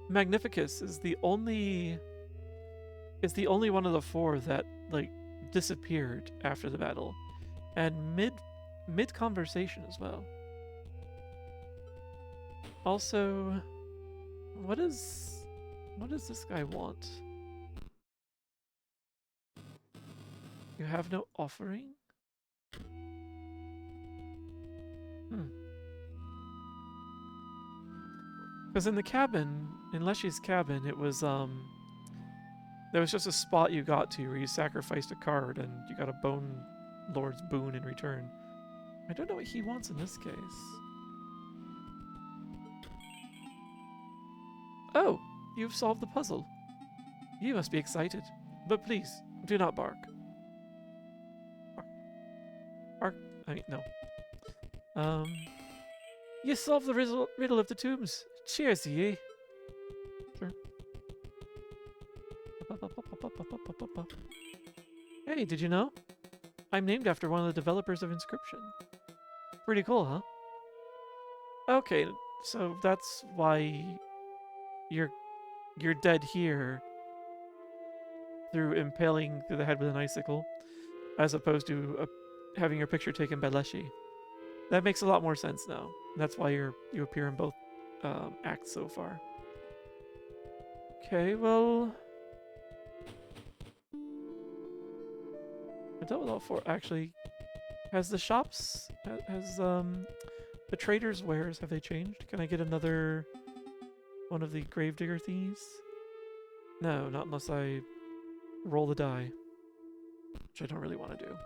Magnificus is the only one of the four that like disappeared after the battle, and mid conversation as well. Also, what does this guy want? You have no offering? Because in the cabin, in Leshy's cabin, it was there was just a spot you got to where you sacrificed a card and you got a Bone Lord's boon in return. I don't know what he wants in this case. Oh, you've solved the puzzle. You must be excited, but please do not bark. Bark. I mean, no. You solved the riddle of the tombs. Cheers, ye. Sure. Hey, did you know? I'm named after one of the developers of Inscryption. Pretty cool, huh? Okay, so that's why you're dead here through impaling through the head with an icicle, as opposed to having your picture taken by Leshy. That makes a lot more sense now. That's why you appear in both acts so far. Okay, well, I dealt with all four. Actually, has the shops, has the traders' wares, have they changed? Can I get another one of the gravedigger thieves? No, not unless I roll the die, which I don't really want to do.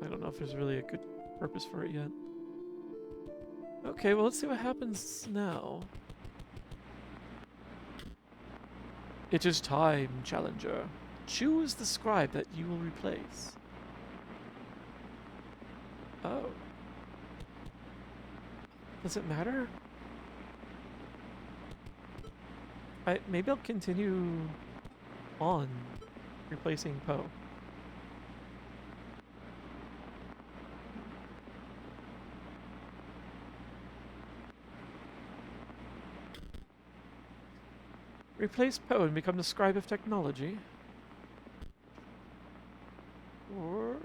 I don't know if there's really a good purpose for it yet. Okay, well, let's see what happens now. It is time, challenger. Choose the scribe that you will replace. Oh. Does it matter? Maybe I'll continue on replacing Poe. Replace Poe and become the Scribe of Technology. Or...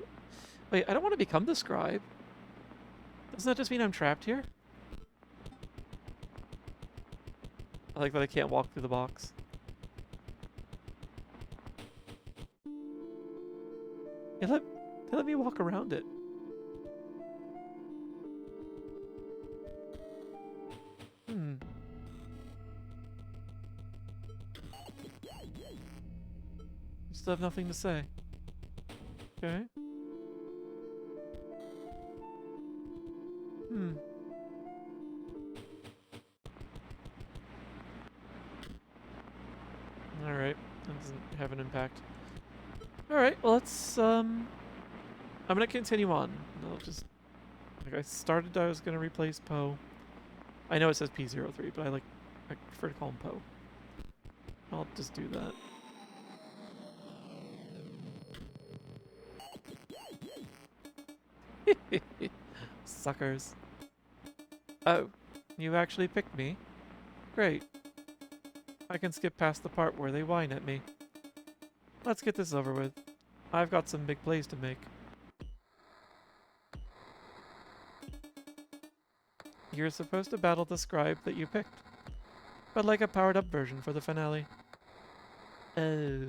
Wait, I don't want to become the Scribe. Doesn't that just mean I'm trapped here? I like that I can't walk through the box. They let me walk around it. Still have nothing to say. Okay. Alright. That doesn't have an impact. Alright, well let's I'm gonna continue on. I'll just like I was gonna replace Poe. I know it says P03, but I prefer to call him Poe. I'll just do that. Suckers. Oh, you actually picked me? Great. I can skip past the part where they whine at me. Let's get this over with. I've got some big plays to make. You're supposed to battle the scribe that you picked, but like a powered-up version for the finale. Oh.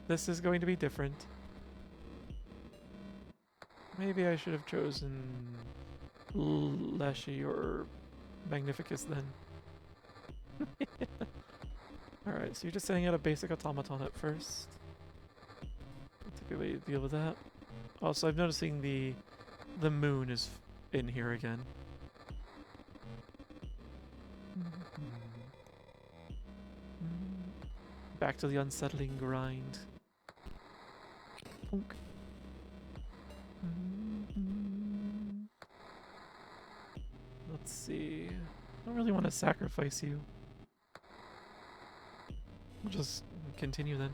This is going to be different. Maybe I should have chosen Leshy or Magnificus then. Alright, so you're just setting out a basic automaton at first. That's a good way to deal with that. Also, I'm noticing the moon is in here again. Back to the unsettling grind. Punk. Let's see. I don't really want to sacrifice you. We'll just continue then.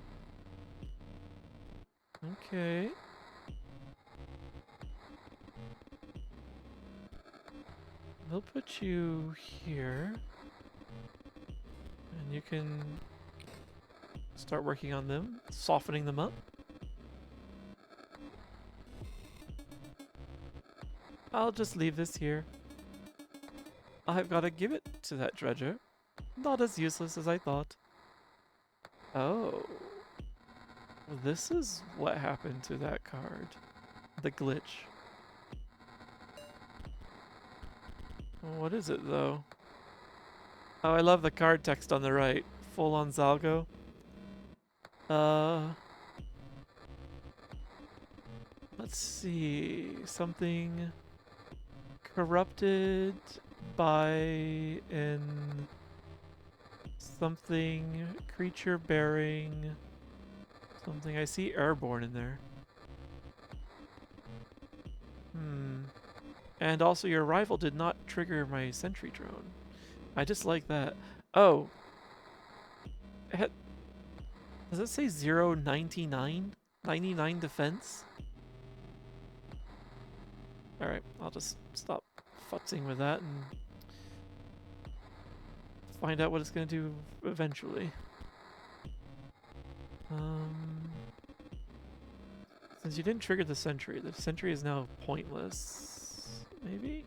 Okay. We'll put you here. And you can start working on them, softening them up. I'll just leave this here. I've got to give it to that dredger. Not as useless as I thought. Oh. This is what happened to that card. The glitch. What is it, though? Oh, I love the card text on the right. Full on Zalgo. Let's see. Something corrupted by an something creature bearing something. I see airborne in there. And also your arrival did not trigger my sentry drone. I just like that. Oh. Does it say 099? 99 defense? Alright, I'll just stop futzing with that and find out what it's going to do eventually. Since you didn't trigger the sentry is now pointless. Maybe?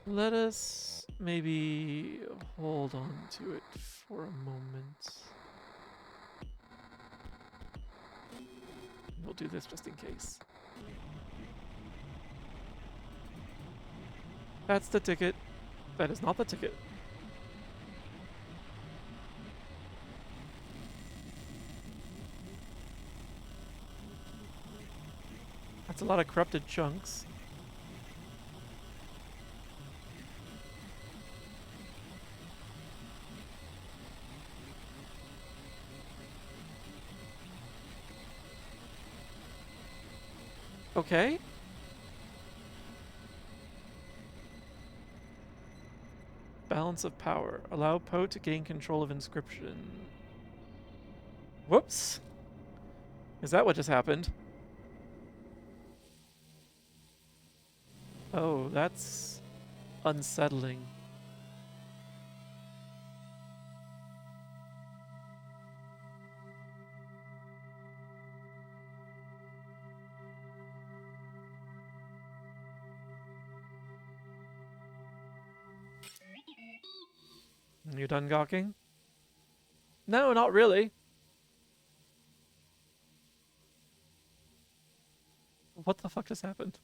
Let us maybe hold on to it for a moment. We'll do this just in case. That's the ticket. That is not the ticket. That's a lot of corrupted chunks. Okay. Balance of power. Allow Poe to gain control of Inscryption. Whoops. Is that what just happened? Oh, that's unsettling. You done gawking? No, not really. What the fuck just happened?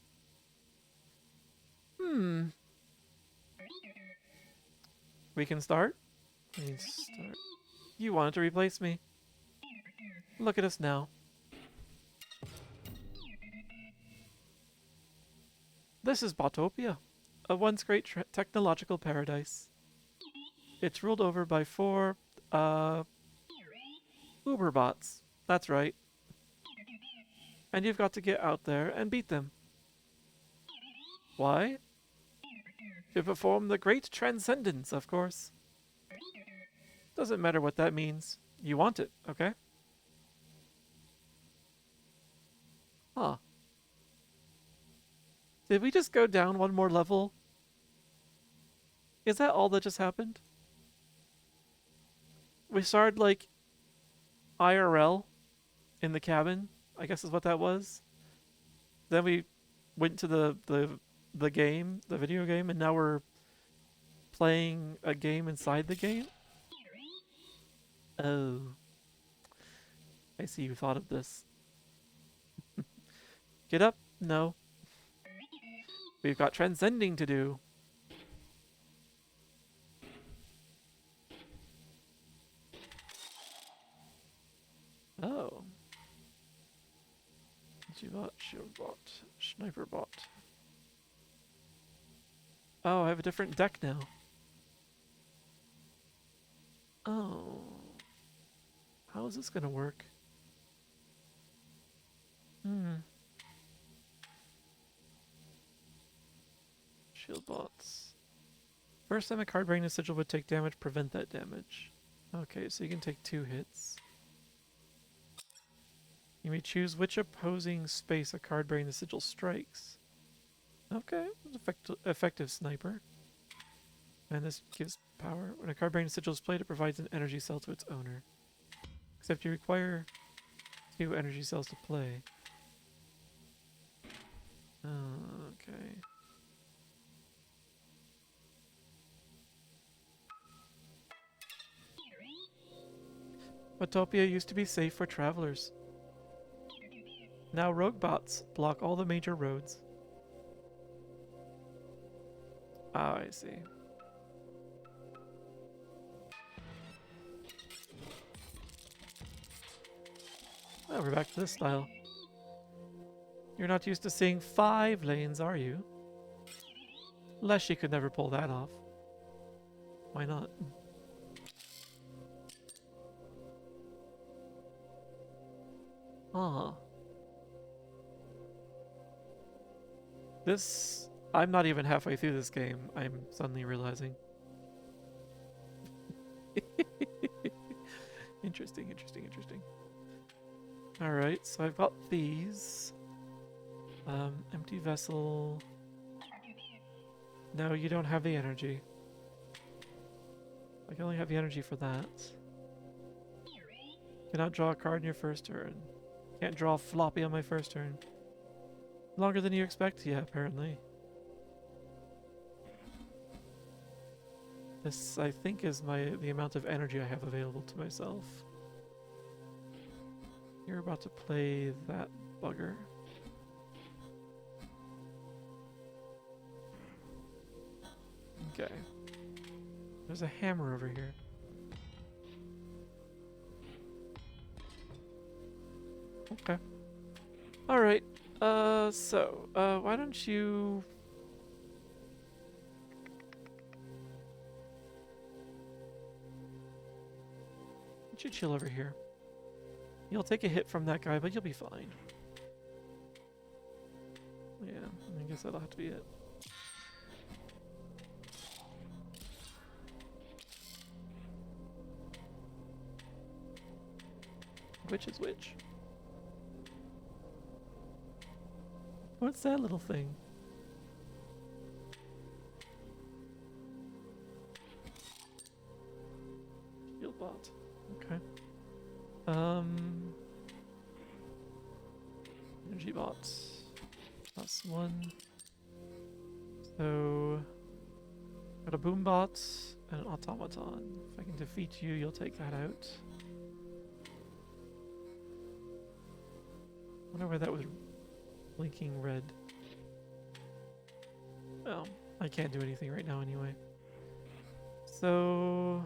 We can start? We can start. You wanted to replace me. Look at us now. This is Botopia, a once great technological paradise. It's ruled over by 4, Uberbots. That's right. And you've got to get out there and beat them. Why? To perform the great transcendence, of course. Doesn't matter what that means. You want it, okay? Huh. Did we just go down one more level? Is that all that just happened? We started, like, IRL in the cabin, I guess is what that was. Then we went to the game, the video game, and now we're playing a game inside the game? Oh. I see you thought of this. Get up? No. We've got transcending to do. Energy bot, shield bot, sniper bot. Oh, I have a different deck now. Oh. How is this gonna work? Shield bots. First time a card bearing the sigil would take damage, prevent that damage. Okay, so you can take 2 hits. You may choose which opposing space a card bearing the sigil strikes. Okay, effective sniper. And this gives power. When a card bearing the sigil is played, it provides an energy cell to its owner. Except you require 2 energy cells to play. Okay. Utopia used to be safe for travelers. Now rogue bots block all the major roads. Ah, I see. Oh, we're back to this style. You're not used to seeing 5 lanes, are you? Leshy could never pull that off. Why not? Ah. This... I'm not even halfway through this game, I'm suddenly realizing. Interesting. Alright, so I've got these. Empty vessel. No, you don't have the energy. I can only have the energy for that. Cannot draw a card in your first turn. Can't draw a floppy on my first turn. Longer than you expect? Yeah, apparently. This, I think, is the amount of energy I have available to myself. You're about to play that bugger. Okay. There's a hammer over here. Okay. Alright. Why don't you... Why don't you chill over here? You'll take a hit from that guy, but you'll be fine. Yeah, I guess that'll have to be it. Which is which? What's that little thing? Shield bot. Okay. Energy bots. +1. So got a boom bot and an automaton. If I can defeat you, you'll take that out. Wonder where that was blinking red. Well, I can't do anything right now anyway. So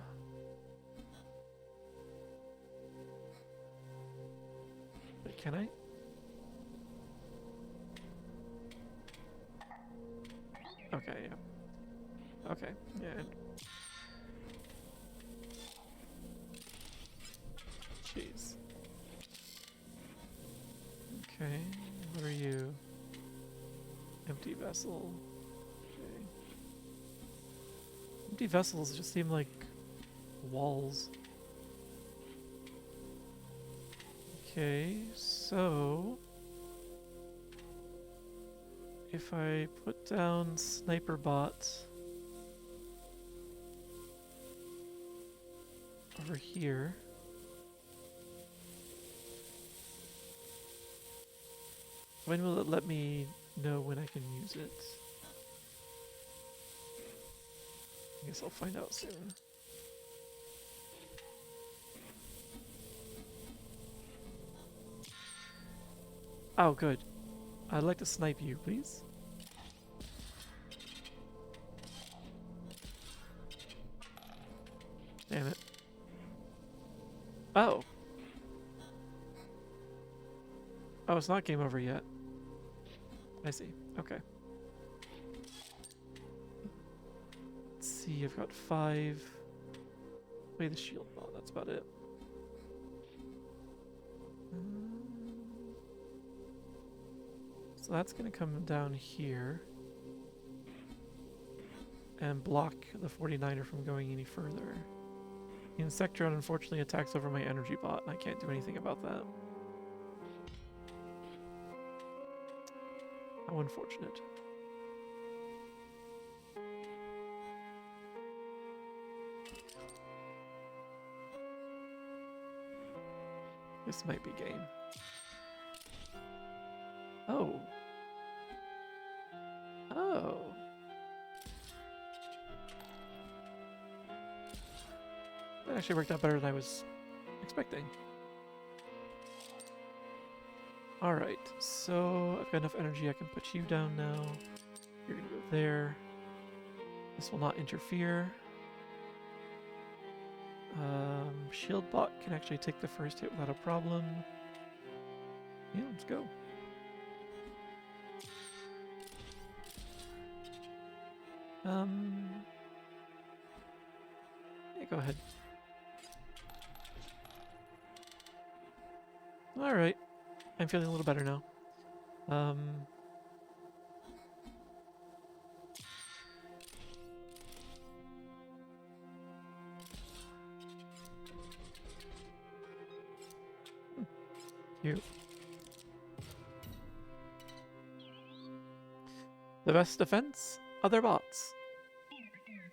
wait, can I? Okay, yeah. Okay, yeah. Jeez. Okay, what are you? Empty vessel. Okay. Empty vessels just seem like walls. Okay, so if I put down sniper bot over here, when will it let me know when I can use it? I guess I'll find out soon. Oh, good. I'd like to snipe you, please. Damn it. Oh. Oh, it's not game over yet. I see. Okay. Let's see, I've got 5. Play the shield. Oh, that's about it. So that's going to come down here and block the 49er from going any further. The Insectron unfortunately attacks over my energy bot, and I can't do anything about that. How unfortunate. This might be game. Oh. Oh. That actually worked out better than I was expecting. Alright, so I've got enough energy, I can put you down now. You're gonna go there. This will not interfere. Shield bot can actually take the first hit without a problem. Yeah, let's go. Yeah, go ahead. Alright. I'm feeling a little better now. Cute. The best defense? Other bots.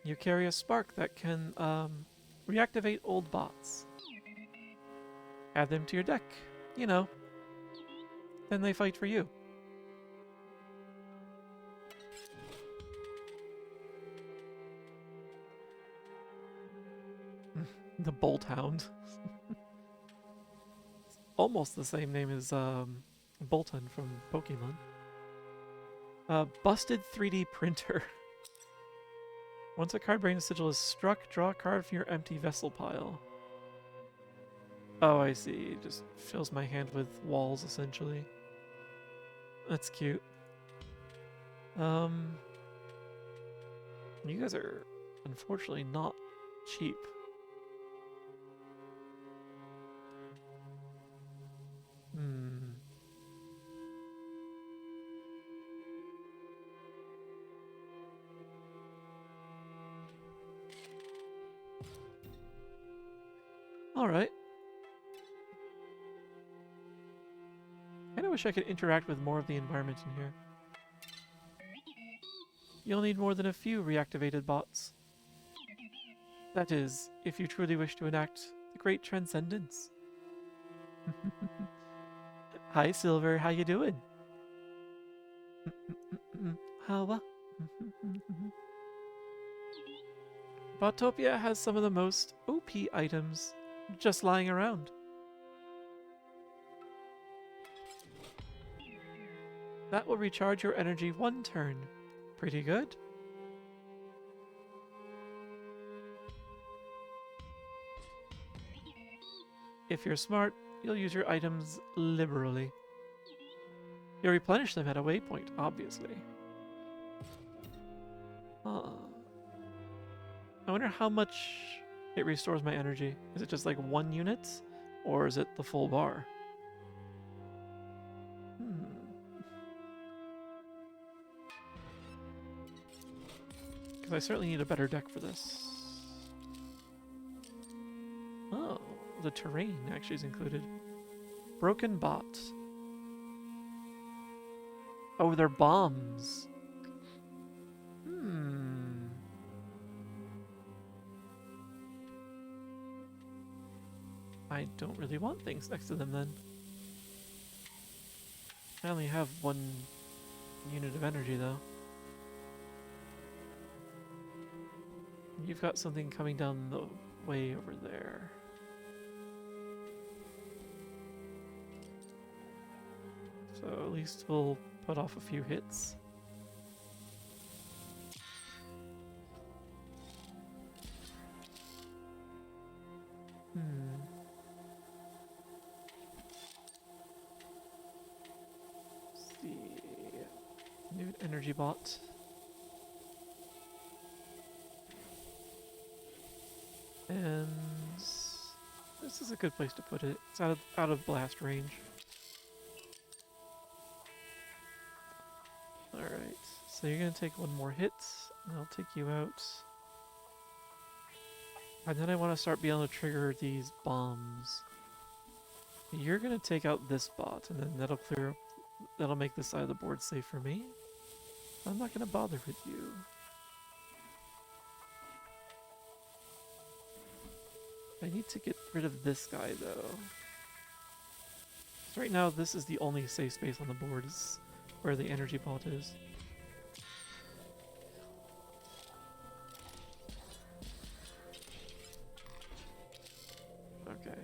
You carry a spark that can reactivate old bots. Add them to your deck. You know. Then they fight for you. The Bolt Hound. Almost the same name as Bolton from Pokemon. Busted 3D printer. Once a card brain sigil is struck, draw a card from your empty vessel pile. Oh, I see. It just fills my hand with walls, essentially. That's cute. You guys are unfortunately not cheap. Alright. Kinda wish I could interact with more of the environment in here. You'll need more than a few reactivated bots. That is, if you truly wish to enact the Great Transcendence. Hi, Silver. How you doing? How? Botopia has some of the most OP items just lying around. That will recharge your energy 1 turn. Pretty good. If you're smart, you'll use your items liberally. You'll replenish them at a waypoint, obviously. I wonder how much it restores my energy. Is it just like 1 unit? Or is it the full bar? Because I certainly need a better deck for this. Oh, the terrain actually is included. Broken bot. Oh, they're bombs. I don't really want things next to them then. I only have 1 unit of energy though. You've got something coming down the way over there. So at least we'll put off a few hits. energy bot. And this is a good place to put it. It's out of blast range. Alright, so you're gonna take one more hit, and I'll take you out. And then I want to start being able to trigger these bombs. You're gonna take out this bot, and then that'll make this side of the board safe for me. I'm not gonna bother with you. I need to get rid of this guy though. So right now this is the only safe space on the board, is where the energy bot is. Okay,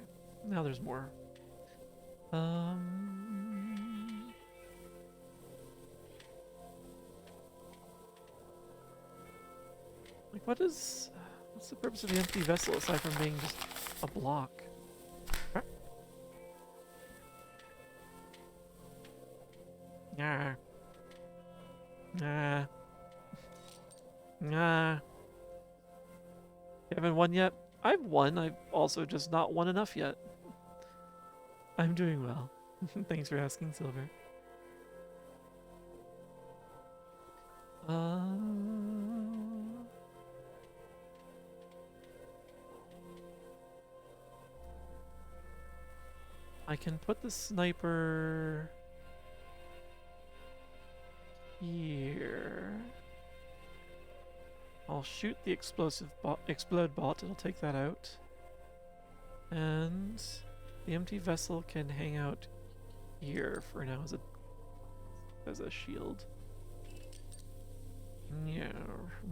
now there's more. Like what's the purpose of the empty vessel aside from being just a block? Huh? Nah. Nah. Nah. You haven't won yet? I've won, I've also just not won enough yet. I'm doing well. Thanks for asking, Silver. I can put the sniper here. I'll shoot the explode bot, it'll take that out. And the empty vessel can hang out here for now as a shield. Yeah,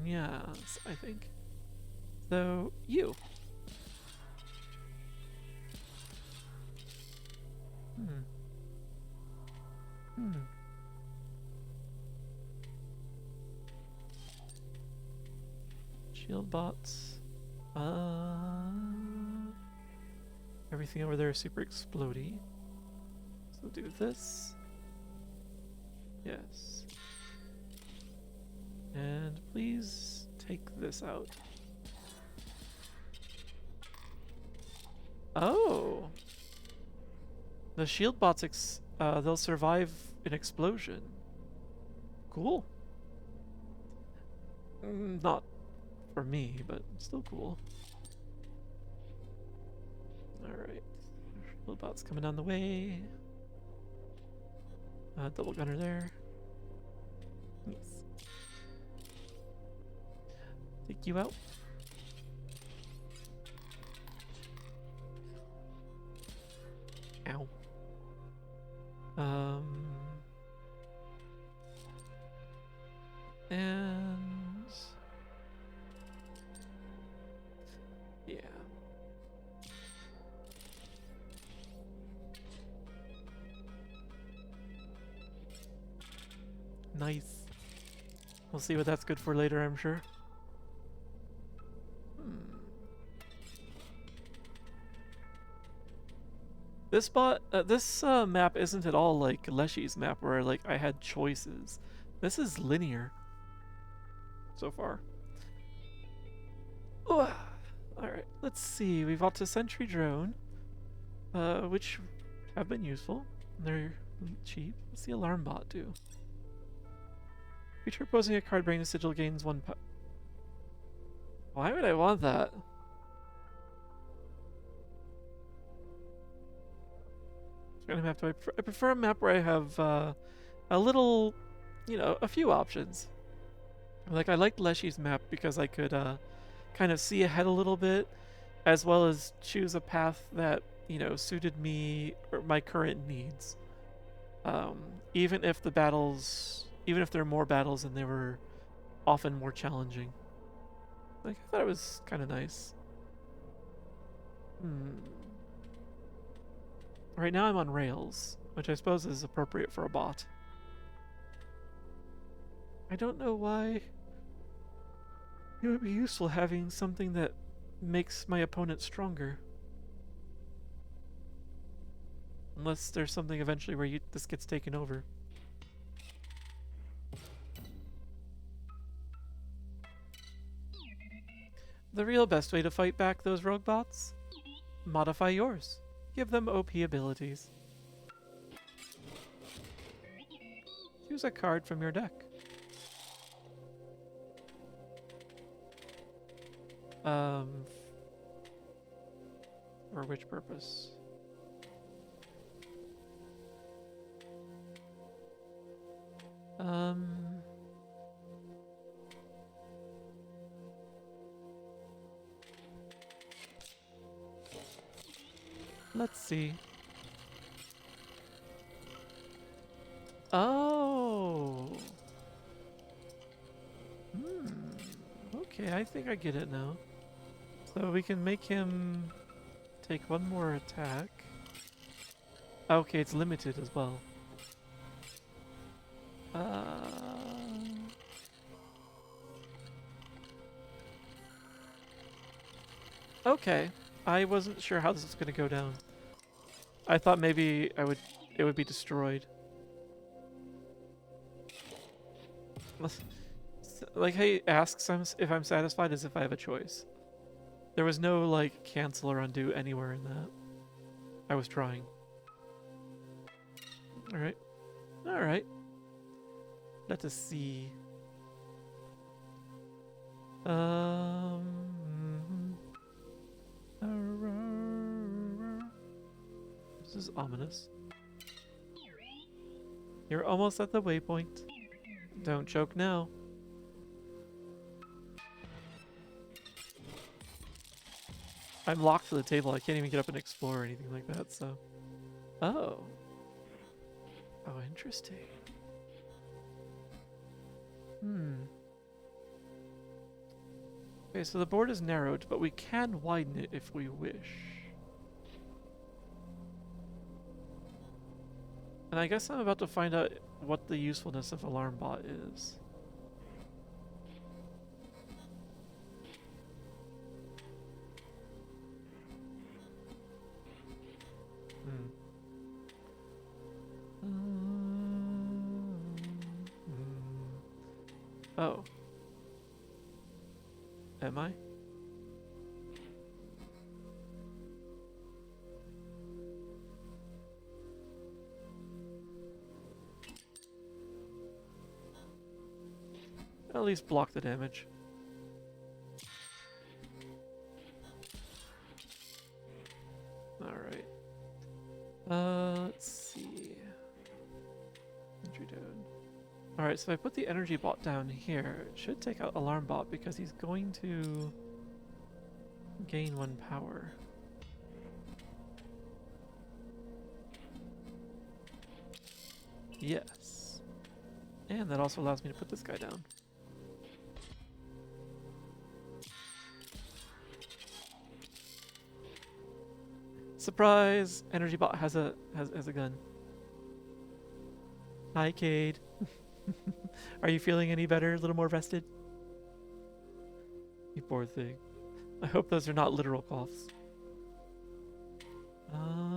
yes, I think. So, you. Shield bots. Everything over there is super explodey. So do this. Yes. And please take this out. Oh! The shield bots, they'll survive an explosion. Cool. Not for me, but still cool. Alright. Shield bots coming down the way. Double gunner there. Nice. Take you out. Ow. And yeah. Nice. We'll see what that's good for later, I'm sure. This map isn't at all like Leshy's map where like I had choices. This is linear so far. Alright, let's see. We've got a sentry drone, which have been useful. They're cheap. What's the alarm bot do? Creature posing a card bearing the sigil gains 1 Why would I want that? Kind of map do I prefer a map where I have a little, a few options. Like I liked Leshy's map because I could kind of see ahead a little bit, as well as choose a path that suited me or my current needs. Even if there are more battles and they were often more challenging. Like I thought it was kind of nice. Right now I'm on rails, which I suppose is appropriate for a bot. I don't know why it would be useful having something that makes my opponent stronger. Unless there's something eventually where this gets taken over. The real best way to fight back those rogue bots? Modify yours. Give them OP abilities. Choose a card from your deck. For which purpose? Let's see. Oh. Okay, I think I get it now. So we can make him take one more attack. Okay, it's limited as well. Okay. I wasn't sure how this was going to go down. I thought maybe it would be destroyed. Like, hey, asks if I'm satisfied as if I have a choice. There was no, like, cancel or undo anywhere in that. I was trying. Alright. Alright. Let us see. This is ominous. You're almost at the waypoint. Don't choke now. I'm locked to the table. I can't even get up and explore or anything like that, so... Oh. Oh, interesting. Okay, so the board is narrowed, but we can widen it if we wish. And I guess I'm about to find out what the usefulness of Alarm Bot is. Oh. Am I? At least block the damage. Alright. Let's see. Entry down. Alright, so if I put the energy bot down here, it should take out Alarm Bot because he's going to gain 1 power. Yes. And that also allows me to put this guy down. Surprise! Energy bot has a gun. Hi, Cade. Are you feeling any better? A little more rested? You poor thing. I hope those are not literal coughs. Alright,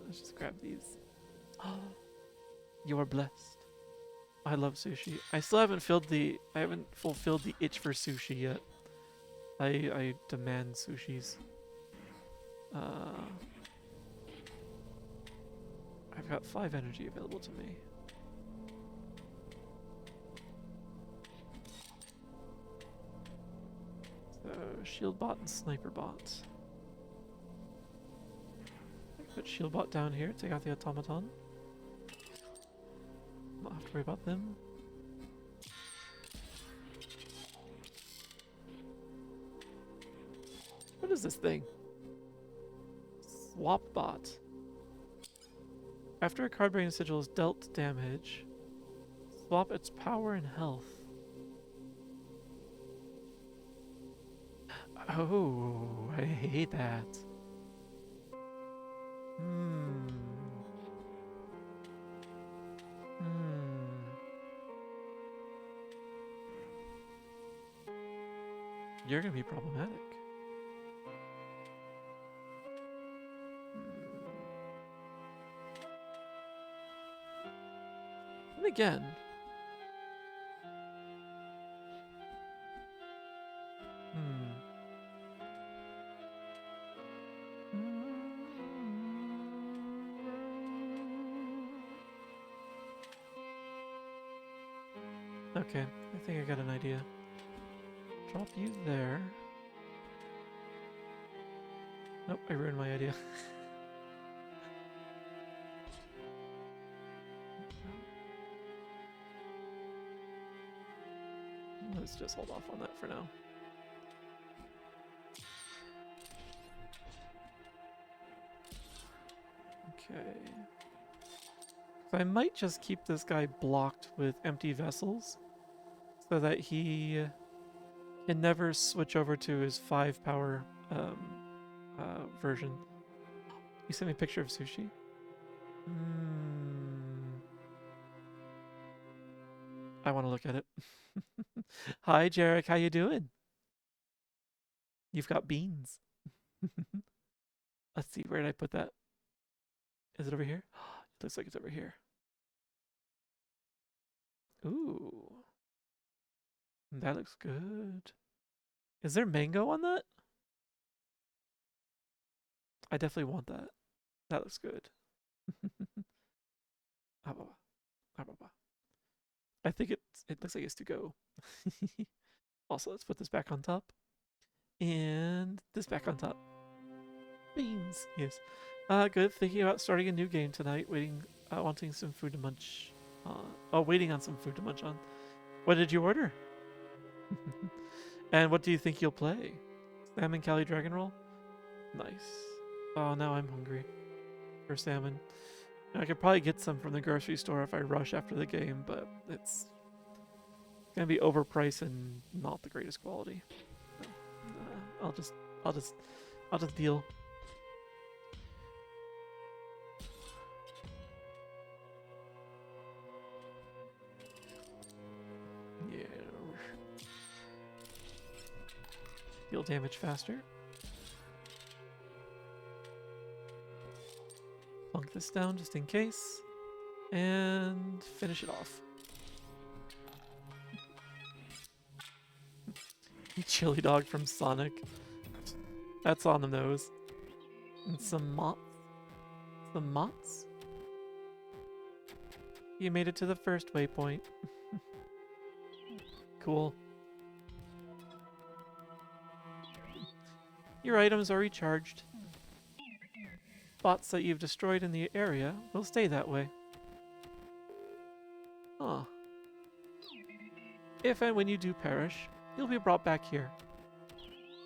let's just grab these. You are blessed. I love sushi. I still haven't fulfilled the itch for sushi yet. I demand sushis. I've got 5 energy available to me. So, shield bot and sniper bot. I can put shield bot down here, take out the automaton. Not have to worry about them. What is this thing? Swap bot. After a card bearing sigil is dealt damage, swap its power and health. Oh, I hate that. You're gonna be problematic. And again, Okay, I think I got an idea. Drop you there. Nope, I ruined my idea. Let's just hold off on that for now. Okay. So I might just keep this guy blocked with empty vessels so that he can never switch over to his 5 power version. You sent me a picture of sushi? I want to look at it. Hi, Jarek. How you doing? You've got beans. Let's see. Where did I put that? Is it over here? It looks like it's over here. Ooh. That looks good. Is there mango on that? I definitely want that. That looks good. I think it looks like it's to go. Also, let's put this back on top. And this back on top. Beans. Yes. Good. Thinking about starting a new game tonight. Wanting some food to munch. Waiting on some food to munch on. What did you order? And what do you think you'll play? Salmon Cali Dragon Roll? Nice. Oh, now I'm hungry for salmon. I could probably get some from the grocery store if I rush after the game, but it's gonna be overpriced and not the greatest quality. So, I'll just deal. Yeah. Deal damage faster. Plunk this down just in case. And finish it off. Chili dog from Sonic. That's on the nose. And some moths. Some moths? You made it to the first waypoint. Cool. Your items are recharged. Bots that you've destroyed in the area will stay that way. Huh. If and when you do perish, you'll be brought back here.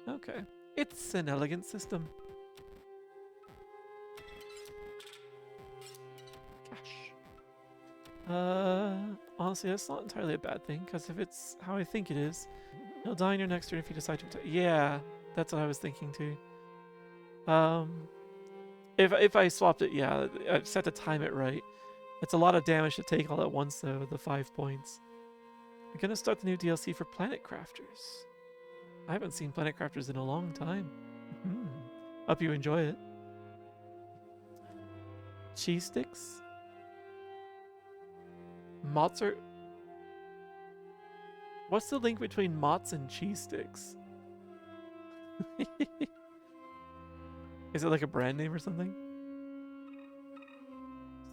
Okay. It's an elegant system. Cash. Honestly, that's not entirely a bad thing, because if it's how I think it is, you'll die in your next turn if you decide to attack. Yeah, that's what I was thinking too. If I swapped it, yeah, I just have to time it right. It's a lot of damage to take all at once, though, the 5 points. I'm gonna start the new DLC for Planet Crafters. I haven't seen Planet Crafters in a long time. Hope you enjoy it. Cheese sticks? Mott's are... What's the link between Mott's and cheese sticks? Is it like a brand name or something?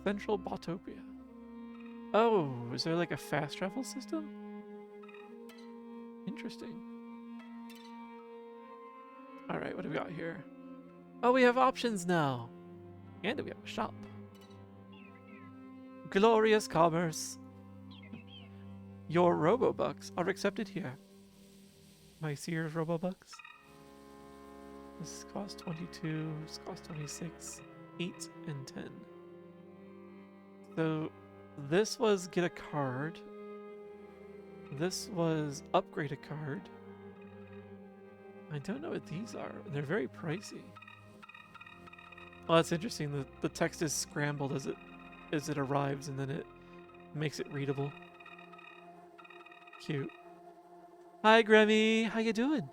Central Botopia. Oh, is there like a fast travel system? Interesting. Alright, what do we got here? Oh, we have options now. And we have a shop. Glorious commerce. Your Robobucks are accepted here. My Sears Robobucks. This costs 22, this costs 26, 8, and 10. So this was get a card. This was upgrade a card. I don't know what these are. They're very pricey. Oh, that's interesting. The text is scrambled as it arrives, and then it makes it readable. Cute. Hi, Grammy. How you doing?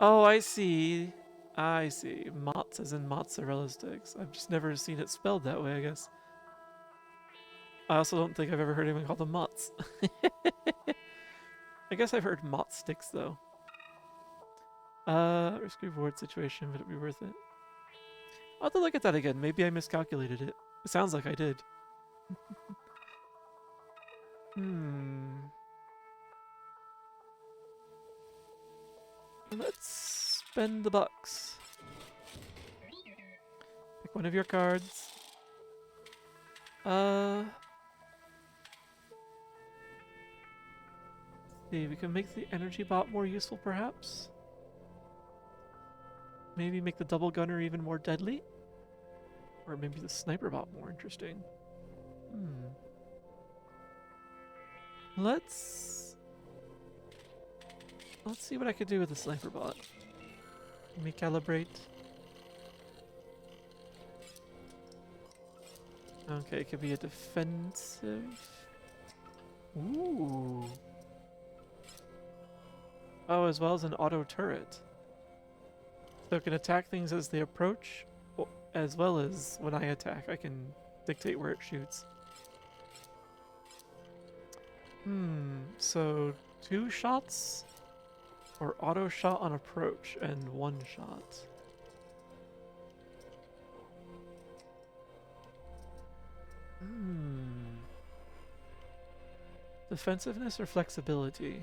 Oh, I see. I see. Mozz as in mozzarella sticks. I've just never seen it spelled that way, I guess. I also don't think I've ever heard anyone call them Mozz. I guess I've heard Mozz sticks, though. Risk reward situation, would it be worth it? I'll have to look at that again. Maybe I miscalculated it. It sounds like I did. Hmm. Let's spend the bucks. Pick one of your cards. See, we can make the energy bot more useful, perhaps. Maybe make the double gunner even more deadly, or maybe the sniper bot more interesting. Let's see what I could do with the sniper bot. Let me calibrate. Okay, it could be a defensive. Ooh. Oh, as well as an auto turret. So it can attack things as they approach, as well as when I attack, I can dictate where it shoots. So 2 shots or auto shot on approach and 1 shot. Defensiveness or flexibility?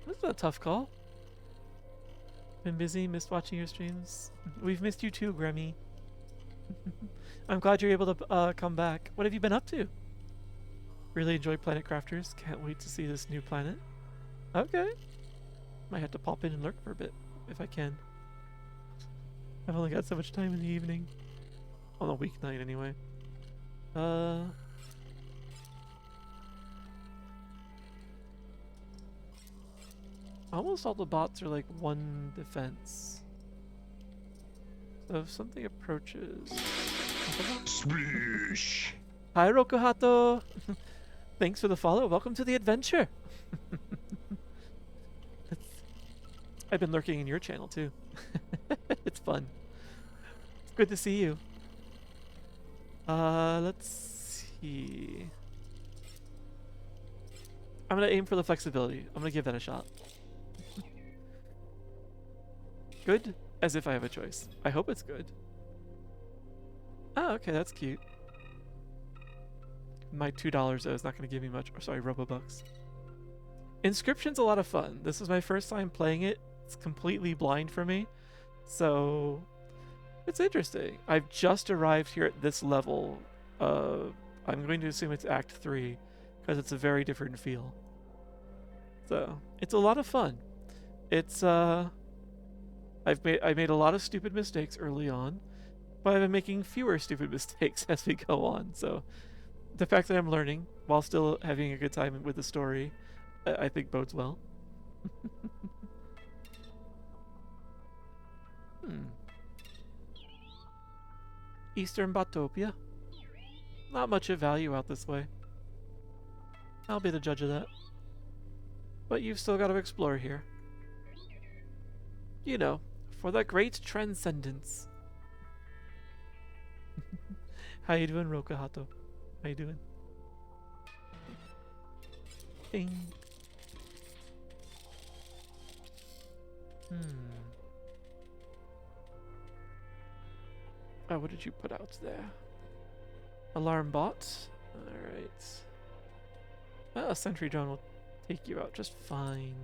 This is a tough call. Been busy, missed watching your streams. We've missed you too, Grammy. I'm glad you're able to come back. What have you been up to? Really enjoy Planet Crafters. Can't wait to see this new planet. Okay. Might have to pop in and lurk for a bit, if I can. I've only got so much time in the evening. On a weeknight, anyway. Almost all the bots are like 1 defense. So if something approaches... Swish. Hi, Rokuhato! Thanks for the follow. Welcome to the adventure! I've been lurking in your channel, too. It's fun. It's good to see you. Let's see... I'm gonna aim for the flexibility. I'm gonna give that a shot. Good? As if I have a choice. I hope it's good. Oh, okay, that's cute. My $2 though is not going to give me much. Or sorry, Robobucks. Inscryption's a lot of fun. This is my first time playing it. It's completely blind for me. So, it's interesting. I've just arrived here at this level. I'm going to assume it's Act 3, because it's a very different feel. So, it's a lot of fun. It's, I made a lot of stupid mistakes early on, but I've been making fewer stupid mistakes as we go on. So the fact that I'm learning while still having a good time with the story, I think bodes well. Eastern Botopia. Not much of value out this way. I'll be the judge of that. But you've still got to explore here. You know, for the great transcendence. How you doing, Rokuhato? How you doing? Ding. Oh, what did you put out there? Alarm bot? Alright. A sentry drone will take you out just fine.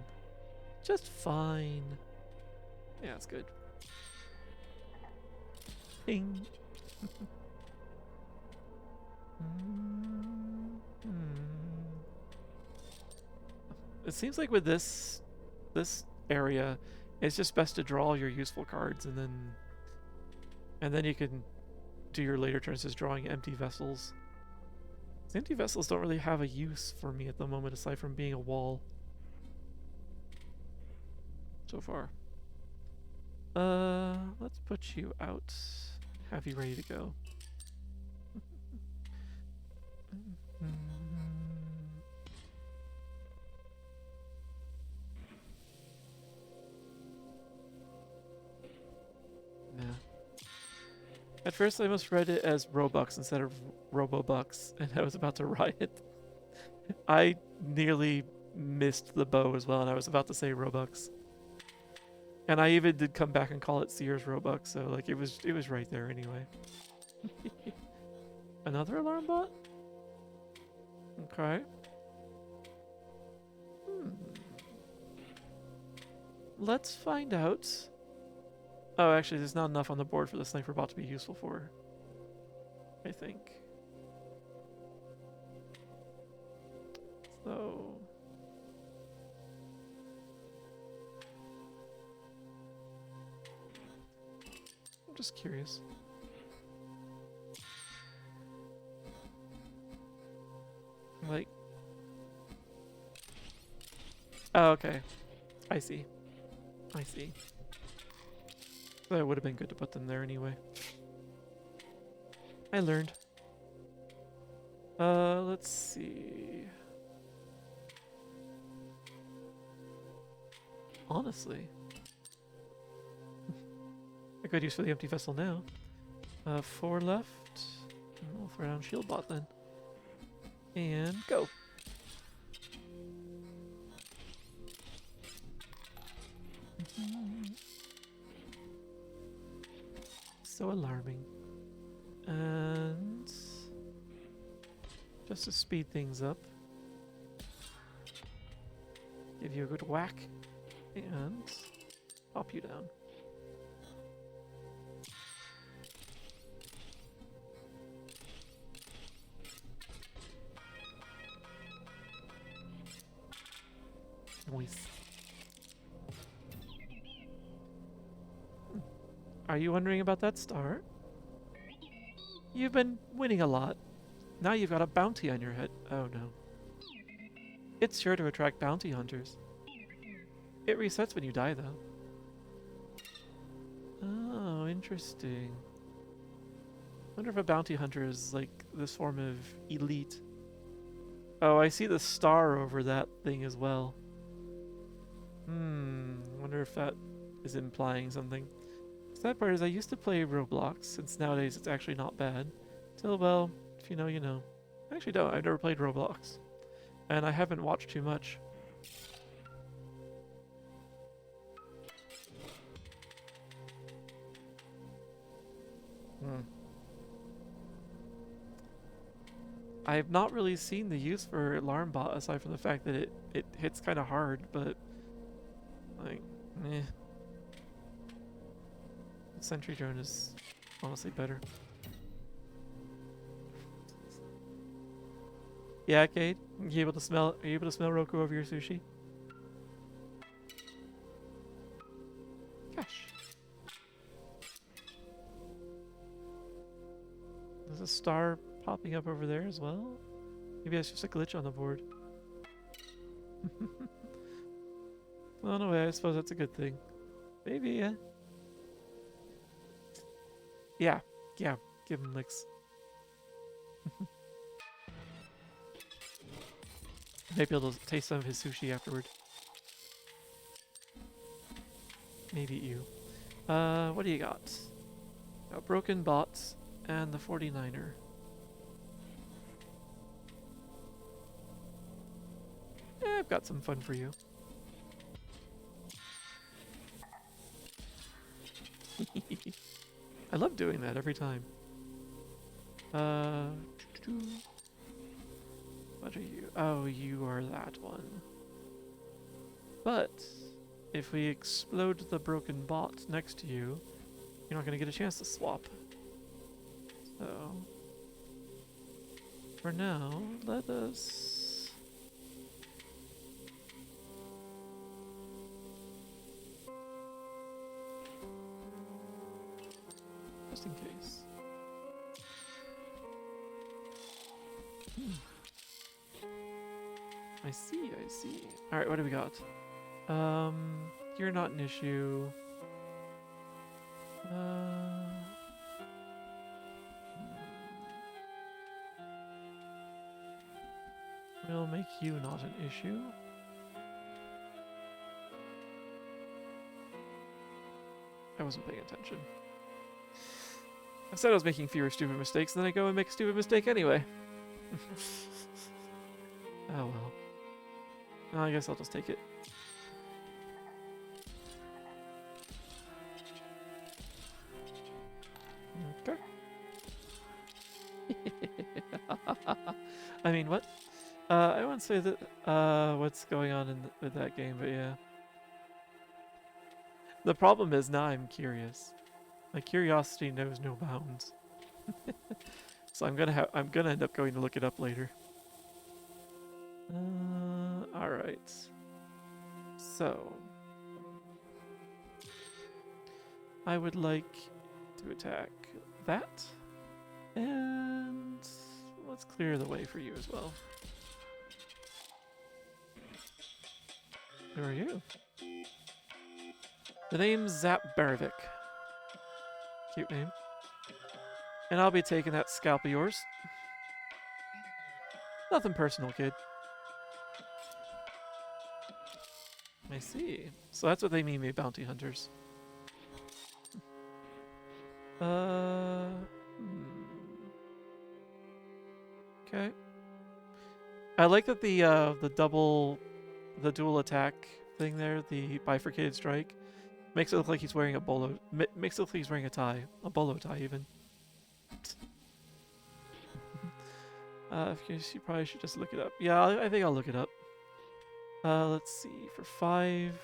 Just fine. Yeah, that's good. Ding. It seems like with this area, it's just best to draw all your useful cards and then you can do your later turns as drawing empty vessels. These empty vessels don't really have a use for me at the moment aside from being a wall. So far. Let's put you out. Have you ready to go. Yeah. At first I almost read it as Robux instead of Robobucks, and I was about to riot. I nearly missed the bow as well, and I was about to say Robux. And I even did come back and call it Sears Robux, so like it was right there anyway. Another alarm bot? Okay. Let's find out. Oh, actually, there's not enough on the board for the sniper bot to be useful for, I think. So... I'm just curious. Like... Oh, okay. I see. I see. So it would have been good to put them there anyway. I learned. Let's see. Honestly. A good use for the empty vessel now. 4 left. We'll throw down shield bot then. And go. So alarming. And just to speed things up, give you a good whack and pop you down. Nice. Are you wondering about that star? You've been winning a lot. Now you've got a bounty on your head. Oh no. It's sure to attract bounty hunters. It resets when you die though. Oh, interesting. Wonder if a bounty hunter is like this form of elite. Oh, I see the star over that thing as well. Wonder if that is implying something. The sad part is I used to play Roblox, since nowadays it's actually not bad. Still, well, if you know, you know. I actually don't. I've never played Roblox. And I haven't watched too much. I've not really seen the use for Alarm Bot aside from the fact that it hits kind of hard, but like, eh. Sentry drone is honestly better. Yeah, Cade, are you able to smell Roku over your sushi? Gosh. There's a star popping up over there as well. Maybe that's just a glitch on the board. Well, in a way, I suppose that's a good thing. Maybe, yeah. Yeah, give him licks. Maybe able to taste some of his sushi afterward. Maybe eat you. What do you got? Got broken bots and the 49er. I've got some fun for you. I love doing that every time. What are you? Oh, you are that one. But if we explode the broken bot next to you, you're not going to get a chance to swap. So, for now, let us... just in case. I see, I see. Alright, what do we got? You're not an issue. We'll make you not an issue. I wasn't paying attention. I said I was making fewer stupid mistakes, and then I go and make a stupid mistake anyway. Oh well. I guess I'll just take it. Okay. I mean, what? I won't say that what's going on with that game, but yeah. The problem is now I'm curious. My curiosity knows no bounds. So I'm gonna end up going to look it up later. All right. So I would like to attack that, and let's clear the way for you as well. Who are you? The name's Zap Baravik. Cute name. And I'll be taking that scalp of yours. Nothing personal, kid. I see. So that's what they mean by bounty hunters. Okay. I like that the dual attack thing there, the bifurcated strike, makes it look like he's wearing a bolo. Makes it look like he's wearing a tie, a bolo tie even. You probably should just look it up. Yeah, I think I'll look it up. Let's see, for 5.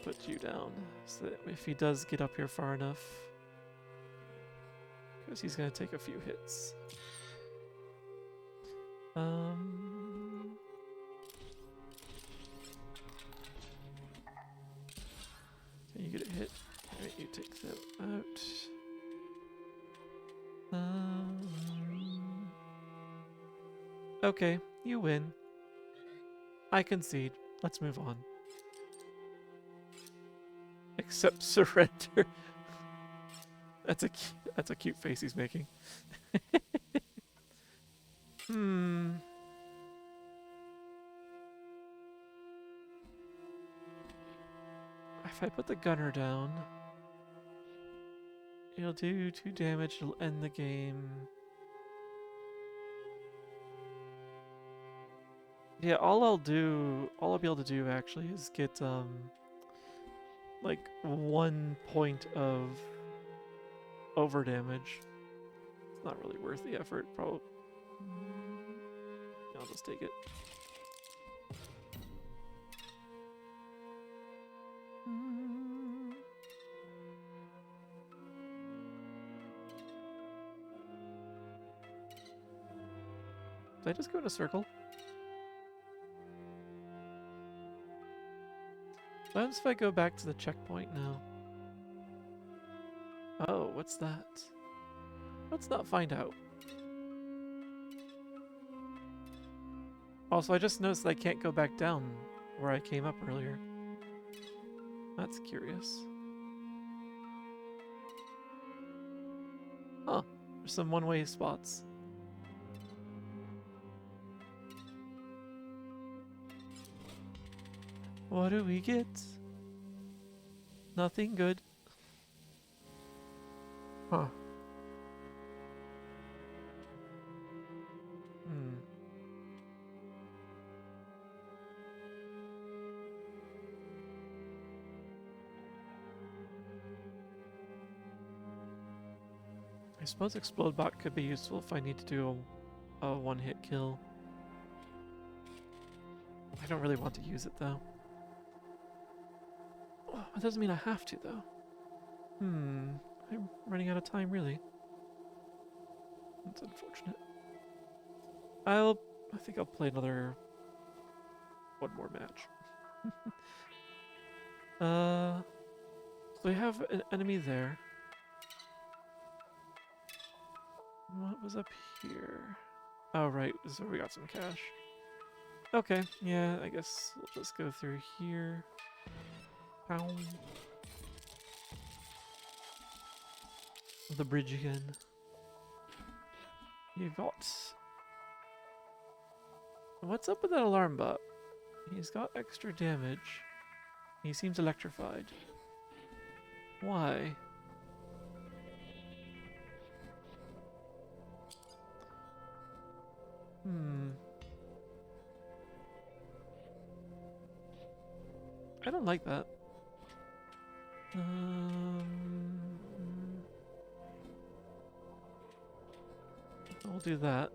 Put you down so that if he does get up here far enough, because he's gonna take a few hits. Can you get a hit? Alright, you take that out. Okay, you win. I concede. Let's move on. Accept surrender. That's a cute face he's making. If I put the gunner down, it'll do 2 damage, it'll end the game. Yeah, all I'll be able to do actually is get like 1 point of over damage. It's not really worth the effort, probably. I'll just take it. Did I just go in a circle? What happens if I go back to the checkpoint now? Oh, what's that? Let's not find out. Also, I just noticed that I can't go back down where I came up earlier. That's curious. Huh. There's some one-way spots. What do we get? Nothing good. Huh. I suppose Explode Bot could be useful if I need to do a one-hit kill. I don't really want to use it though. Oh, that doesn't mean I have to though. I'm running out of time really. That's unfortunate. I think I'll play one more match. So we have an enemy there. What was up here? Oh, right. So we got some cash. Okay. Yeah, I guess we'll just go through here. Pow. The bridge again. You got... What's up with that alarm bot? He's got extra damage. He seems electrified. Why? I don't like that. I'll do that.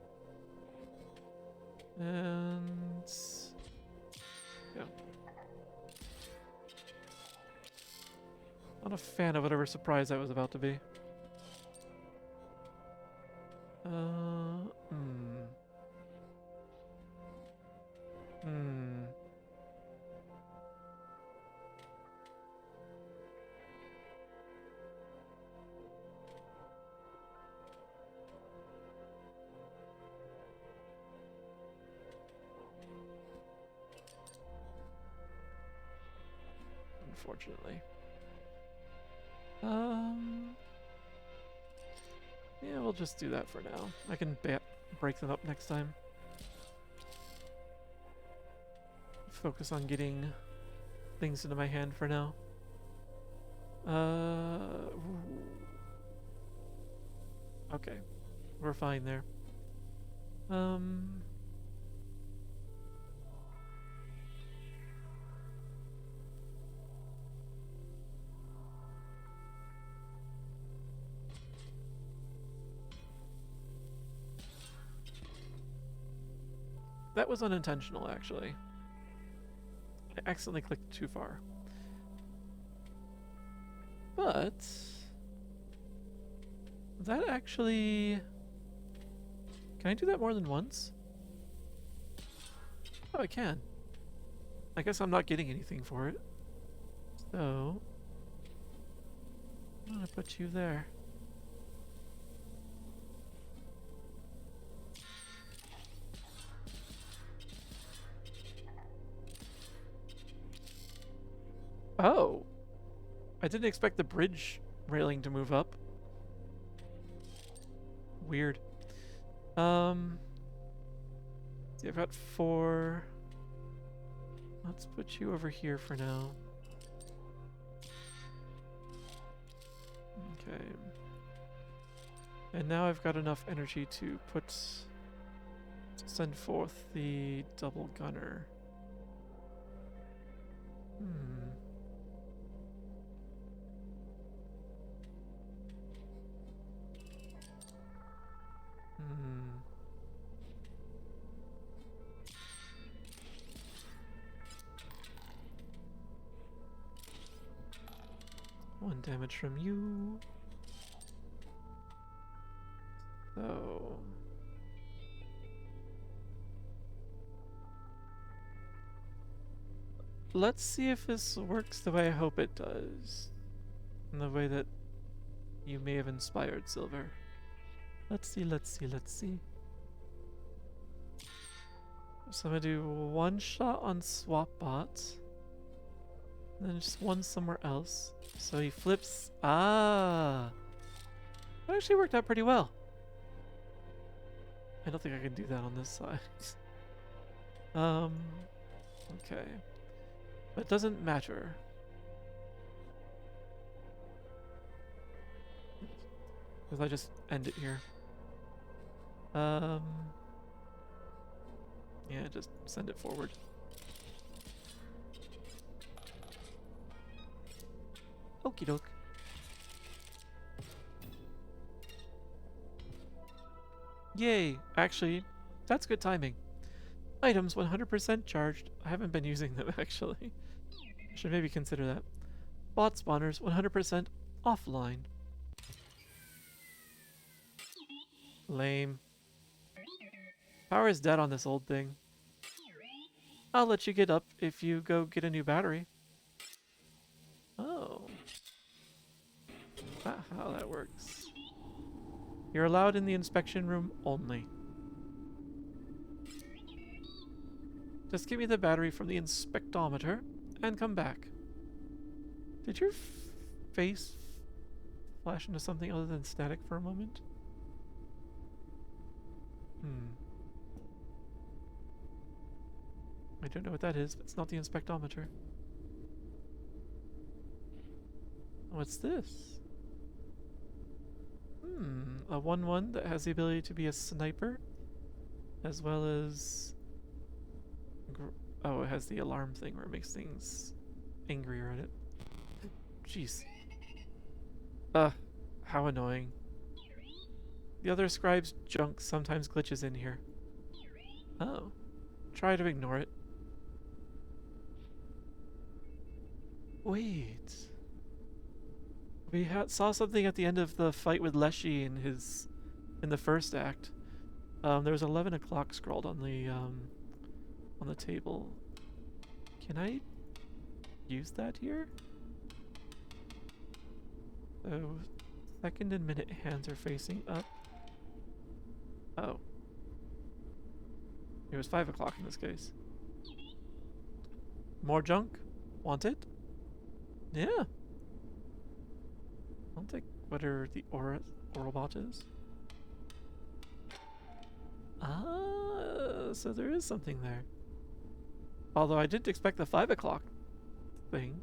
And yeah. Not a fan of whatever surprise that was about to be. Unfortunately. Yeah, we'll just do that for now. I can break them up next time. Focus on getting things into my hand for now. Okay. We're fine there. That was unintentional, actually. I accidentally clicked too far. But that actually... Can I do that more than once? Oh, I can. I guess I'm not getting anything for it. So I'm gonna put you there. Oh! I didn't expect the bridge railing to move up. Weird. See, I've got 4. Let's put you over here for now. Okay. And now I've got enough energy to send forth the double gunner. One damage from you. So let's see if this works the way I hope it does. In the way that you may have inspired, Silver. Let's see, let's see, let's see. So I'm gonna do 1 shot on Swapbot. And then just 1 somewhere else. So he flips. Ah! That actually worked out pretty well. I don't think I can do that on this side. Okay. But it doesn't matter. Because I just end it here. Yeah, just send it forward. Okie doke. Yay! Actually, that's good timing. Items 100% charged. I haven't been using them actually. I should maybe consider that. Bot spawners 100% offline. Lame. Power is dead on this old thing. I'll let you get up if you go get a new battery. Oh. That's how that works. You're allowed in the inspection room only. Just give me the battery from the inspectometer and come back. Did your face flash into something other than static for a moment? I don't know what that is, but it's not the inspectometer. What's this? A 1/1 that has the ability to be a sniper, as well as... Oh, it has the alarm thing where it makes things angrier at it. Jeez. How annoying. The other scribe's junk sometimes glitches in here. Oh. Try to ignore it. Wait. We saw something at the end of the fight with Leshy in the first act. There was 11 o'clock scrawled on the table. Can I use that here? So, second and minute hands are facing up. Oh. It was 5 o'clock in this case. More junk? Want it? Yeah. I'll take whatever the Orobot is. Ah, so there is something there. Although I didn't expect the 5 o'clock thing.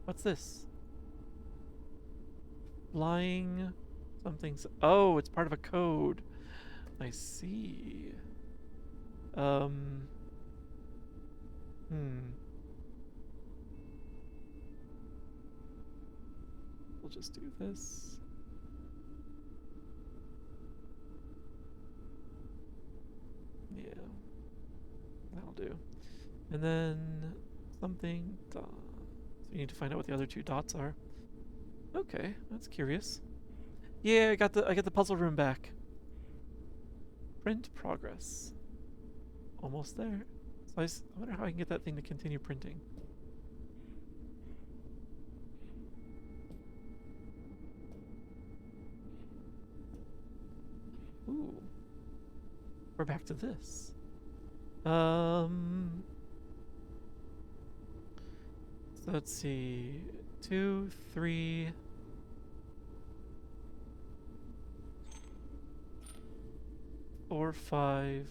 What's this? Flying something's. Oh, it's part of a code. I see. We'll just do this. Yeah. That'll do. And then something dot. So you need to find out what the other two dots are. Okay, that's curious. Yeah, I got the puzzle room back. Print progress. Almost there. So I wonder how I can get that thing to continue printing. Ooh. We're back to this. So let's see. 2, 3. 4, 5.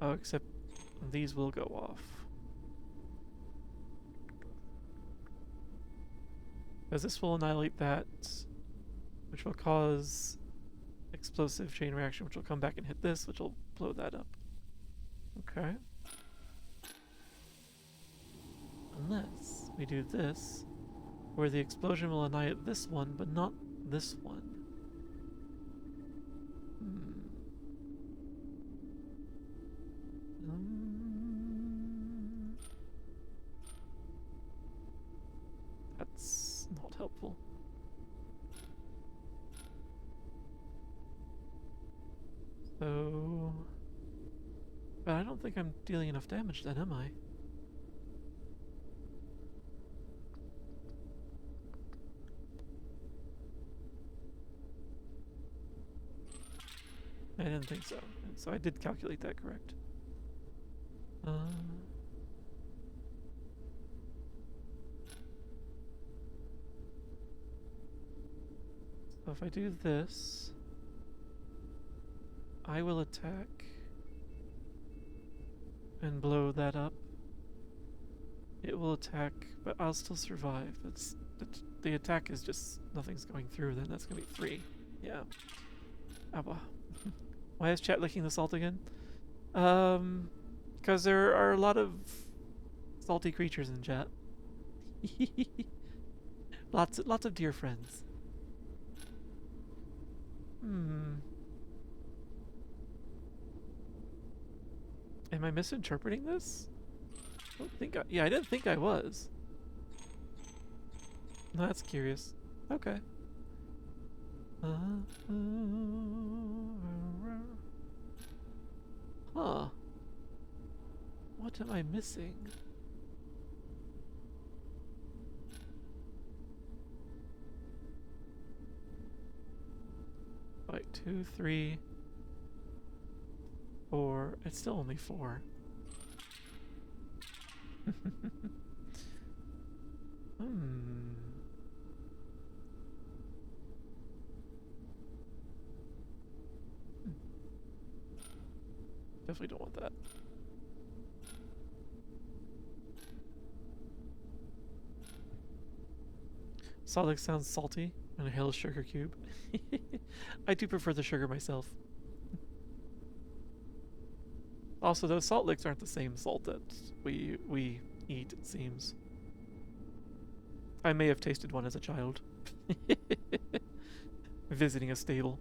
Oh, except these will go off. Because this will annihilate that, which will cause explosive chain reaction, which will come back and hit this, which will blow that up. Okay. Unless we do this, where the explosion will annihilate this one, but not this one. That's not helpful. So... But I don't think I'm dealing enough damage then, am I? I didn't think so. So I did calculate that correct. So if I do this, I will attack and blow that up. It will attack, but I'll still survive. The attack is just nothing's going through. Then that's gonna be 3. Yeah. Abba. Why is chat licking the salt again? Because there are a lot of salty creatures in chat. lots of dear friends. Am I misinterpreting this? I don't think I didn't think I was. That's curious. Okay. Huh. What am I missing? Wait, 2, 3, 4. It's still only 4. Definitely don't want that. Solid sounds salty and a hell sugar cube. I do prefer the sugar myself. Also, those salt licks aren't the same salt that we eat, it seems. I may have tasted one as a child. Visiting a stable.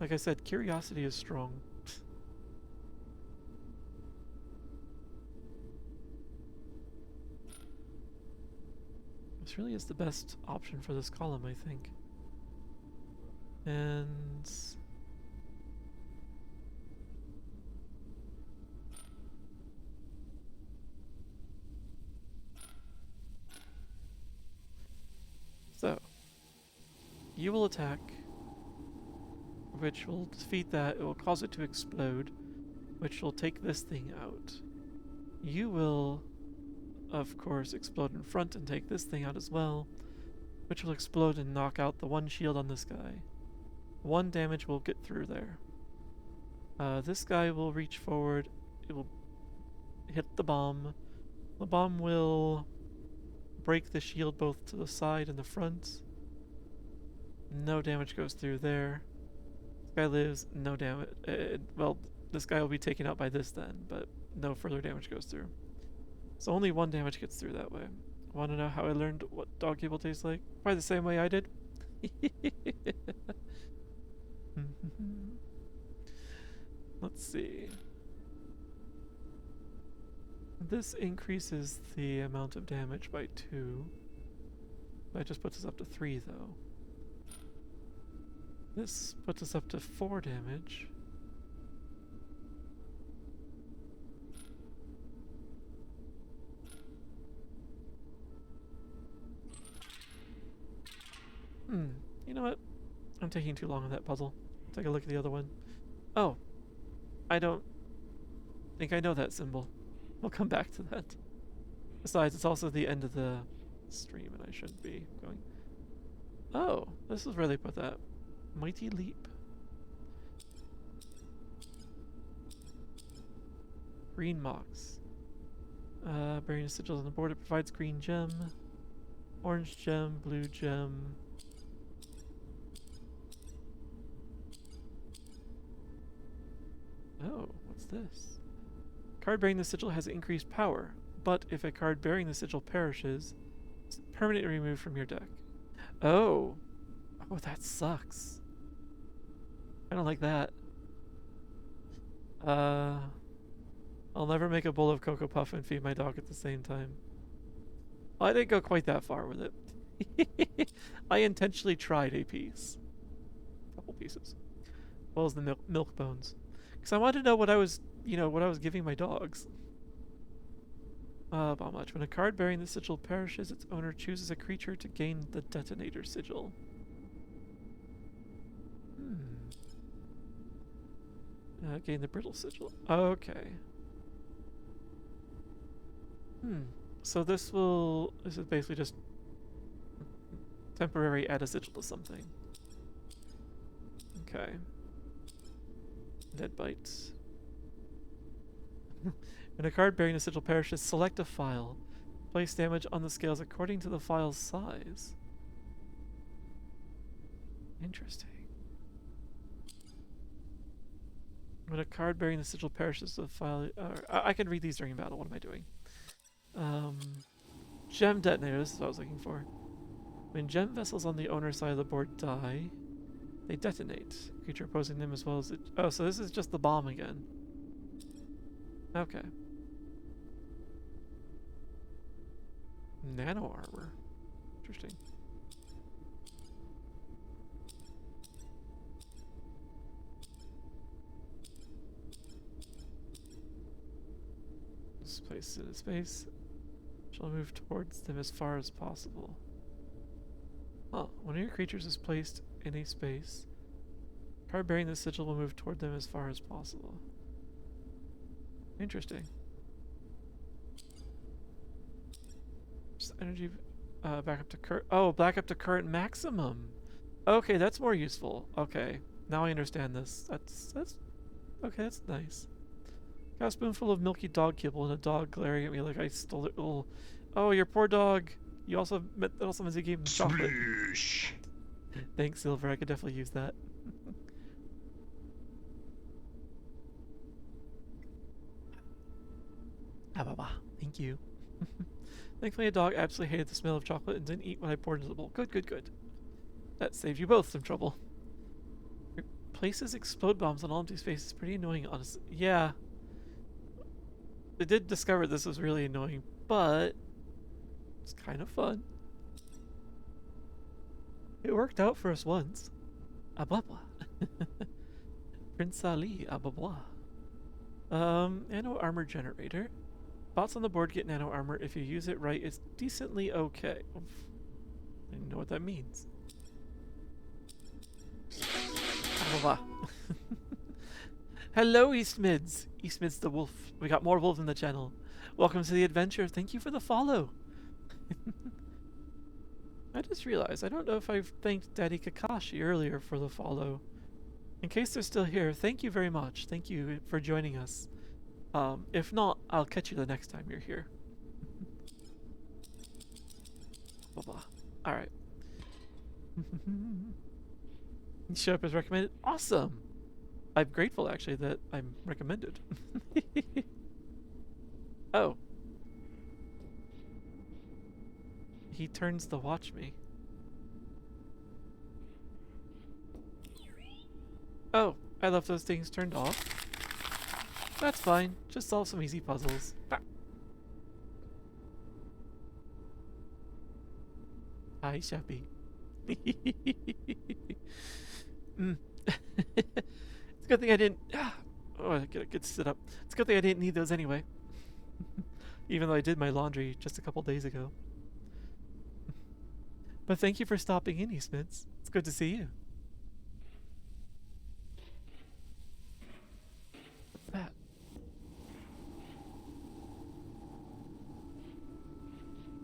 Like I said, curiosity is strong. This really is the best option for this column, I think. And so you will attack, which will defeat that. It will cause it to explode, which will take this thing out. You will, of course, explode in front and take this thing out as well, which will explode and knock out the one shield on this guy. 1 damage will get through there. This guy will reach forward. It will hit the bomb. The bomb will break the shield both to the side and the front. No damage goes through there. This guy lives. No damage. Well, this guy will be taken out by this then, but no further damage goes through. So only 1 damage gets through that way. Want to know how I learned what dog cable tastes like? Probably the same way I did. Let's see. This increases the amount of damage by 2. That just puts us up to 3 though. This puts us up to 4 damage. You know what? I'm taking too long on that puzzle. Take a look at the other one. Oh, I don't think I know that symbol. We'll come back to that. Besides, it's also the end of the stream and I shouldn't be going. Oh, this is where they put that. Mighty Leap. Green Mox. Burying sigils on the board. It provides green gem, orange gem, blue gem. Oh, what's this? Card bearing the sigil has increased power, but if a card bearing the sigil perishes, it's permanently removed from your deck. Oh. Oh, that sucks. I don't like that. I'll never make a bowl of Cocoa Puff and feed my dog at the same time. Well, I didn't go quite that far with it. I intentionally tried a piece. A couple pieces. As well as the milk bones. Because I wanted to know what I was, what I was giving my dogs. About much. When a card bearing the sigil perishes, its owner chooses a creature to gain the detonator sigil. Gain the brittle sigil. Okay. So this is basically just temporary add a sigil to something. Okay. Dead bites. When a card bearing the sigil perishes, select a file. Place damage on the scales according to the file's size. Interesting. When a card bearing the sigil perishes, the file... I can read these during battle. What am I doing? Gem detonators, this is what I was looking for. When gem vessels on the owner's side of the board die, they detonate. Creature opposing them as well as... Oh, so this is just the bomb again. Okay. Nano armor. Interesting. Just place it in space. Shall move towards them as far as possible. Oh, one of your creatures is placed in a space. Card bearing the sigil will move toward them as far as possible. Interesting. Just energy back up to current. Oh, back up to current maximum. Okay, that's more useful. Okay, now I understand this. That's okay. That's nice. Got a spoonful of milky dog kibble and a dog glaring at me like I stole it. Oh, your poor dog. You also meant you gave him chocolate. Thanks, Silver. I could definitely use that. Thank you. Thankfully, a dog absolutely hated the smell of chocolate and didn't eat what I poured into the bowl. Good, good, good. That saved you both some trouble. Places explode bombs on all empty spaces. Pretty annoying, honestly. Yeah. I did discover this was really annoying, but it's kind of fun. It worked out for us once. Ababa. Prince Ali, Ababa. Nano armor generator. Bots on the board get nano armor. If you use it right, it's decently okay. I don't know what that means. Ababa. Hello, Eastmids. Eastmids the wolf. We got more wolves in the channel. Welcome to the adventure. Thank you for the follow. I just realized I don't know if I've thanked Daddy Kakashi earlier for the follow. In case they're still here, thank you very much. Thank you for joining us. If not, I'll catch you the next time you're here. Blah blah. Alright. Show up as recommended. Awesome! I'm grateful actually that I'm recommended. Oh. He turns to watch me. Oh, I left those things turned off. That's fine. Just solve some easy puzzles. Ah. Hi, Shappy. It's a good thing I didn't... Oh, I gotta get sit up. It's a good thing I didn't need those anyway. Even though I did my laundry just a couple days ago. But thank you for stopping in, Eastmids. It's good to see you. What's that?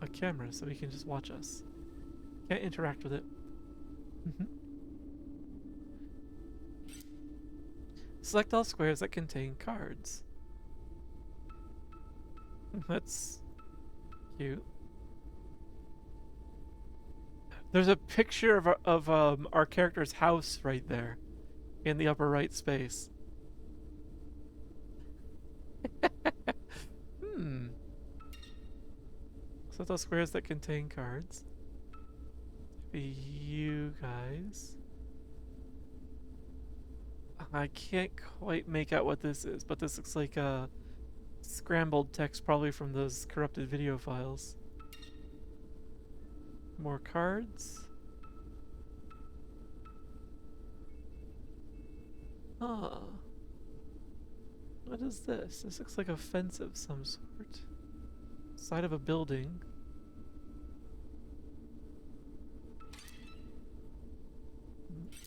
A camera, so he can just watch us. Can't interact with it. Select all squares that contain cards. That's cute. There's a picture of our character's house right there in the upper right space. Select all squares that contain cards. You guys. I can't quite make out what this is, but this looks like a scrambled text, probably from those corrupted video files. More cards. Ah. What is this? This looks like a fence of some sort. Side of a building.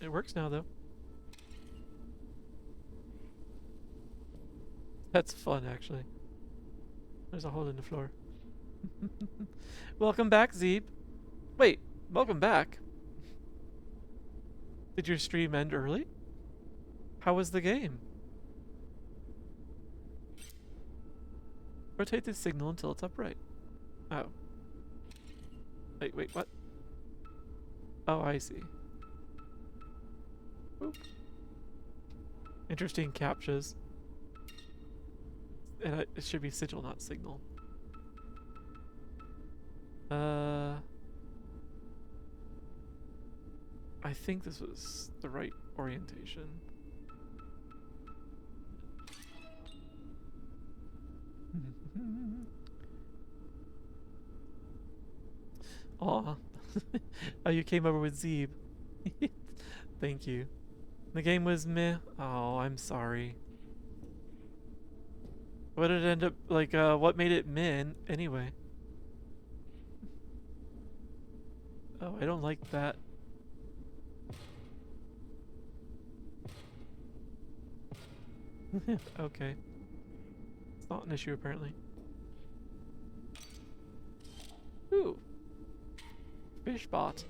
It works now, though. That's fun, actually. There's a hole in the floor. Welcome back, Zeeb. Wait, welcome back. Did your stream end early? How was the game? Rotate the signal until it's upright. Oh. Wait, what? Oh, I see. Oop. Interesting captchas. And it should be sigil, not signal. I think this was the right orientation. Aw. Oh, you came over with Zeeb. Thank you. The game was meh. Oh, I'm sorry. What did it end up like? What made it meh anyway? Oh, I don't like that. Okay. It's not an issue apparently. Ooh. Fish bot.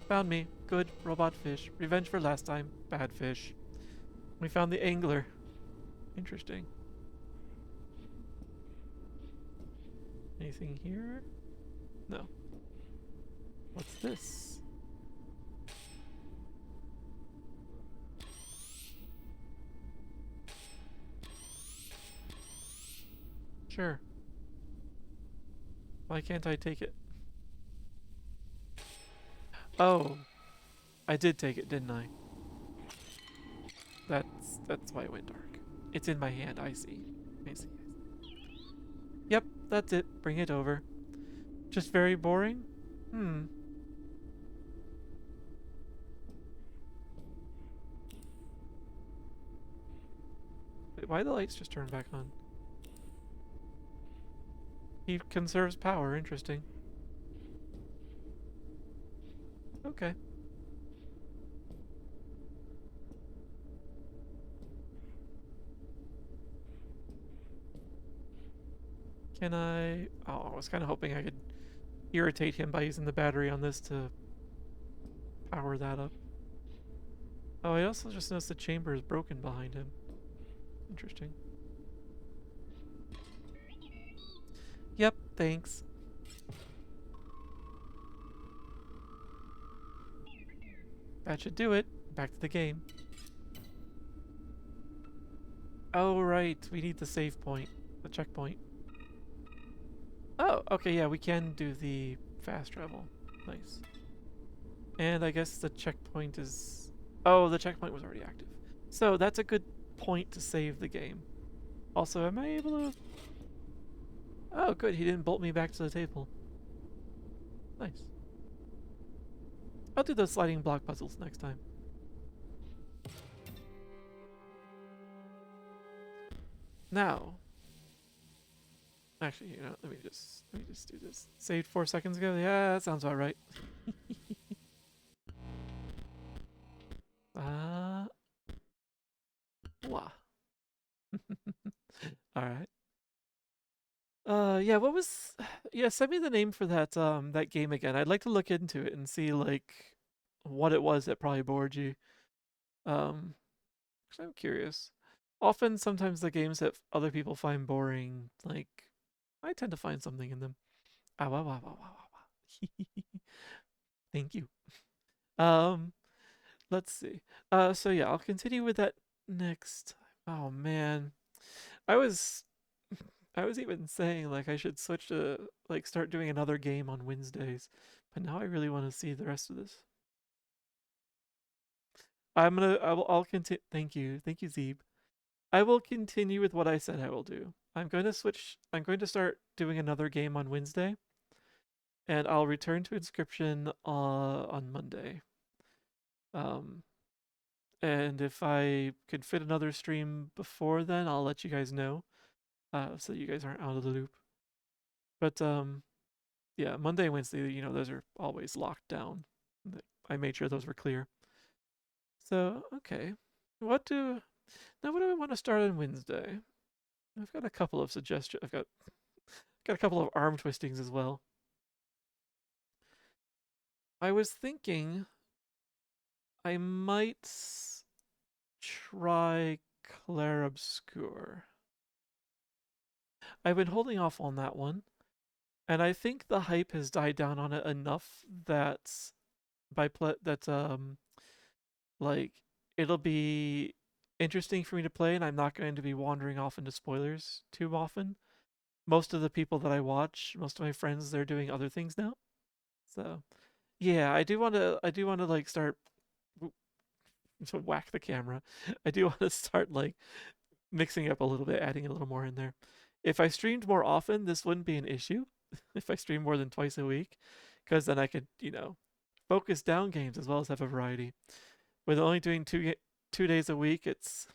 Found me. Good. Robot fish. Revenge for last time. Bad fish. We found the angler. Interesting. Anything here? No. What's this? Sure. Why can't I take it? Oh, I did take it, didn't I? That's why it went dark. It's in my hand. I see. I see. Yep, that's it. Bring it over. Just very boring? Hmm. Wait, why the lights just turned back on? He conserves power. Interesting. Okay. Can I... Oh, I was kind of hoping I could irritate him by using the battery on this to power that up. Oh, I also just noticed the chamber is broken behind him. Interesting. Yep, thanks. That should do it. Back to the game. Oh, right. We need the save point. The checkpoint. Oh, okay, yeah, we can do the fast travel. Nice. And I guess the checkpoint is... Oh, the checkpoint was already active. So that's a good point to save the game. Also, am I able to... Oh, good, he didn't bolt me back to the table. Nice. I'll do those sliding block puzzles next time. Now... Actually, you know, let me just do this. Saved 4 seconds ago? Yeah, that sounds about right. Blah. Alright. Yeah, what was... Yeah, send me the name for that game again. I'd like to look into it and see, like, what it was that probably bored you. 'Cause I'm curious. Often, sometimes the games that other people find boring, like, I tend to find something in them. Ah, wah, wah, wah, wah, wah, wah. Thank you. Um, let's see. So yeah, I'll continue with that next time. Oh man, I was, I was even saying like I should switch to like start doing another game on Wednesdays, but now I really want to see the rest of this. I'll continue. Thank you, Zeeb. I will continue with what I said I will do. I'm going to switch. I'm going to start doing another game on Wednesday, and I'll return to Inscryption on Monday. Um, and if I could fit another stream before then, I'll let you guys know, so you guys aren't out of the loop. But yeah, Monday and Wednesday, you know, those are always locked down. I made sure those were clear. So okay, what do I want to start on Wednesday? I've got a couple of suggestions. I've got a couple of arm twistings as well. I was thinking I might try Clair Obscur. I've been holding off on that one, and I think the hype has died down on it enough that like it'll be interesting for me to play, and I'm not going to be wandering off into spoilers too often. Most of the people that I watch, most of my friends, they're doing other things now. So, yeah, I do want to like start to whack the camera. I do want to start like mixing up a little bit, adding a little more in there. If I streamed more often, this wouldn't be an issue. If I stream more than twice a week, because then I could, you know, focus down games as well as have a variety. With only doing 2 days a week, it's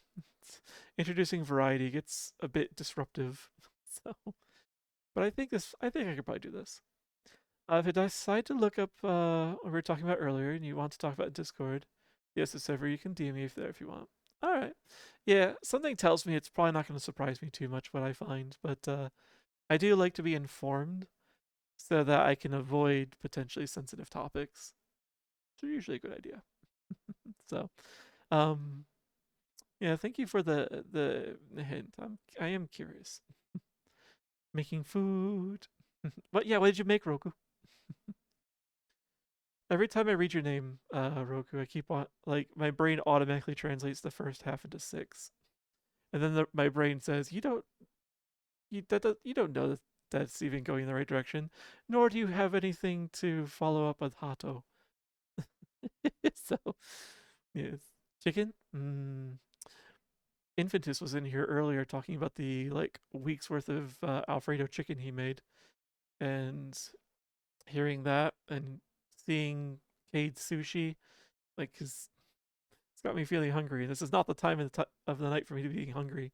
introducing variety gets a bit disruptive. So, but I think I could probably do this. If I decide to look up what we were talking about earlier, and you want to talk about Discord, yes, the server, you can DM me if you want. All right. Yeah, something tells me it's probably not going to surprise me too much what I find, but I do like to be informed so that I can avoid potentially sensitive topics. It's usually a good idea. So, um, yeah, thank you for the hint. I am curious. Making food. What? Yeah, what did you make, Roku? Every time I read your name, Roku, I keep on like my brain automatically translates the first half into 6, and then my brain says, "You don't know that's even going in the right direction. Nor do you have anything to follow up with Hato. So, yes. Chicken? Infantis was in here earlier talking about the like week's worth of Alfredo chicken he made, and hearing that and seeing Cade's sushi, like, cause it's got me feeling hungry. This is not the time of the night for me to be hungry.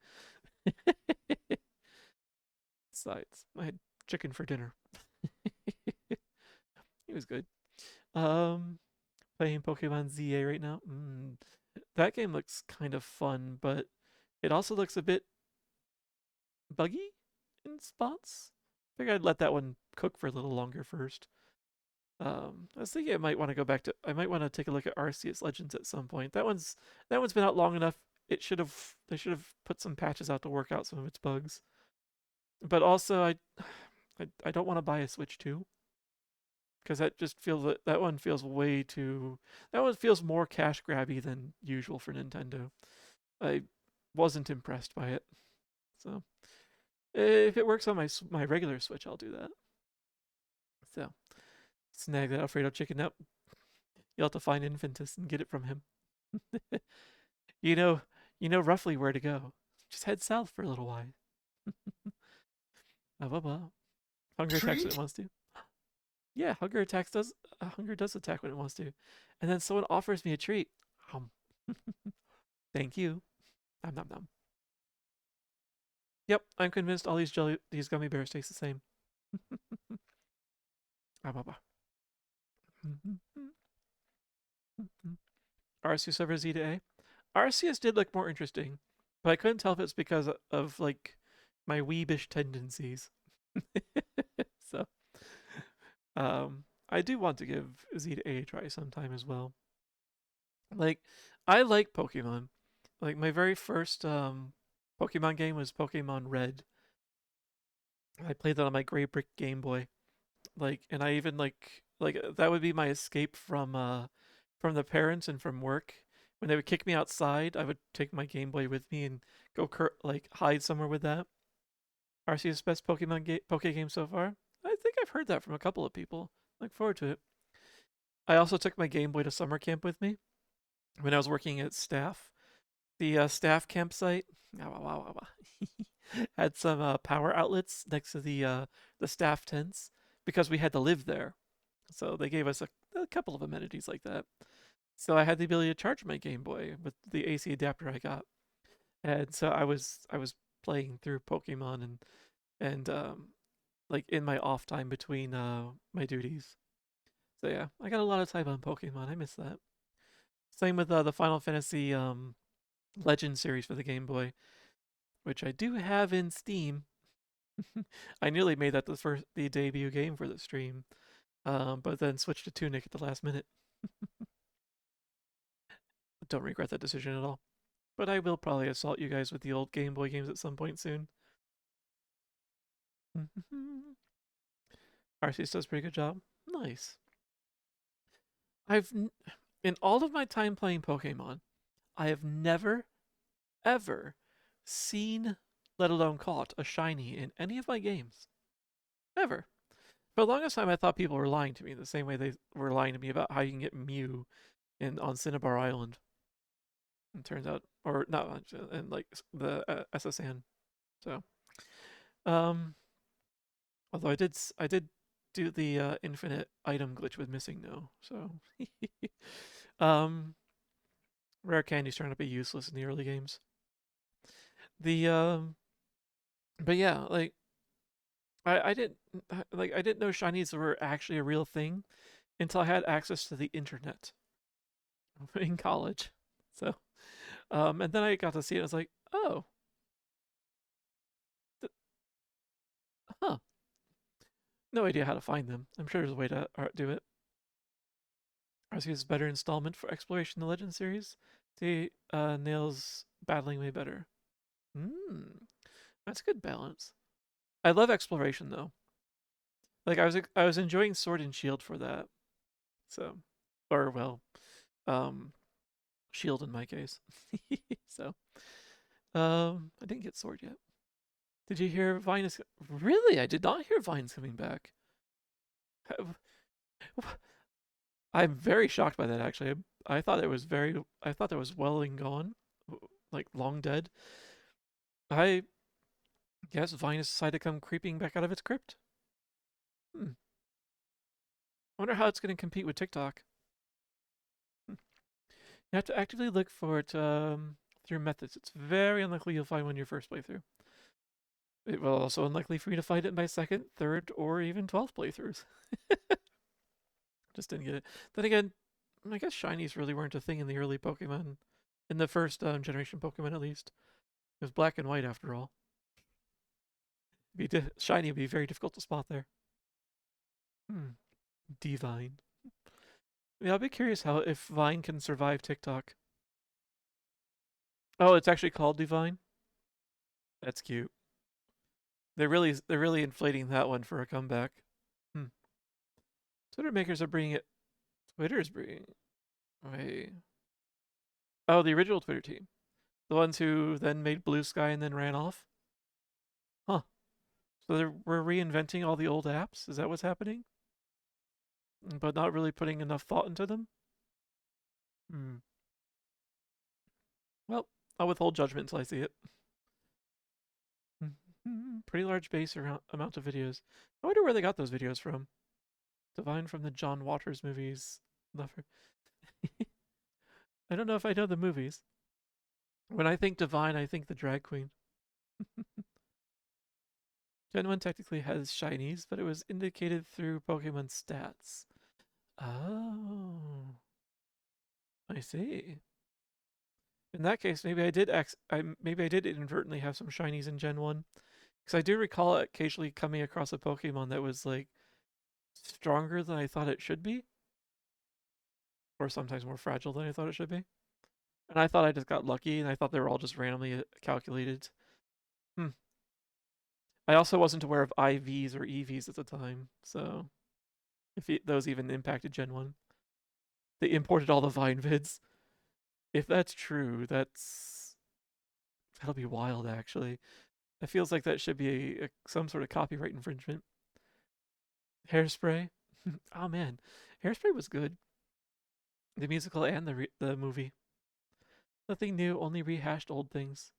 Besides, I had chicken for dinner. It was good. Um, Playing Pokemon ZA right now. That game looks kind of fun, but it also looks a bit buggy in spots. I think I'd let that one cook for a little longer first. I was thinking I might want to go back to. I might want to take a look at Arceus Legends at some point. That one's been out long enough. They should have put some patches out to work out some of its bugs. But also, I don't want to buy a Switch 2 because that one feels way too. That one feels more cash grabby than usual for Nintendo. I wasn't impressed by it. So if it works on my regular Switch, I'll do that. So snag that Alfredo chicken up. You'll have to find Infantis and get it from him. you know, you know roughly where to go. Just head south for a little while. Hunger attacks when it wants to. Yeah, hunger does attack when it wants to. And then someone offers me a treat. Thank you. Nom nom nom. Yep, I'm convinced all these gummy bears taste the same. Arceus over Z to A. Arceus did look more interesting, but I couldn't tell if it's because of like my weebish tendencies. So, I do want to give Z to A a try sometime as well. Like, I like Pokemon. Like my very first Pokemon game was Pokemon Red. I played that on my gray brick Game Boy. Like, and I even like that would be my escape from the parents and from work. When they would kick me outside, I would take my Game Boy with me and go like hide somewhere with that. Arceus best Poke game so far. I think I've heard that from a couple of people. Look forward to it. I also took my Game Boy to summer camp with me when I was working at staff. The staff campsite had some power outlets next to the staff tents because we had to live there. So they gave us a couple of amenities like that. So I had the ability to charge my Game Boy with the AC adapter I got, and so I was playing through Pokemon and like in my off time between my duties. So yeah, I got a lot of time on Pokemon. I miss that. Same with the Final Fantasy Legend series for the Game Boy, which I do have in Steam. I nearly made that the debut game for the stream, but then switched to Tunic at the last minute. Don't regret that decision at all. But I will probably assault you guys with the old Game Boy games at some point soon. Arceus does a pretty good job. Nice. In all of my time playing Pokemon, I have never, ever seen, let alone caught, a shiny in any of my games. Ever. For the longest time, I thought people were lying to me the same way they were lying to me about how you can get Mew on Cinnabar Island. It turns out, or not, and like the SSN. So, although I did do the infinite item glitch with missing no. So, rare candies turned out to be useless in the early games. But yeah, like I didn't know shinies were actually a real thing until I had access to the internet in college. So, and then I got to see it. I was like, oh, huh. No idea how to find them. I'm sure there's a way to do it. Arceus is better installment for exploration in the Legend series. The nails battling way better. That's a good balance. I love exploration though. Like I was enjoying Sword and Shield for that. So, or well, Shield in my case. So, I didn't get Sword yet. Did you hear Vine is... Really? I did not hear Vine's coming back. I'm very shocked by that, actually. I thought it was I thought that was well and gone, like long dead. I guess Vine has decided to come creeping back out of its crypt. Hmm. I wonder how it's going to compete with TikTok. Hmm. You have to actively look for it through methods. It's very unlikely you'll find one in your first playthrough. It will also unlikely for you to find it in my second, third, or even 12th playthroughs. Just didn't get it. Then again, I guess shinies really weren't a thing in the early Pokemon, in the first generation Pokemon at least. It was black and white after all. Shiny would be very difficult to spot there. Divine. Yeah, I'll be curious how if Vine can survive TikTok. Oh, it's actually called Divine. That's cute. They're really inflating that one for a comeback. Twitter makers are bringing it. Twitter's bringing. Wait. Oh, the original Twitter team, the ones who then made Blue Sky and then ran off. Huh. So we're reinventing all the old apps. Is that what's happening? But not really putting enough thought into them. Well, I'll withhold judgment until I see it. Pretty large base amount of videos. I wonder where they got those videos from. Divine from the John Waters movies. I don't know if I know the movies. When I think Divine, I think the drag queen. Gen 1 technically has shinies, but it was indicated through Pokemon stats. Oh. I see. In that case, maybe I did inadvertently have some shinies in Gen 1. Because I do recall occasionally coming across a Pokemon that was like stronger than I thought it should be. Or sometimes more fragile than I thought it should be. And I thought I just got lucky, and I thought they were all just randomly calculated. I also wasn't aware of IVs or EVs at the time, so if those even impacted Gen 1. They imported all the Vine vids. If that's true, that'll be wild, actually. It feels like that should be some sort of copyright infringement. Hairspray. Oh man, Hairspray was good. The musical and the movie. Nothing new, only rehashed old things.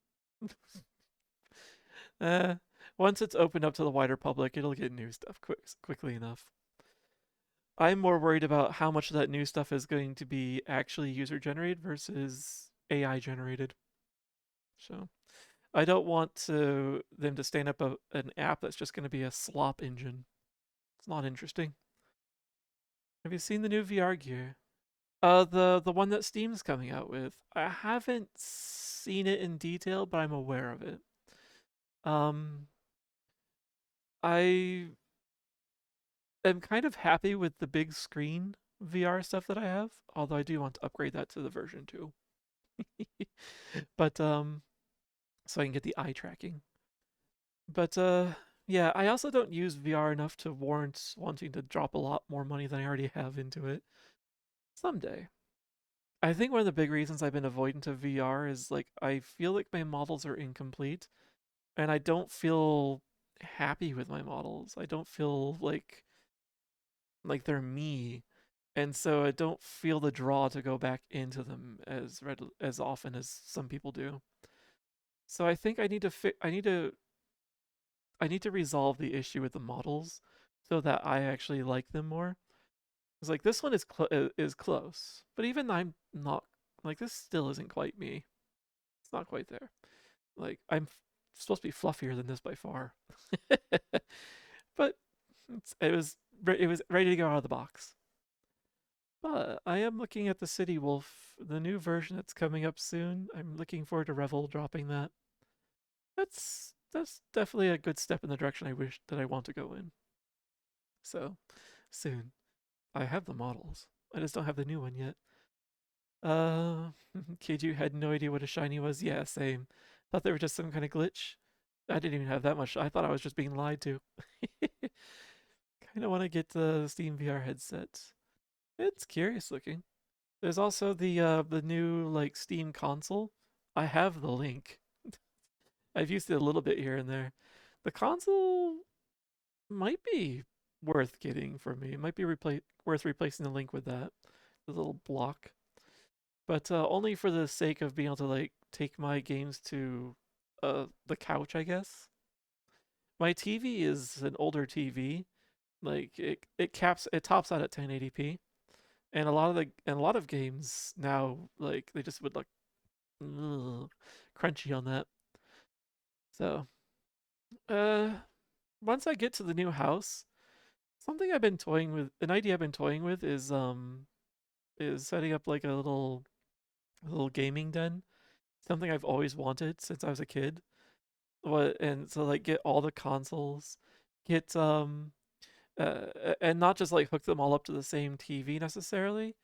Once it's opened up to the wider public, it'll get new stuff quickly enough. I'm more worried about how much of that new stuff is going to be actually user generated versus AI generated. So I don't want them to stand up an app that's just going to be a slop engine. It's not interesting. Have you seen the new VR gear? The one that Steam's coming out with. I haven't seen it in detail, but I'm aware of it. I am kind of happy with the big screen VR stuff that I have, although I do want to upgrade that to the version 2. But so I can get the eye tracking. But yeah, I also don't use VR enough to warrant wanting to drop a lot more money than I already have into it. Someday. I think one of the big reasons I've been avoidant of VR is like I feel like my models are incomplete and I don't feel happy with my models. I don't feel like they're me. And so I don't feel the draw to go back into them as often as some people do. So I think I need to resolve the issue with the models so that I actually like them more. It's like this one is close, but even I'm not like this still isn't quite me. It's not quite there. Like I'm supposed to be fluffier than this by far, but it was ready to go out of the box. But I am looking at the City Wolf, the new version that's coming up soon. I'm looking forward to Revel dropping that. That's definitely a good step in the direction I want to go in. So soon. I have the models. I just don't have the new one yet. Keiju had no idea what a shiny was. Yeah, same. Thought they were just some kind of glitch. I didn't even have that much. I thought I was just being lied to. Kind of want to get the Steam VR headset. It's curious looking. There's also the new like Steam console. I have the link. I've used it a little bit here and there. The console might be worth getting for me. It might be worth replacing the Link with that, the little block. But only for the sake of being able to like take my games to the couch, I guess. My TV is an older TV. Like it tops out at 1080p, and a lot of games now like they just would look crunchy on that. So, uh, once I get to the new house, something I've been toying with, an idea I've been toying with is setting up like a little gaming den. Something I've always wanted since I was a kid. What and so like get all the consoles, get and not just like hook them all up to the same TV necessarily,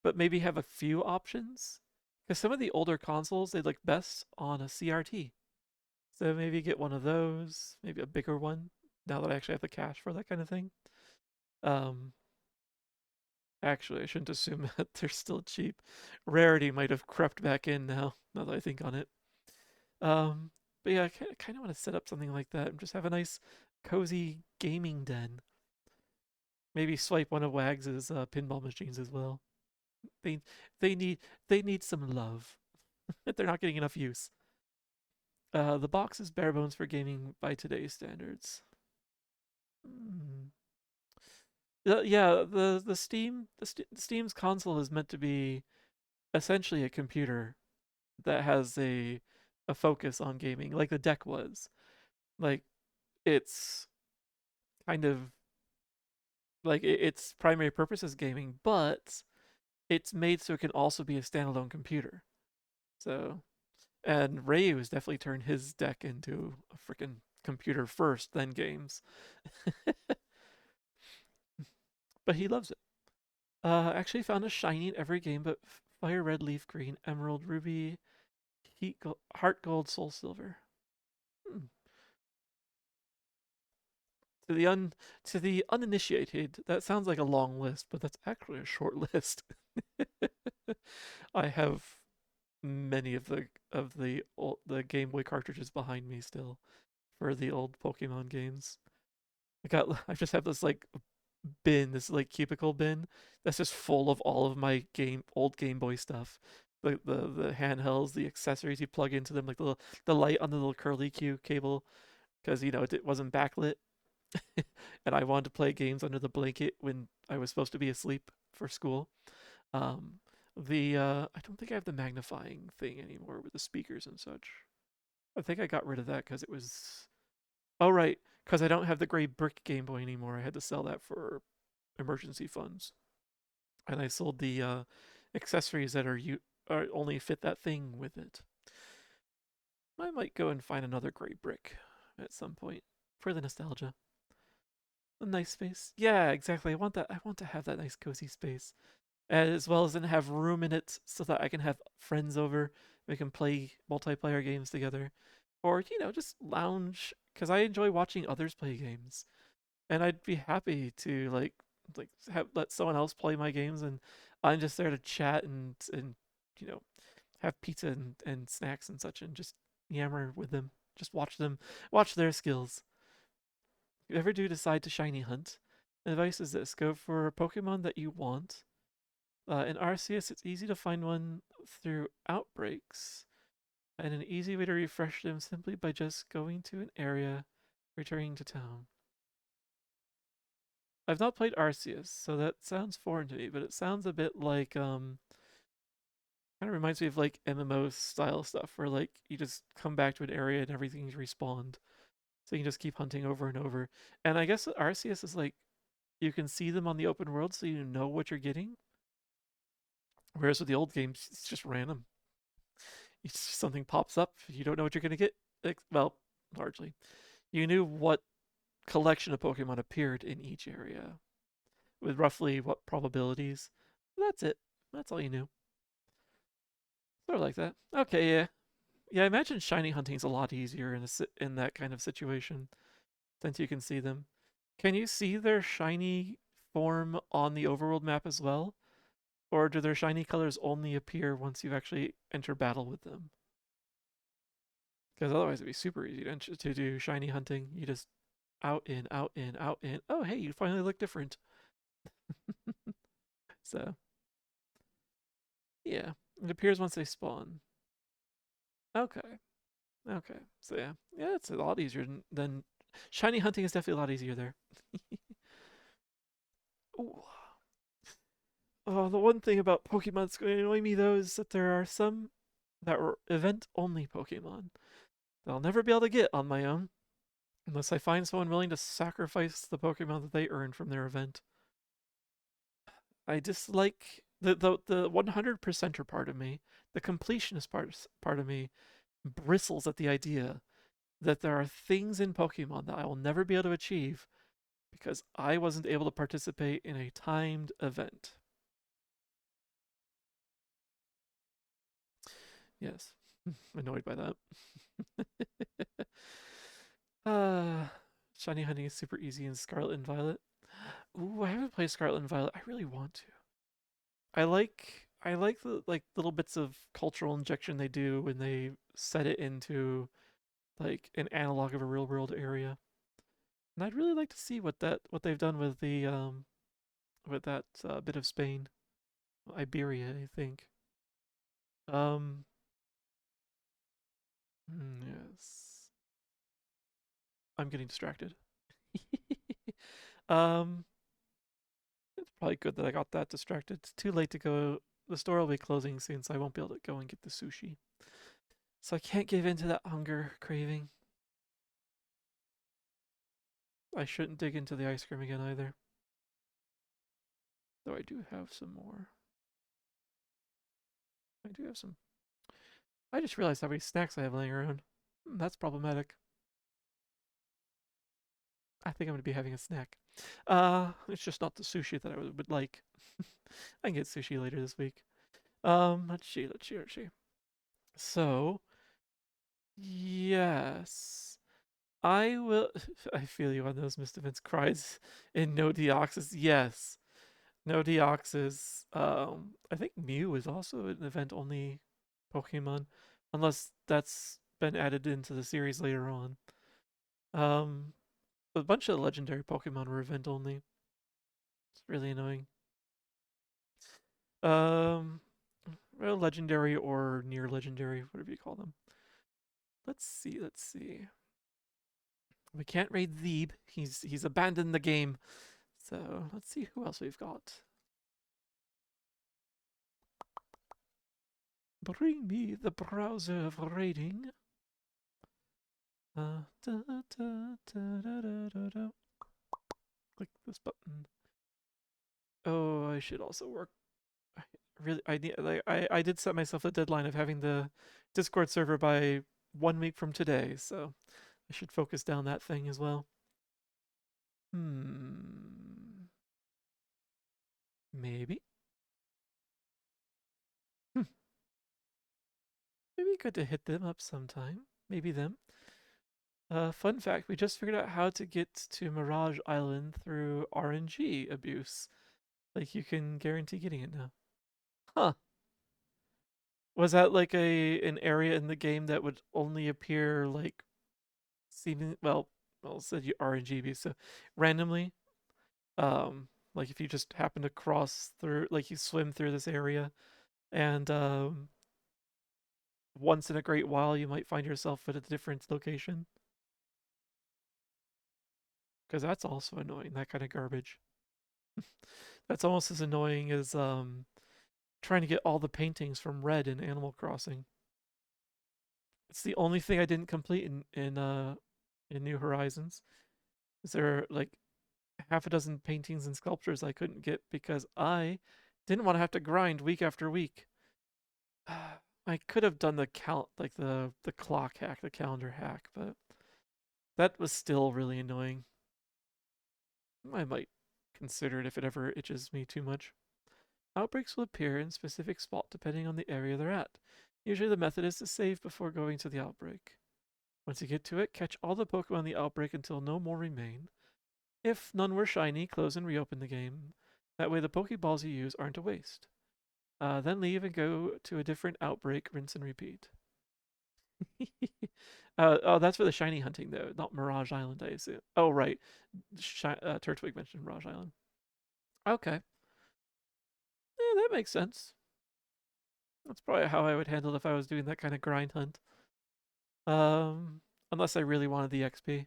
but maybe have a few options. Because some of the older consoles they look best on a CRT. So maybe get one of those, maybe a bigger one. Now that I actually have the cash for that kind of thing. Um, Actually, I shouldn't assume that they're still cheap. Rarity might have crept back in now. Now that I think on it. Um, but yeah, I kind of want to set up something like that and just have a nice, cozy gaming den. Maybe swipe one of Wags's pinball machines as well. They they need they need some love. They're not getting enough use. The box is bare bones for gaming by today's standards. Mm. Yeah, the Steam's console is meant to be essentially a computer that has a focus on gaming, like the deck was. Like it's kind of like its primary purpose is gaming, but it's made so it can also be a standalone computer. So, and Ryu has definitely turned his deck into a freaking computer first, then games. But he loves it. Actually found a shiny in every game but fire red, leaf green, emerald, ruby, heart gold, soul silver. Hmm. To the uninitiated, that sounds like a long list, but that's actually a short list. I have many of the Game Boy cartridges behind me still for the old Pokemon games. I just have this like bin, this like cubicle bin that's just full of all of my old Game Boy stuff. The handhelds, the accessories you plug into them, like the light on the little curly Q cable, because it wasn't backlit, and I wanted to play games under the blanket when I was supposed to be asleep for school. Um, the I don't think I have the magnifying thing anymore with the speakers and such. I think I got rid of that because it was. Oh right, because I don't have the gray brick Game Boy anymore. I had to sell that for emergency funds, and I sold the accessories that are only fit that thing with it. I might go and find another gray brick at some point for the nostalgia. A nice space. Yeah, exactly. I want that. I want to have that nice cozy space, as well as then have room in it so that I can have friends over. We can play multiplayer games together, or just lounge because I enjoy watching others play games, and I'd be happy to like let someone else play my games, and I'm just there to chat and you know have pizza and snacks and such, and just yammer with them, just watch their skills. If you ever do decide to shiny hunt, the advice is this: go for a Pokemon that you want. In Arceus, it's easy to find one through outbreaks, and an easy way to refresh them simply by just going to an area, returning to town. I've not played Arceus, so that sounds foreign to me, but it sounds a bit like kind of reminds me of like MMO style stuff where like you just come back to an area and everything's respawned. So you can just keep hunting over and over. And I guess Arceus is like you can see them on the open world so you know what you're getting. Whereas with the old games, it's just random. Something pops up, you don't know what you're gonna get. Well, largely. You knew what collection of Pokemon appeared in each area with roughly what probabilities. That's it. That's all you knew. Sort of like that. Okay, yeah. Yeah, I imagine shiny hunting is a lot easier in that kind of situation since you can see them. Can you see their shiny form on the overworld map as well? Or do their shiny colors only appear once you actually enter battle with them? Because otherwise it'd be super easy to do shiny hunting. You just out in, out in, out in. Oh, hey, you finally look different. So, yeah, it appears once they spawn. Okay, okay. So yeah, it's a lot easier than shiny hunting is definitely a lot easier there. Ooh. Oh, the one thing about Pokemon that's going to annoy me though is that there are some that are event-only Pokemon that I'll never be able to get on my own unless I find someone willing to sacrifice the Pokemon that they earned from their event. I dislike the 100%er part of me, the completionist part of me bristles at the idea that there are things in Pokemon that I will never be able to achieve because I wasn't able to participate in a timed event. Yes, annoyed by that. uh, Shiny hunting is super easy in Scarlet and Violet. Ooh, I haven't played Scarlet and Violet. I really want to. I like the like little bits of cultural injection they do when they set it into like an analog of a real world area. And I'd really like to see what they've done with the with that bit of Spain, Iberia, I think. Um, yes, I'm getting distracted. um, it's probably good that I got that distracted. It's too late to go. The store will be closing soon, so I won't be able to go and get the sushi. So I can't give in to that hunger craving. I shouldn't dig into the ice cream again either. Though I do have some more. I do have some. I just realized how many snacks I have laying around. That's problematic. I think I'm going to be having a snack. It's just not the sushi that I would like. I can get sushi later this week. Let's see. So, yes. I will. I feel you on those Mr. Vince cries in no deoxys. Yes. No deoxys. I think Mew is also an event only Pokemon, unless that's been added into the series later on. Um, a bunch of legendary Pokemon were event only. It's really annoying. Um, well, legendary or near legendary, whatever you call them. Let's see. We can't raid Zeeb. He's abandoned the game. So let's see who else we've got. Bring me the browser of raiding. Da, da, da, da. Click this button. Oh, I should also work. I need like I did set myself a deadline of having the Discord server by 1 week from today, so I should focus down that thing as well. Maybe. Hmm. Maybe good to hit them up sometime. Maybe them. Fun fact, we just figured out how to get to Mirage Island through RNG abuse. Like you can guarantee getting it now. Huh. Was that like an area in the game that would only appear like seeming well said you RNG abuse, so randomly? Like if you just happen to cross through like you swim through this area and once in a great while you might find yourself at a different location. Because that's also annoying, that kind of garbage. That's almost as annoying as trying to get all the paintings from Red in Animal Crossing. It's the only thing I didn't complete in New Horizons. Is there like half a dozen paintings and sculptures I couldn't get because I didn't want to have to grind week after week. I could have done the count like the clock hack, the calendar hack, but that was still really annoying. I might consider it if it ever itches me too much. Outbreaks will appear in specific spot depending on the area they're at. Usually the method is to save before going to the outbreak. Once you get to it, catch all the Pokemon in the outbreak until no more remain. If none were shiny, close and reopen the game. That way the Pokeballs you use aren't a waste. Then leave and go to a different outbreak, rinse and repeat. Oh, that's for the shiny hunting though, not Mirage Island, I assume. Oh, right. Turtwig mentioned Mirage Island. Okay. Yeah, that makes sense. That's probably how I would handle it if I was doing that kind of grind hunt. Unless I really wanted the XP.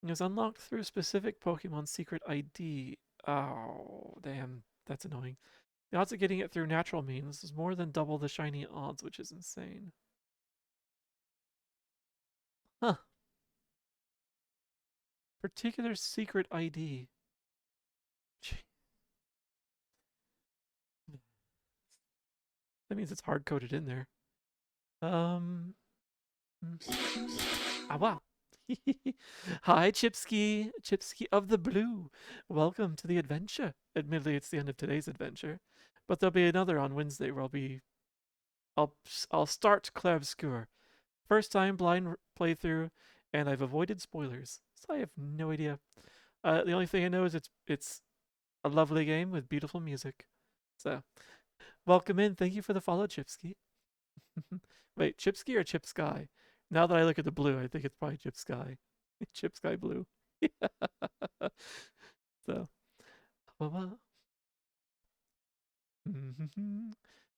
It was unlocked through a specific Pokemon secret ID. Oh, damn. That's annoying. The odds of getting it through natural means is more than double the shiny odds, which is insane. Huh. Particular secret ID. That means it's hard coded in there. Um. Ah, wow. Hi, Chipsky. Chipsky of the Blue. Welcome to the adventure. Admittedly, it's the end of today's adventure, but there'll be another on Wednesday where I'll start Clair-Obscur. First time blind playthrough, and I've avoided spoilers, so I have no idea. The only thing I know is it's a lovely game with beautiful music. So, welcome in. Thank you for the follow, Chipsky. Wait, Chipsky or Chip Sky? Now that I look at the blue, I think it's probably Chip Sky. Chip Sky Blue. So,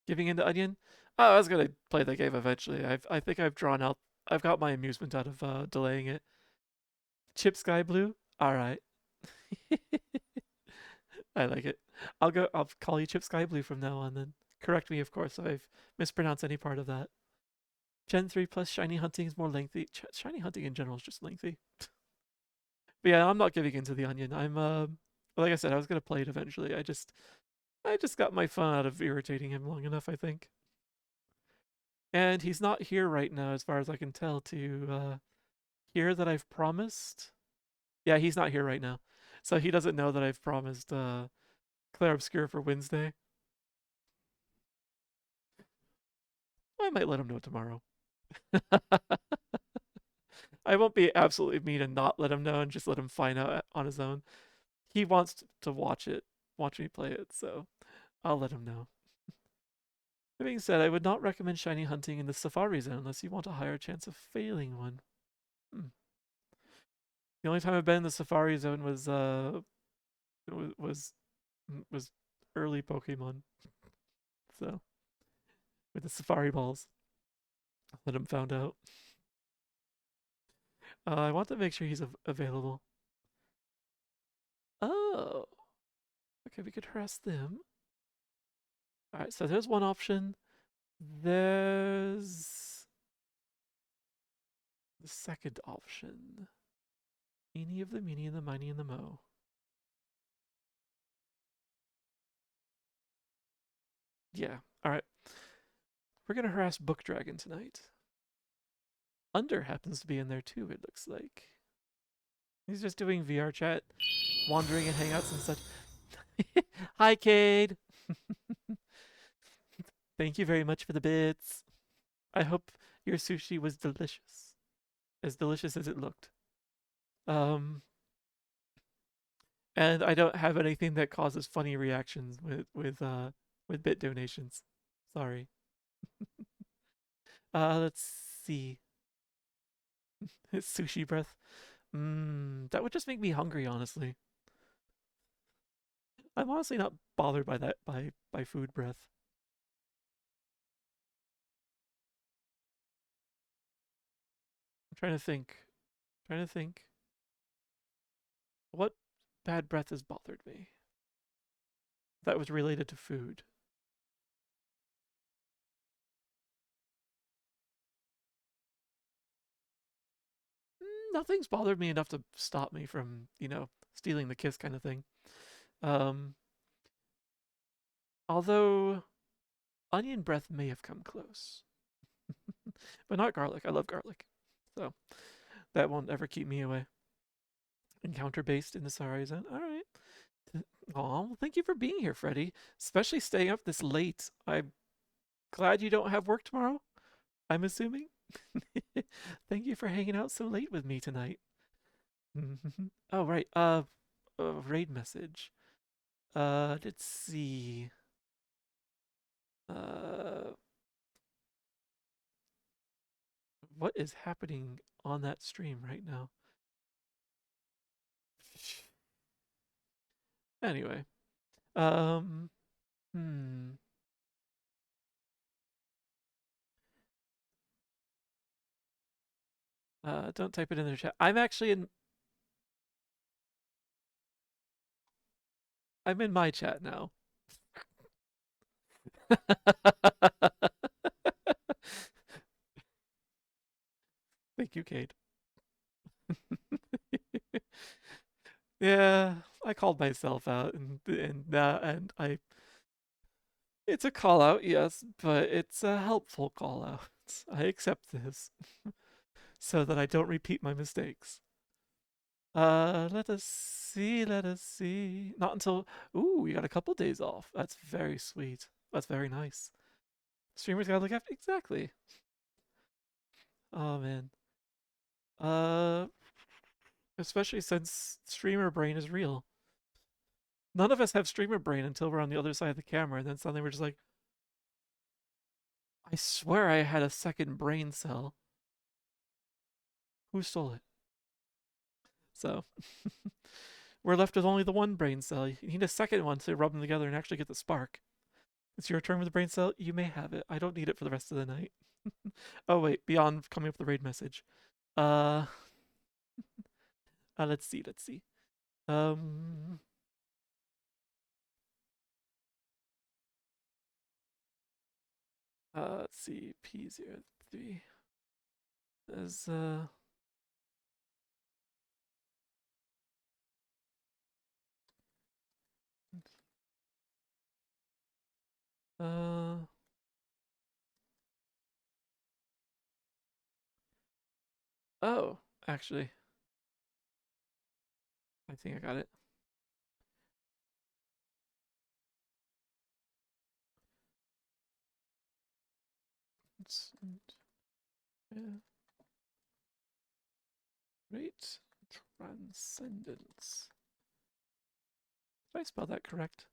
giving into Onion. Oh, I was gonna play that game eventually. I think I've drawn out. I've got my amusement out of delaying it. Chip Sky Blue. All right. I like it. I'll call you Chip Sky Blue from now on. Then correct me, of course, if I've mispronounced any part of that. Gen 3 plus shiny hunting is more lengthy. Shiny hunting in general is just lengthy. But yeah, I'm not giving into the Onion. Like I said, I was gonna play it eventually. I just got my fun out of irritating him long enough, I think. And he's not here right now, as far as I can tell, to hear that I've promised. Yeah, he's not here right now. So he doesn't know that I've promised Clair Obscur for Wednesday. I might let him know tomorrow. I won't be absolutely mean and not let him know and just let him find out on his own. He wants to watch me play it, so I'll let him know. That being said, I would not recommend shiny hunting in the Safari Zone unless you want a higher chance of failing one. Hmm. The only time I've been in the Safari Zone was was early Pokemon. So with the Safari Balls, let him found out. I want to make sure he's available. Oh, okay, we could harass them. All right, so there's one option. There's the second option. Meanie of the Meanie and the Miny and the Mo. Yeah, alright. We're gonna harass Book Dragon tonight. Under happens to be in there too, it looks like. He's just doing VR chat, wandering in hangouts and such. Hi, Cade! Thank you very much for the bits. I hope your sushi was delicious. As delicious as it looked. And I don't have anything that causes funny reactions with bit donations. Sorry. Let's see. Sushi breath. That would just make me hungry, honestly. I'm honestly not bothered by that by food breath. I'm trying to think. Trying to think. What bad breath has bothered me? That was related to food. Nothing's bothered me enough to stop me from, stealing the kiss kind of thing. Um, although onion breath may have come close, but not garlic. I love garlic, so that won't ever keep me away. Encounter based in the Sahara Zone. All right. Oh, thank you for being here, Freddie. Especially staying up this late. I'm glad you don't have work tomorrow. I'm assuming. Thank you for hanging out so late with me tonight. Oh, right. Raid message. Let's see. Uh, what is happening on that stream right now. Anyway, hmm. Don't type it in the chat. I'm in my chat now. Thank you, Kate. Yeah, I called myself out, and I. It's a call out, yes, but it's a helpful call out. I accept this, so that I don't repeat my mistakes. Let us see. Let us see. Not until. Ooh, we got a couple days off. That's very sweet. That's very nice. Streamers gotta look after. Exactly. Oh man. Uh, especially since streamer brain is real. None of us have streamer brain until we're on the other side of the camera, and then suddenly we're just like, I swear I had a second brain cell. Who stole it? So we're left with only the one brain cell. You need a second one to rub them together and actually get the spark. It's your turn with the brain cell. You may have it. I don't need it for the rest of the night. Oh wait, beyond coming up with the raid message. Uh, let's see. Let's see. Let's see. P03 is oh, actually, I think I got it. Yeah. Great transcendence. Did I spell that correct?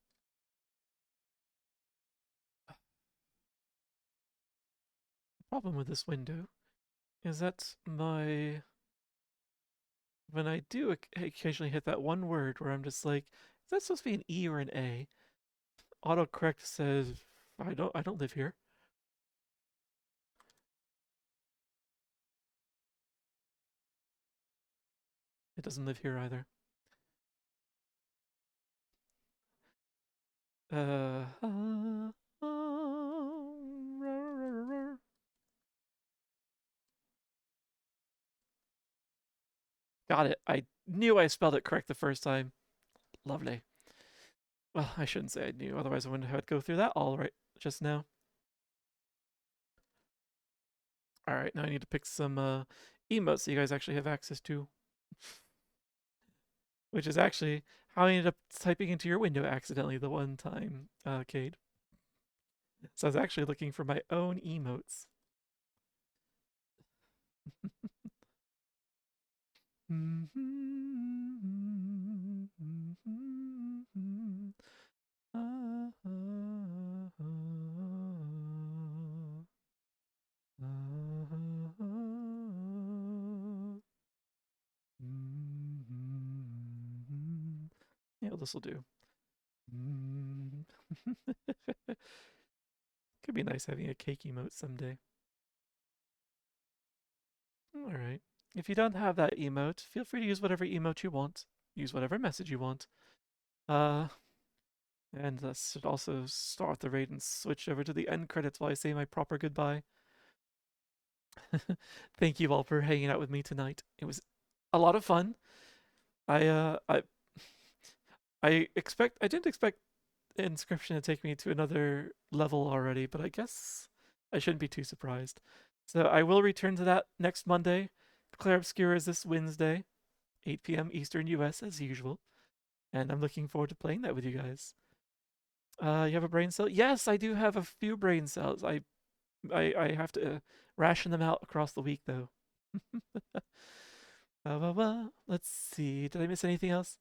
The problem with this window is that when I do occasionally hit that one word where I'm just like, is that supposed to be an E or an A? Autocorrect says I don't live here. It doesn't live here either. Got it. I knew I spelled it correct the first time. Lovely. Well, I shouldn't say I knew, otherwise I wouldn't have to go through that all right just now. All right, now I need to pick some emotes that you guys actually have access to. Which is actually how I ended up typing into your window accidentally the one time, Cade. So I was actually looking for my own emotes. Yeah, this will do. Could be nice having a cake emote someday. All right. If you don't have that emote, feel free to use whatever emote you want. Use whatever message you want. And this should also start the raid and switch over to the end credits while I say my proper goodbye. Thank you all for hanging out with me tonight. It was a lot of fun. I didn't expect Inscryption to take me to another level already, but I guess I shouldn't be too surprised. So I will return to that next Monday. Claire Obscura is this Wednesday, 8 p.m. Eastern US as usual. And I'm looking forward to playing that with you guys. You have a brain cell? Yes, I do have a few brain cells. I have to ration them out across the week though. Let's see. Did I miss anything else?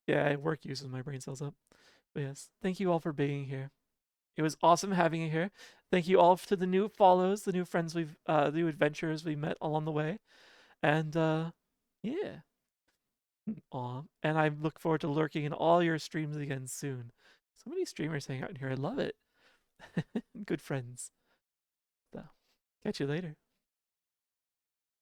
Yeah, work uses my brain cells up. But yes, thank you all for being here. It was awesome having you here. Thank you all to the new follows, the new friends the new adventurers we met along the way. And yeah. Aw. And I look forward to lurking in all your streams again soon. So many streamers hang out in here. I love it. Good friends. So, catch you later.